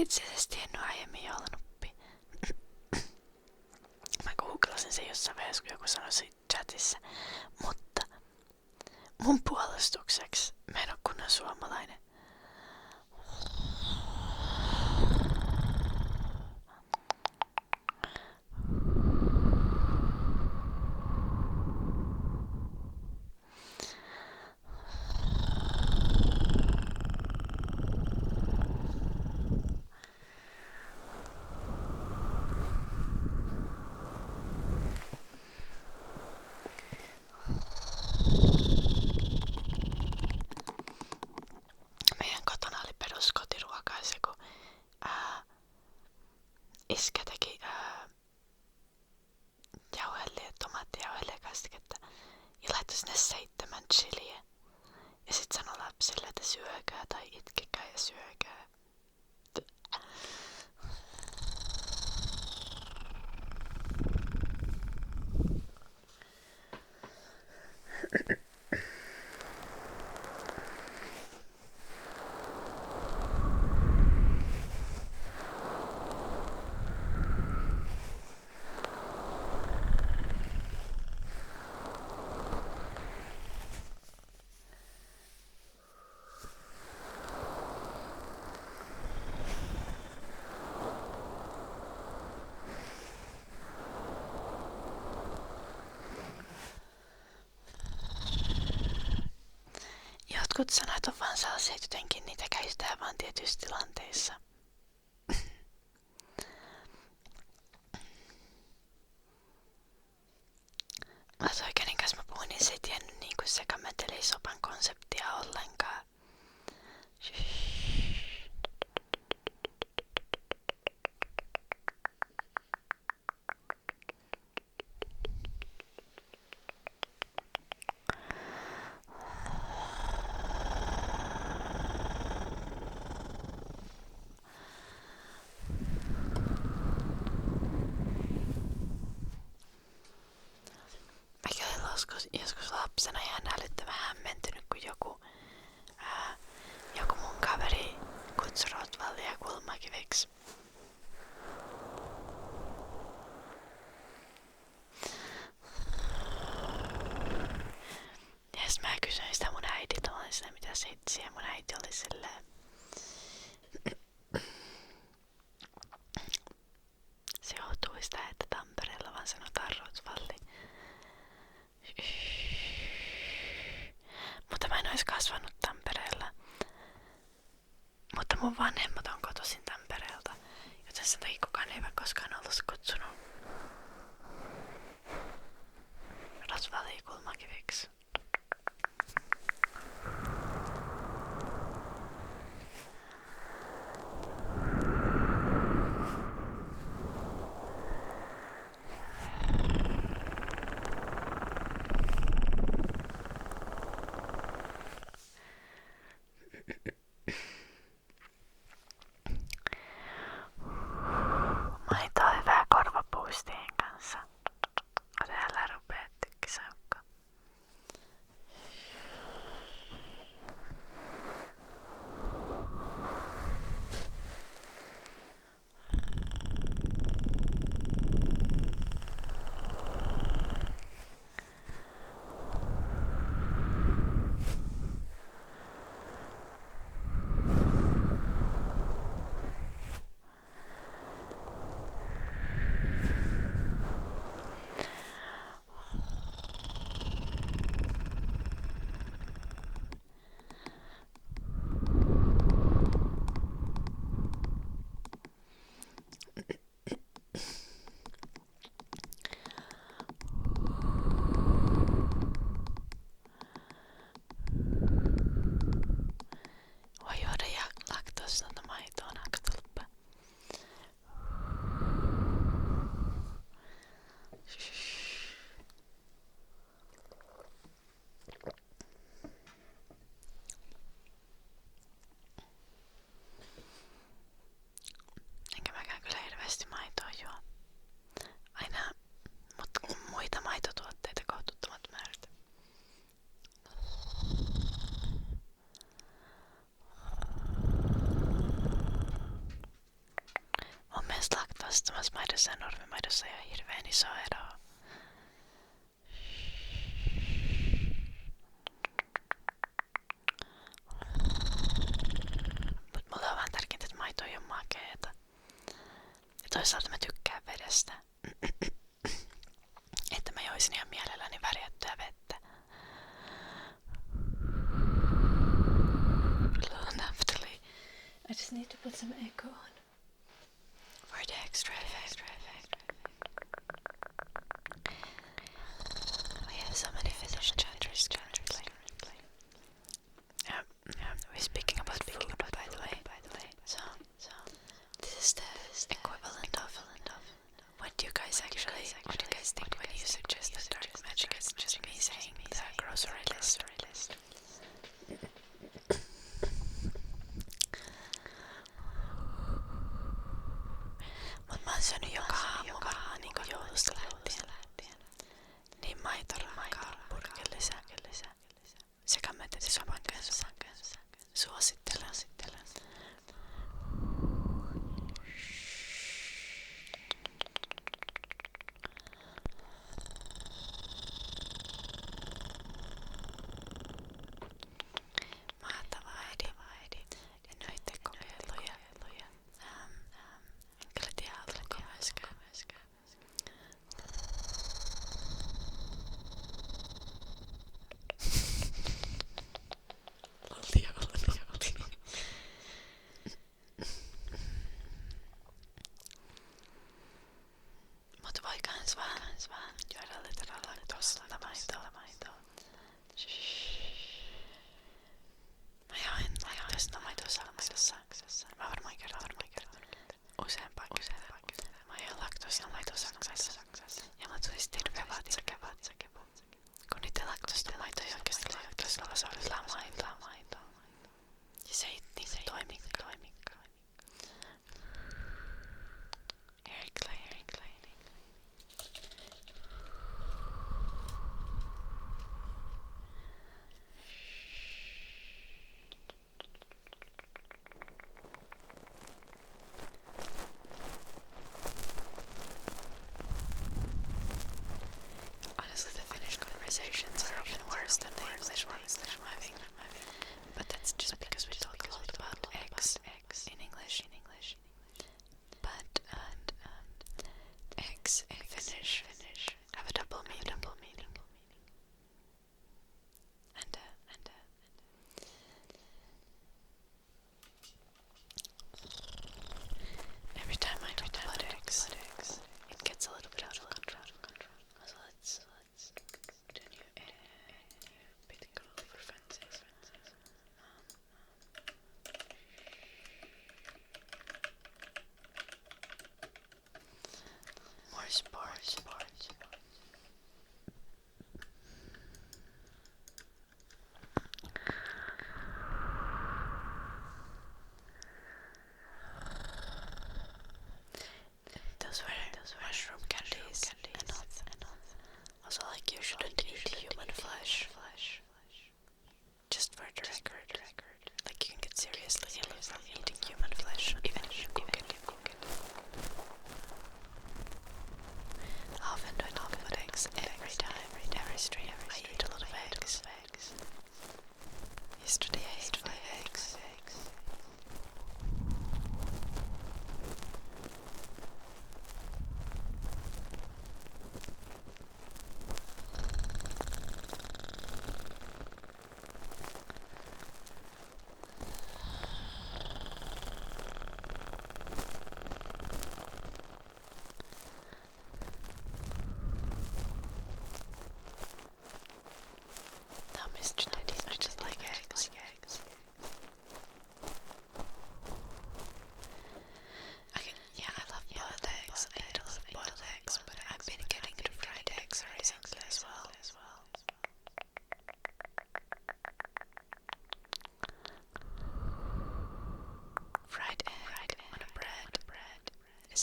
Itse asiassa tiennyt aiemmin joulunuppi. Mä googlasin sen jossain vaiheessa, kun joku sanoi siitä chatissa. Mutta mun puolustukseksi mä en oo kunnon suomalainen. Iskä teki jauhelia, tomaattiauhelia kastiketta ja laittoi sinne 7 chiliä. Ja sit sanoi lapsille, että syökää tai itkekää ja syökää. Jotkut sanat on vaan sellaisia, että jotenkin niitä käytetään vaan tietyissä tilanteissa. Kenen kanssa mä puhuin, niin se ei tiennyt niinku sekametelisopan konseptia ollenkaan. Maitoa hyvää korvapuustien kanssa. Älä rupee tykkisaukko. Laktoosittomassa maidossa ja normimaidossa ei ole hirveän iso ero. Mut mulle on vähän tärkeintä, että maito ei ole makeeta. Ja toisaalta mä tykkään vedestä. Että mä joisin ihan mielelläni värjättyä vettä. Naftali. I just need to put some echo on. For the extra effect. We have so many Finnish chatters currently. We're speaking about food, by the way. So this is the equivalent of what do you guys think when you suggest that dark magic is just me saying the grocery list? Mut mä oon syönyt joka aamu vähän niinku joulusta lähtien. Niin maitorahaa purkillisen. Sekä metetisopan kanssa. Suosittelen. Mahtavaa äidi. En oo ite kokeillut ja en kyllä tiedä haluanko myöskään. Mut voi kans vaan juoda litraa laktoosilla maitoa. Mä join laktoosilla maitoa Saksassa. Mä varmaan kerron useampaa. Mä join laktoosilla maitoa Saksassa. Ja mä tuli sit hirveä vatsakepu. Kun niiden laktoosilla maito ei oikeesti laktoosilla, vaan se oli maitoa. Ja se ei niinku toimikaan. Air cleaning. Honestly, the Finnish conversations are often worse than the English ones that I'm having. But that's just because we talk a lot about eggs in English. But eggs in Finnish have a double meaning. And every time I talk about eggs, it gets a little bit out of control. So let's do a new bit girl for fancies. More sports.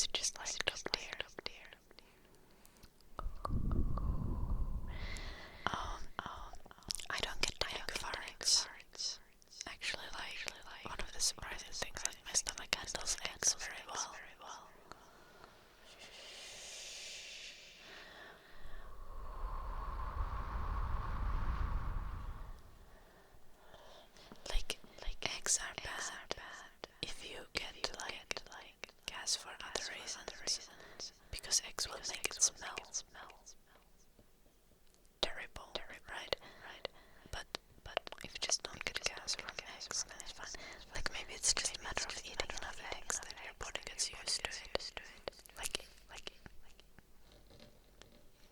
it just like top tier? I don't get egg farts. Actually, one of the surprising things, like my stomach handles eggs very well. Like eggs are bad if you get like gas for other reasons, because eggs will make it smell terrible, right? But if you just don't get gas from eggs, then it's fine. Like maybe it's just a matter of eating enough eggs that your body gets used to it. Like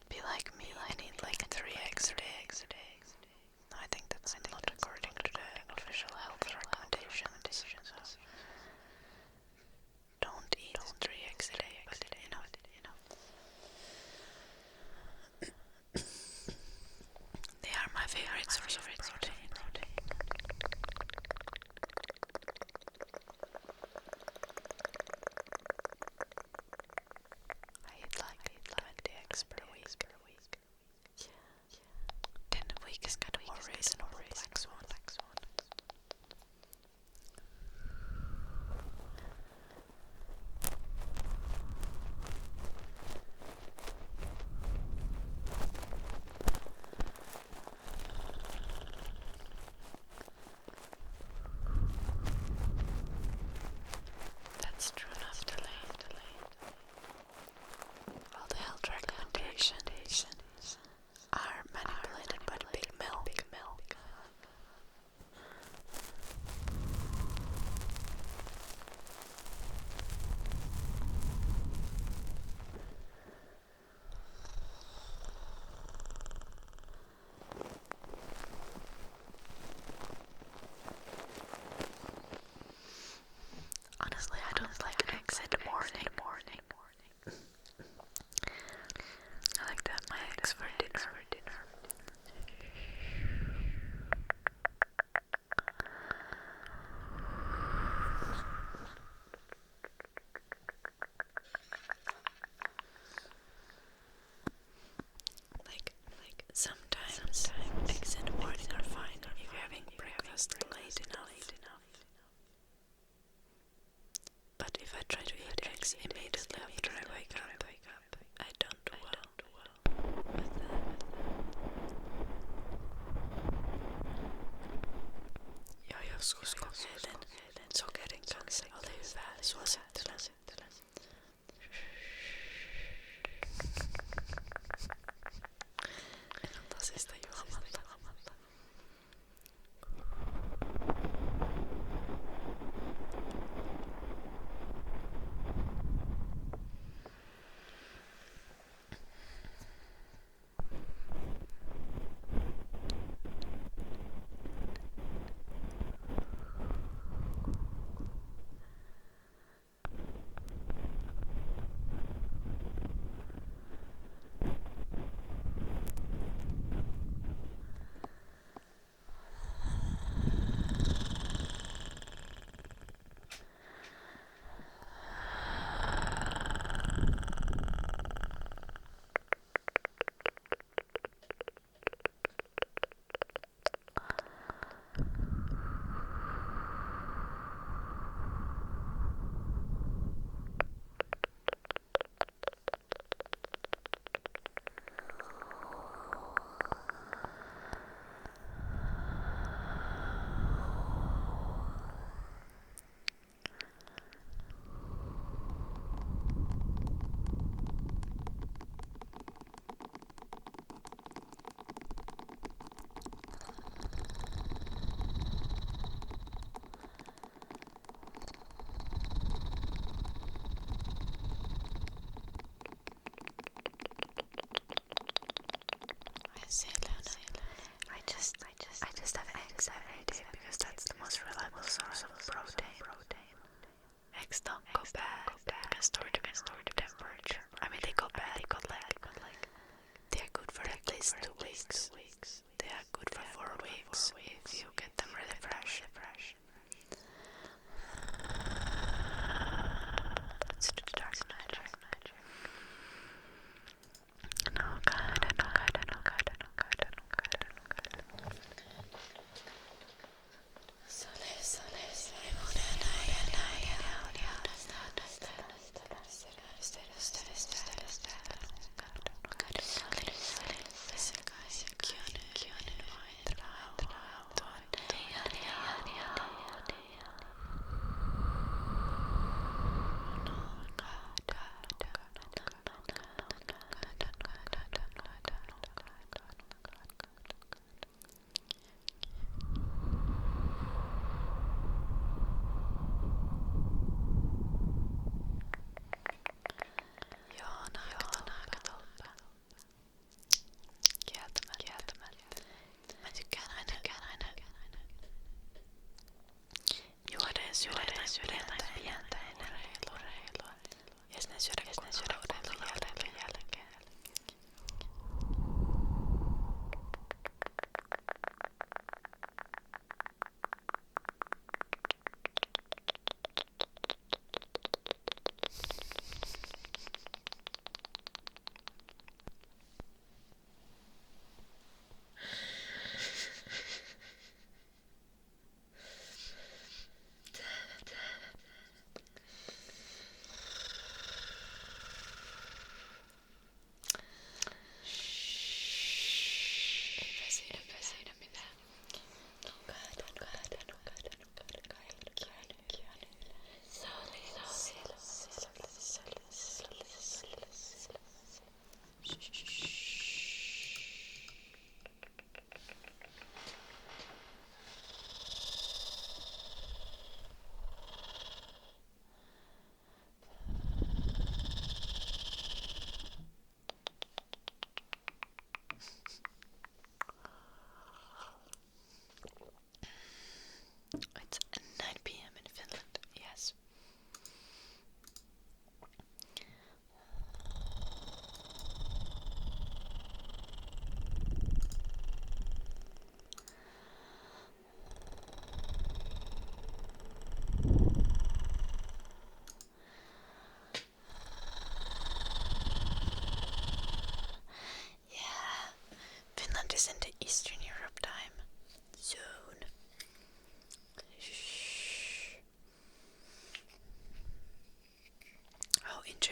be like me and eat like 3 eggs a day. I think that's not according to the official health recommendations. So don't eat 3 eggs a day, but you know. They are my favorite source of protein.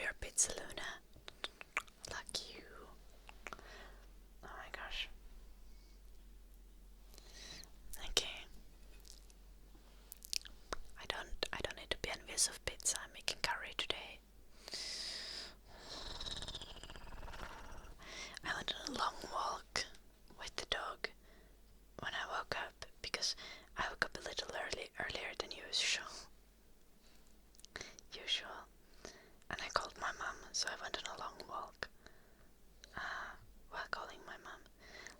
your pizza, Luna. Lucky you. Oh my gosh. Okay. I don't need to be envious of pizza. I'm making curry today. I went on a long walk with the dog when I woke up because I woke up a little earlier than usual. And I called my mom, so I went on a long walk while calling my mom.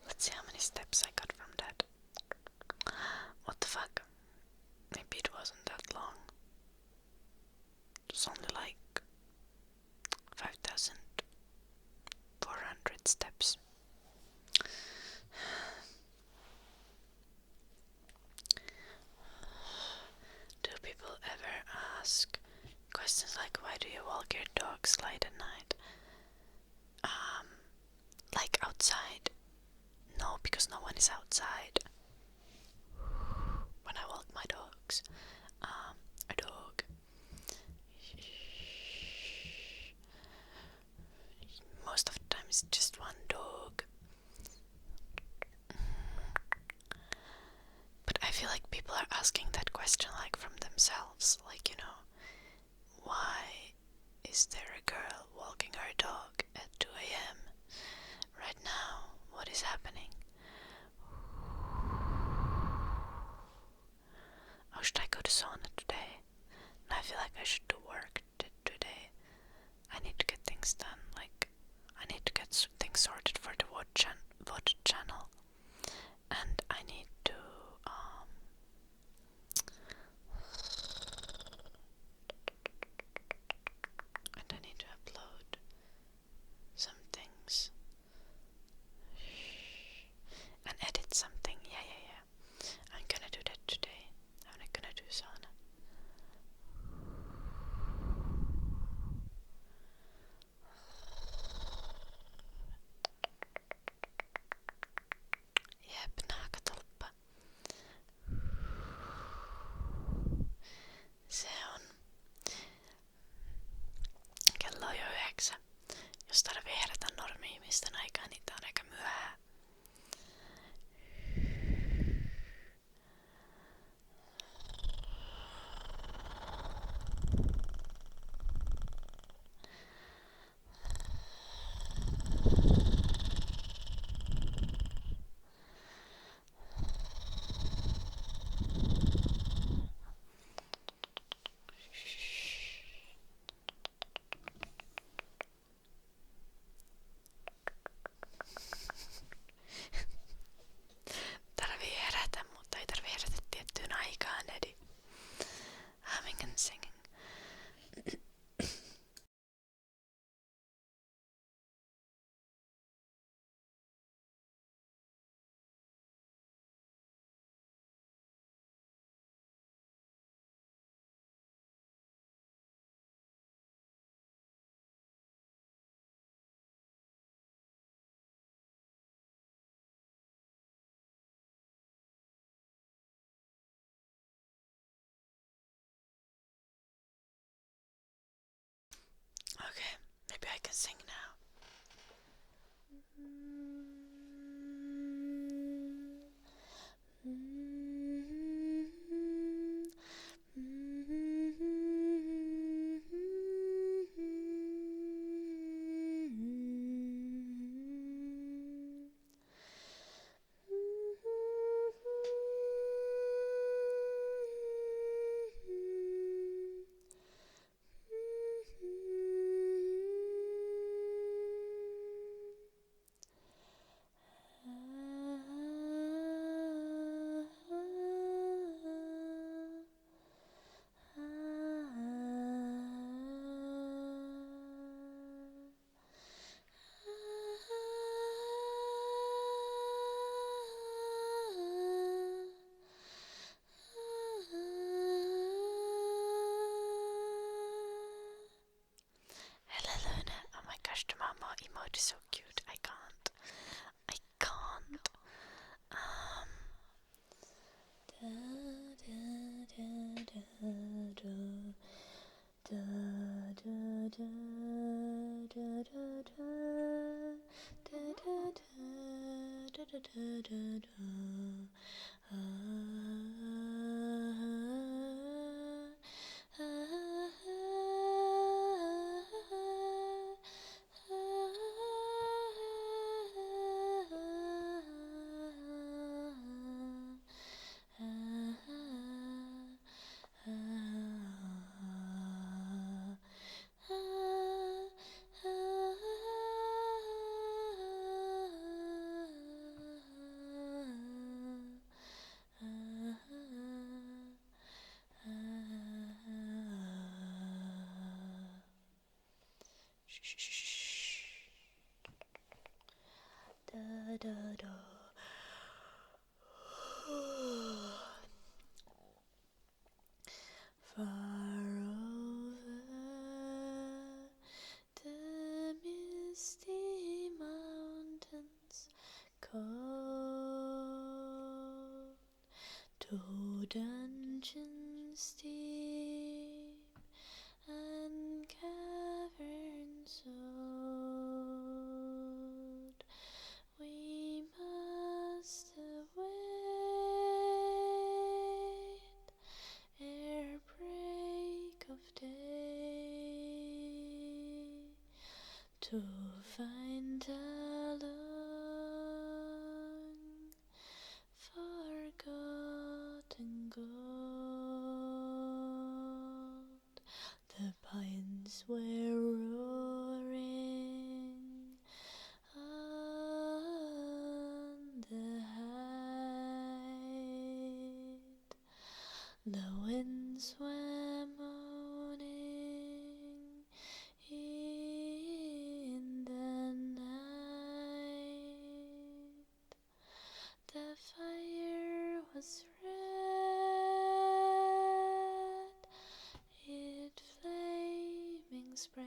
Let's see how many steps I got from that. What the fuck? Maybe it wasn't that long. It was only like 5,400 steps. Do people ever ask questions like, why do you walk your dog slide at night? Like outside? No, because no one is outside when I walk my dogs. A dog. Most of the time it's just one dog. But I feel like people are asking that question like from themselves. Like, you know, why is there a girl walking her dog at 2 a.m. right now? What is happening? Oh, should I go to sauna today? No, I feel like I should do work today. I need to get things done. Like, I need to get things sorted for the VOD channel. And I need to upload some things and edit something. Yeah. I'm gonna do that today. I'm not gonna do sauna. Jep, naakatolppa. Se on. Kello on jo 9. Jos tarvii herätä normi-ihmisten aikaa, niin tää on aika myöhään. Tarvii herätä, mutta ei tarvii herätä tiettyyn aikaan, Edi. Humming and singing. Okay, maybe I can sing now. The mama emoji is so cute. I can't. Far over the misty mountains, cold to dungeons deep and caverns old, we must await ere break of day to find a long forgotten gold. The pines were roaring on the height, the winds were moaning in the night. The fire was red, it flaming spread,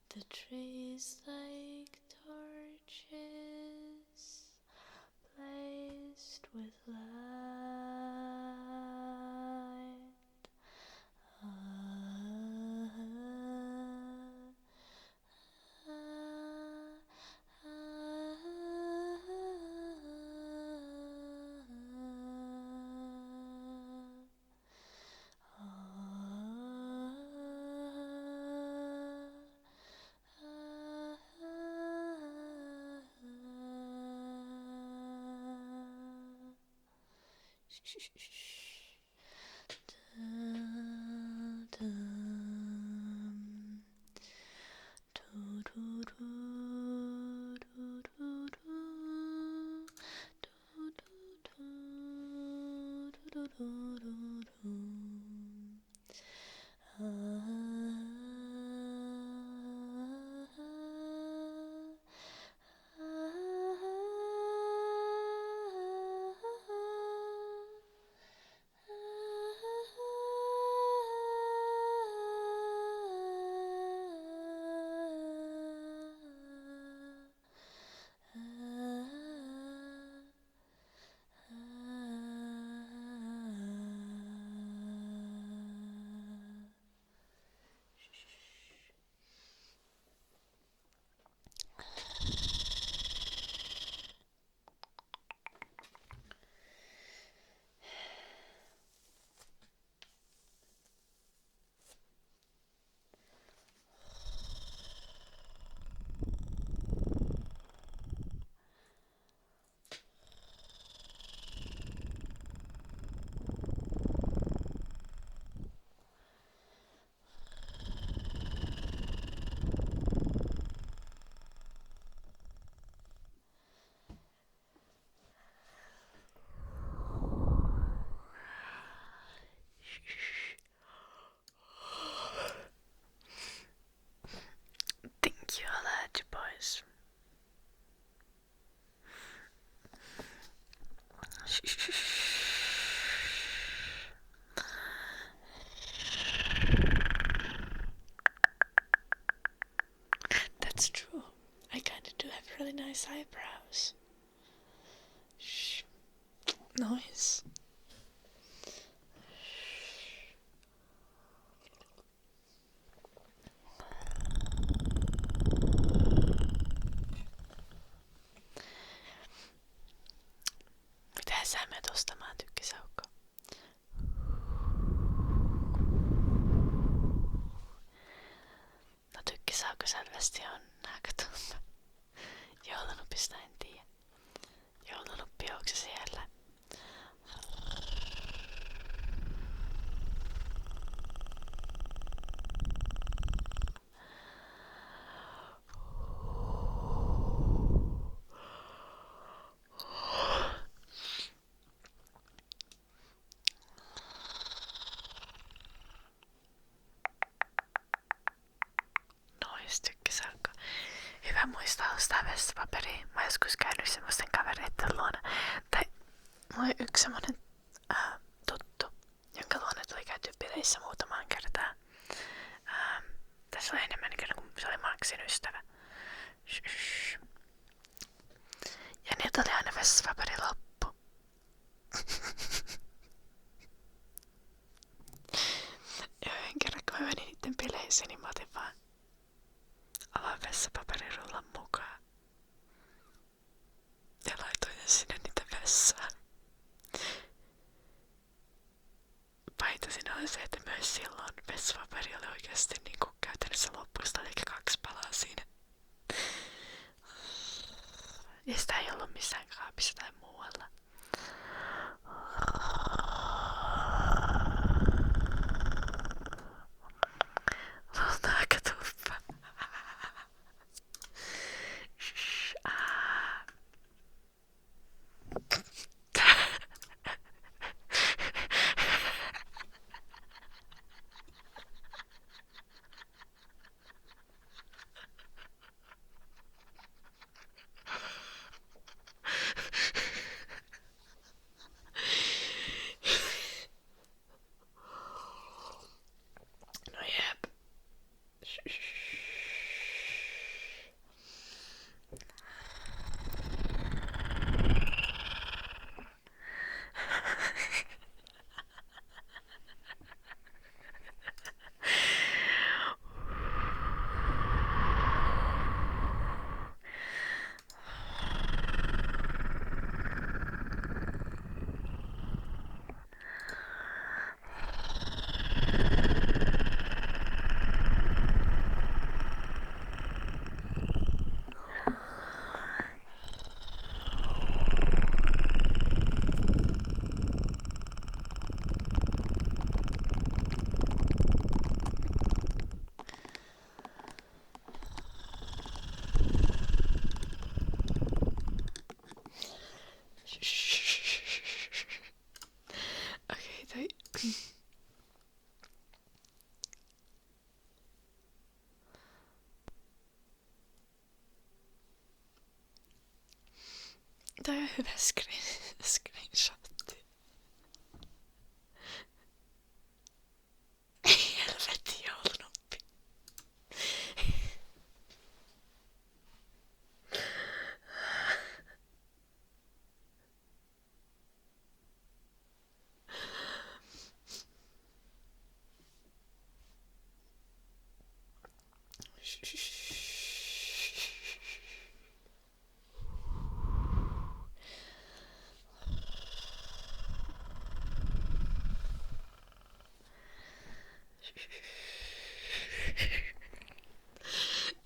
the trees like torches blazed with light. Thank you, lad, boys. That's true. I kinda do have really nice eyebrows. Shh. Noise. selvästi on naakatumma. Joulunupista en tiedä. Joulunuppi, onko se siellä? Nois, tykkäsälkö? Hyvä muistaa ostaa vessapaperia. Mä oon joskus käynyt semmoisten kavereitten luona. Tai mulla oli yksi semmonen tuttu, jonka luona tuli käyty bileissä muutamaan kertaan. Tässä oli enemmän kuin se oli Maxin ystävä. Ja niiltä oli aina vessapaperi loppu. Ja yhden kerran kun mä menin niitten bileissä, niin mä otin vaan avaan vessapaperirullan mukaan. Ja laitoin sinne niitä vessaan. Paita siinä oli se, että myös silloin vessapaperi oli oikeasti niinku käytännössä loppuista, eli 2 palaa siinä. Ja sitä ei ollut missään kaapissa tai muualla. Naakatuppa. No jep. Toi on hyvä screenshotti. Helvetti joulunoppi.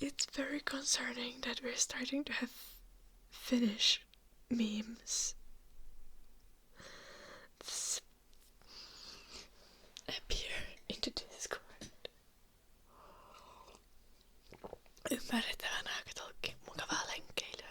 It's very concerning that we're starting to have Finnish memes. Appear into Discord. Ymmärrettävä naakatolkki. Mukavaa lenkkeilyä.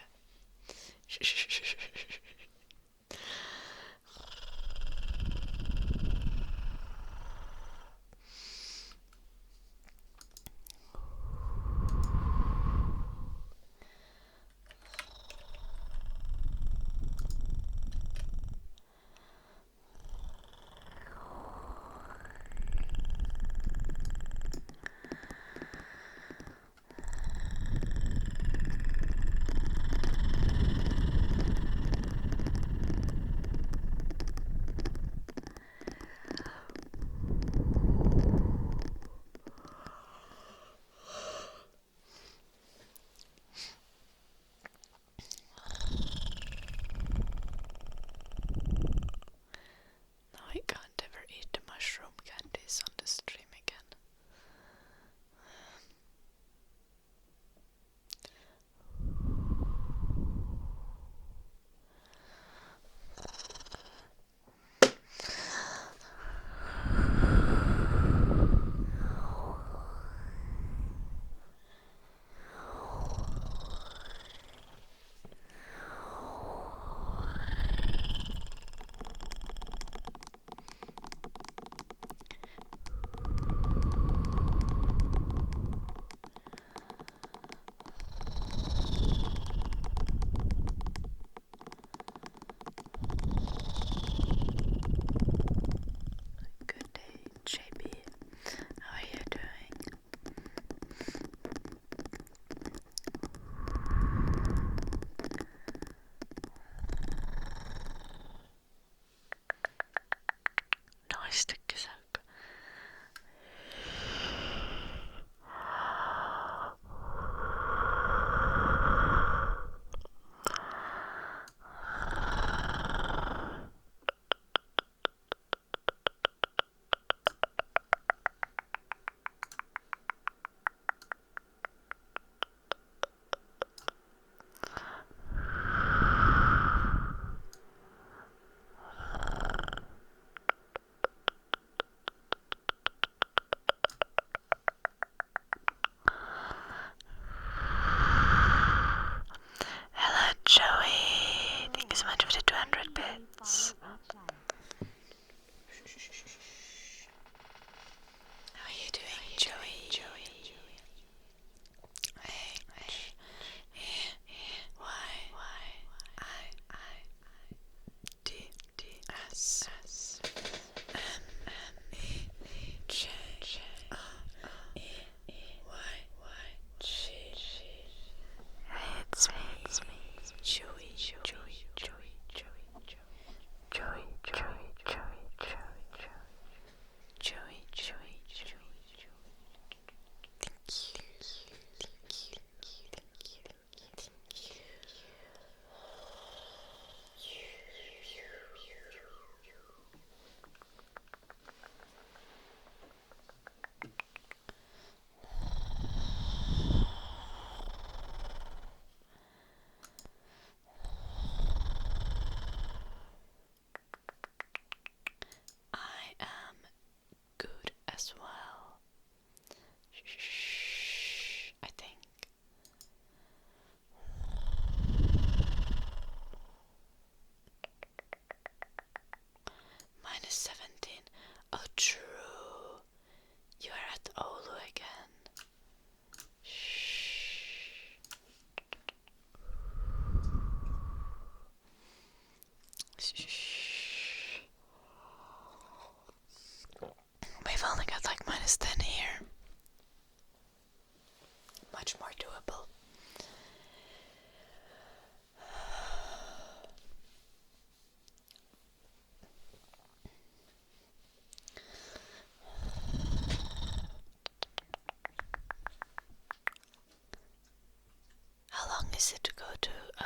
is it to go to a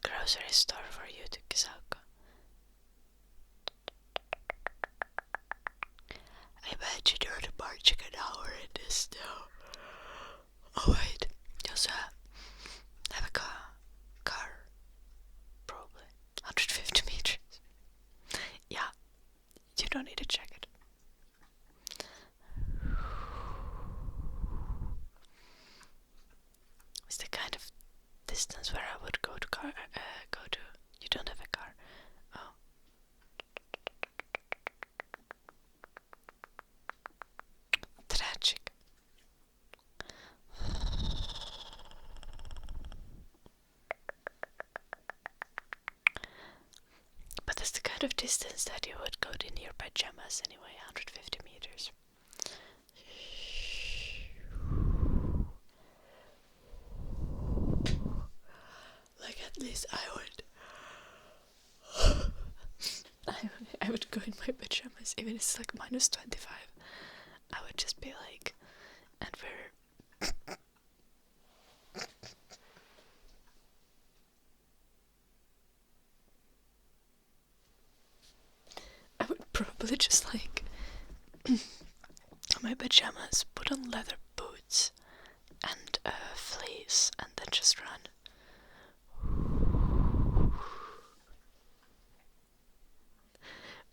grocery store for you to kisaukko? I bet you don't about chicken hour in this now. Oh wait, just have a car, probably 150 meters. Yeah, you don't need to check it. It's the kind of distance where I would go to. You don't have a car. Oh. Tragic. But that's the kind of distance that you would go in your pajamas anyway, 150 meters. Like at least I would go in my pajamas, even if it's like minus 25. I would just be like, and I would probably just like my pajamas, put on leather boots and fleece, and then just run.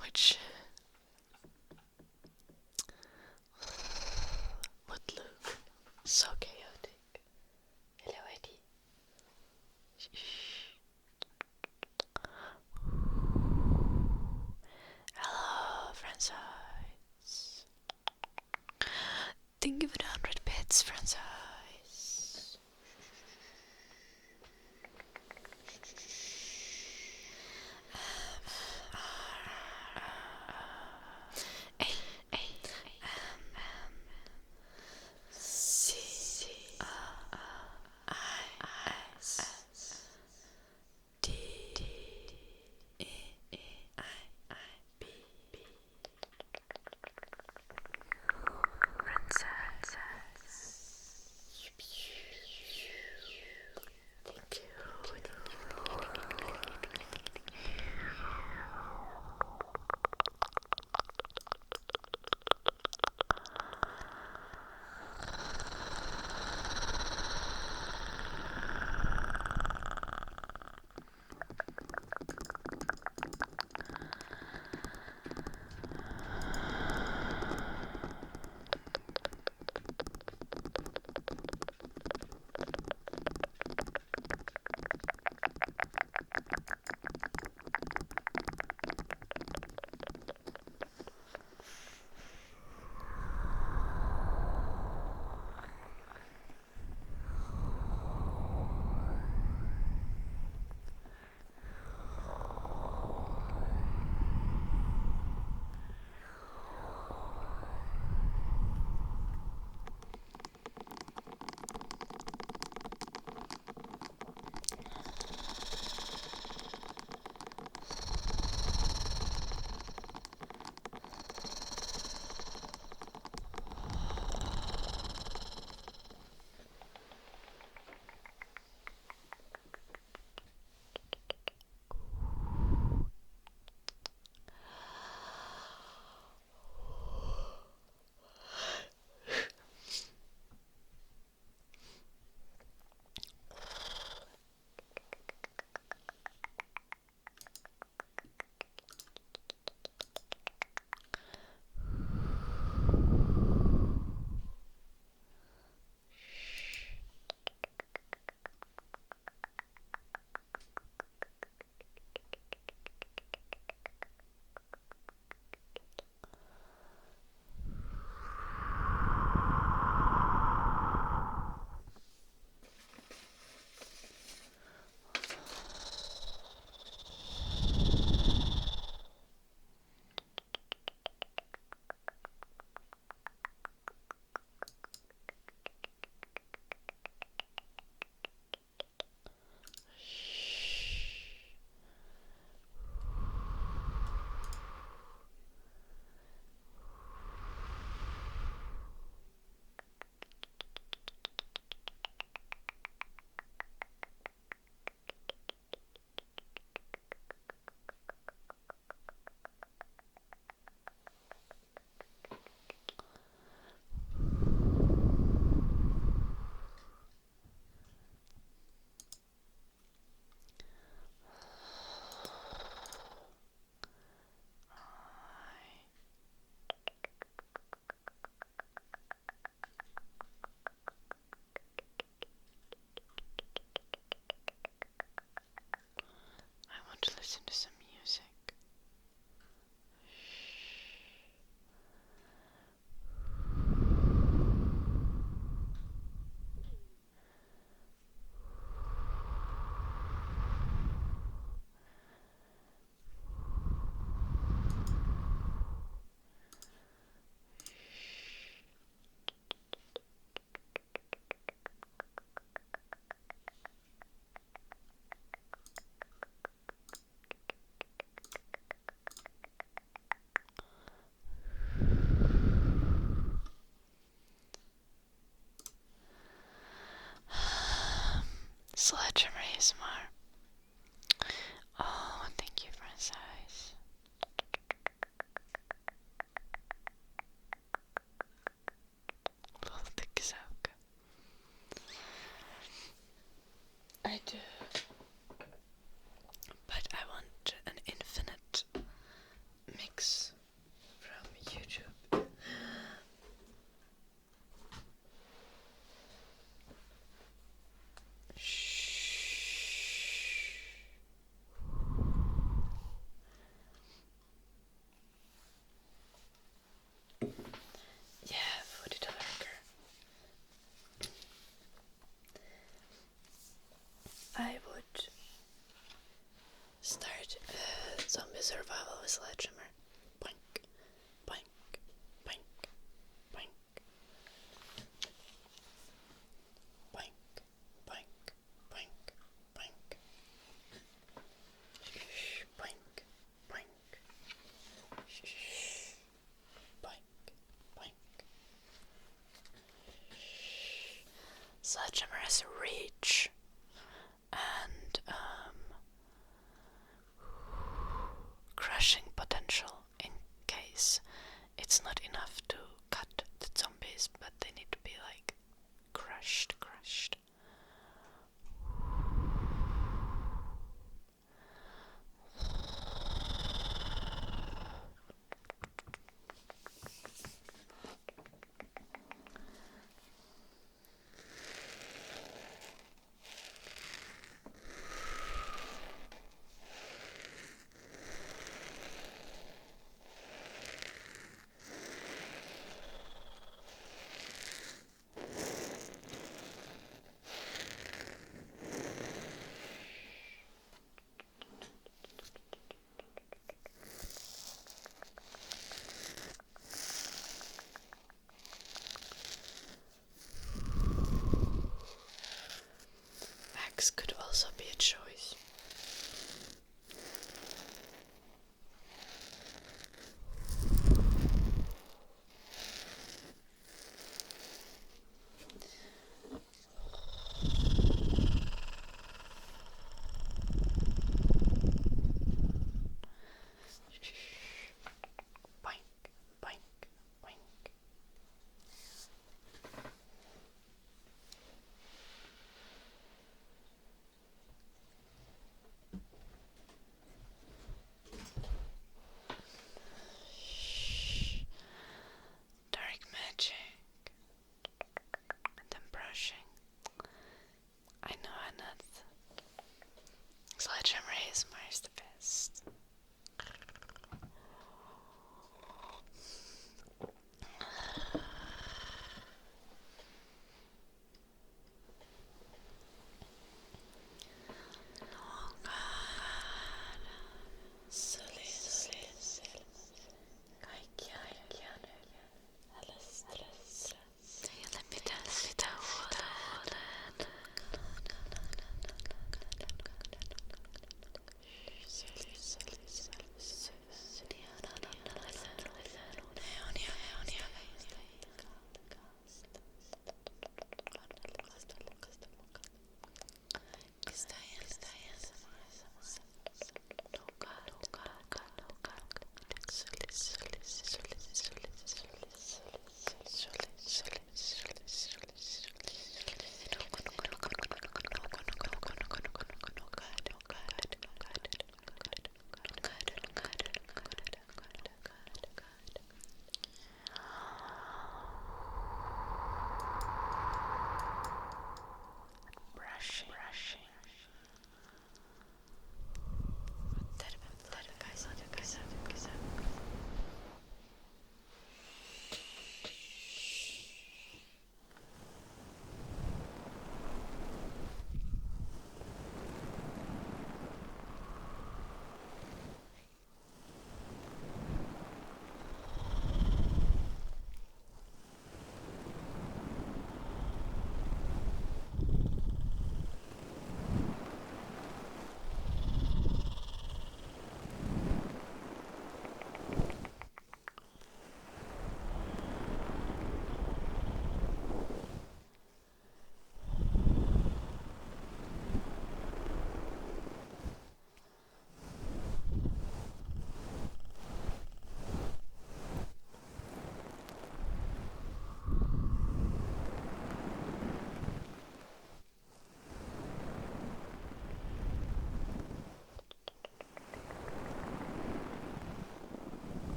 Which would look so chaotic. Hello, Eddie. Hello, Francis. Thank you for the 100 bits, Francis. Sledgehammer ASMR. Oh, thank you, Francis. Little thick soak. I do. But I want an infinite mix from YouTube. Yeah, Woody the Lurker. I would start zombie survival with Sledgehammer. Boink, boink, boink, boink. Boink, boink, boink, boink. Boink, boink. Boink, boink. Sledgehammer has reach and crushing potential in case it's not enough to cut the zombies, but they need to be like crushed. Axe could also be a choice. Boink, boink, boink.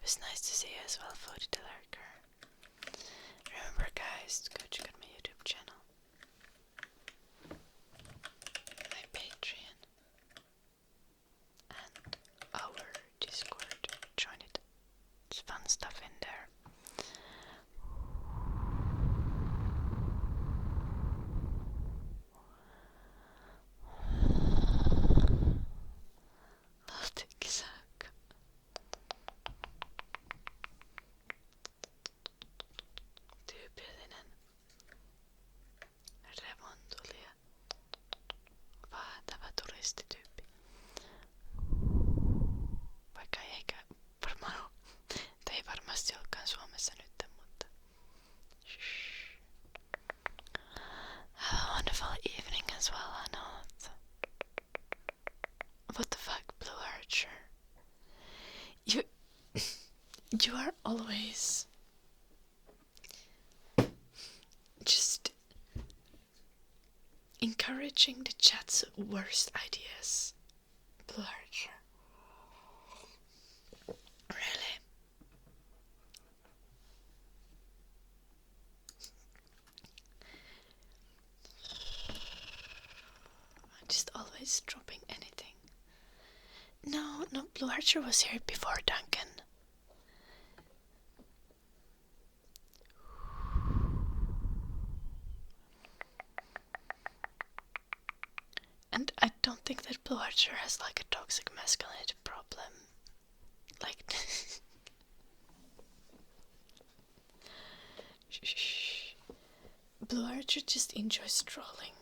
always nice to see you as well, Foodie the Lurker. Remember guys, to go check out my YouTube channel, my Patreon, and our Discord. Join it. There's fun stuff in there. Tyypillinen revontulija, vaatava turistityyppi. Vaikka ei ehkä varmaan ole. Tai ei varmasti olekaan Suomessa nyt, mutta have a wonderful evening as well, I know. What the fuck, Blue Archer? You are always just encouraging the chat's worst ideas, Blue Archer. Really? I'm just always dropping anything. No, Blue Archer was here before Duncan. And I don't think that Blue Archer has like a toxic masculinity problem. Like Blue Archer just enjoys trolling.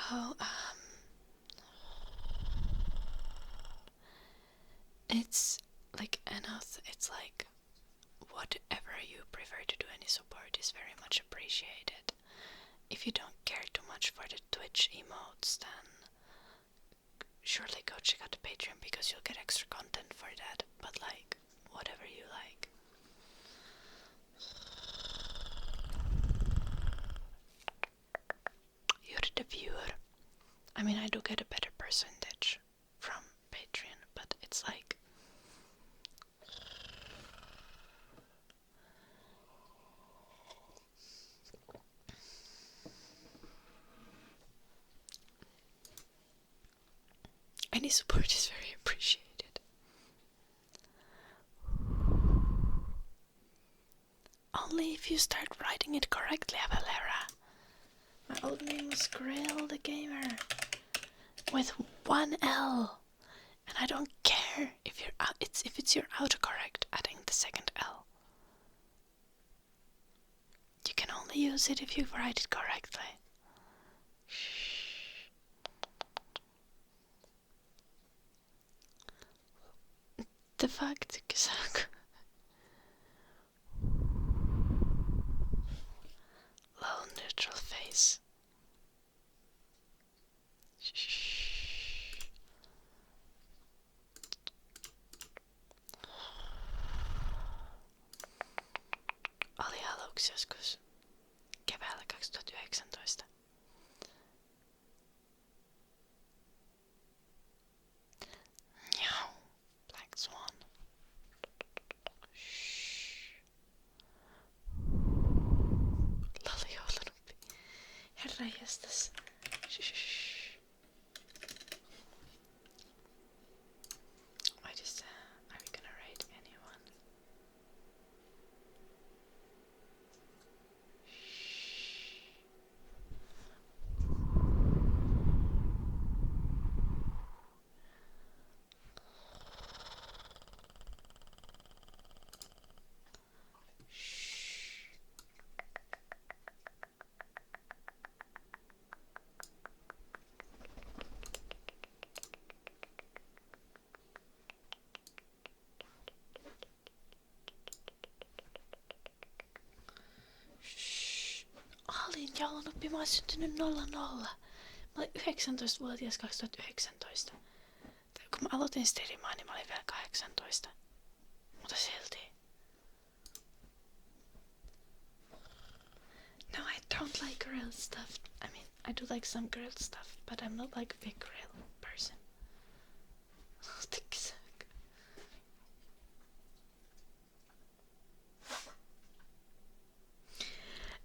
Oh, it's like it's like whatever you prefer to do, any support is very much appreciated. If you don't care too much for the Twitch emotes, then surely go check out the Patreon because you'll get extra content for that. But like, whatever you like. You're the viewer. I mean, I do get a better percentage from Patreon, but it's like any support is very appreciated. Only if you start writing it correctly, Avalera. My old name was Grail the Gamer with one L, and I don't care if it's your autocorrect adding the second L. You can only use it if you write it correctly. The fact, low neutral face. Oli aluksi joskus keväällä 2019. Joo, Black Swan. Lallijoulunuppi. Herranjestas. Are we gonna rate anyone? Olin joulunoppi, mä oon syntynyt 00. Mä olin 19-vuotias 2019. Kun mä aloitin striimaa, niin mä olin vielä 18. Mutta silti. I do like some girl stuff, but I'm not like a big girl person.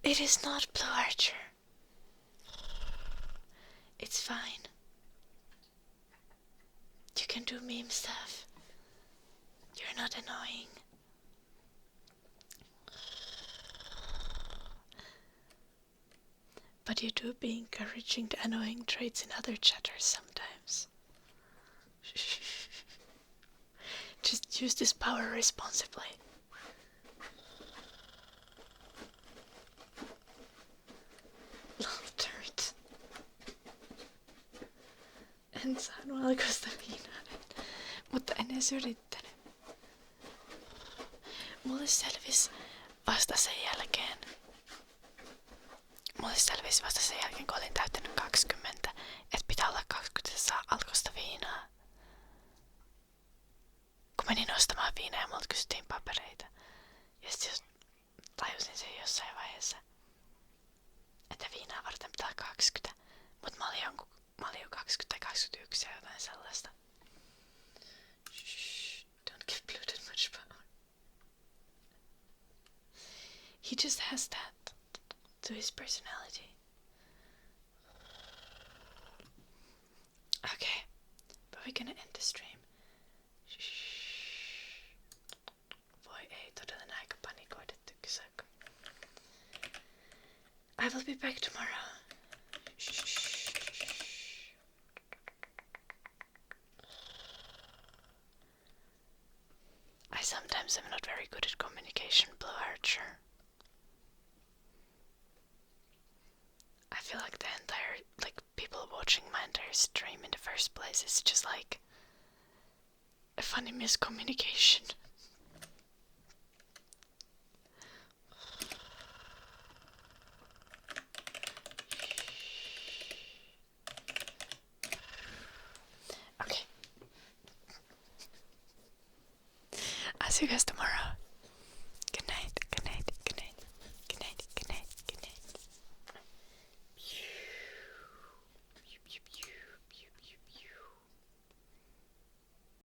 It is not Blue Archer. It's fine. You can do meme stuff. You're not annoying. But you do be encouraging the annoying traits in other chatters sometimes. Just use this power responsibly. Little turret. En saanut alkoista viinaa nyt, mutta en edes yrittänyt. Mulle selvisi vasta sen jälkeen, kun olin täyttänyt 20, että pitää olla 20 saa alkoista viinaa. Kun menin ostamaan viinaa ja multa kysyttiin papereita. Ja sit just tajusin sen jossain vaiheessa, että viinaa varten pitää 20. Mut mä olin jo 20 tai 21 ja jotain sellaista. Shh, don't give Blue that much power. He just has that to his personality. Okay, but we're gonna end the stream. Voi ei, todella aika panikoidettu kysäkö. I will be back tomorrow. I sometimes am not very good at communication, Blue Archer. I feel like the entire, people watching my entire stream in the first place is just like a funny miscommunication. Okay. I'll see you guys tomorrow.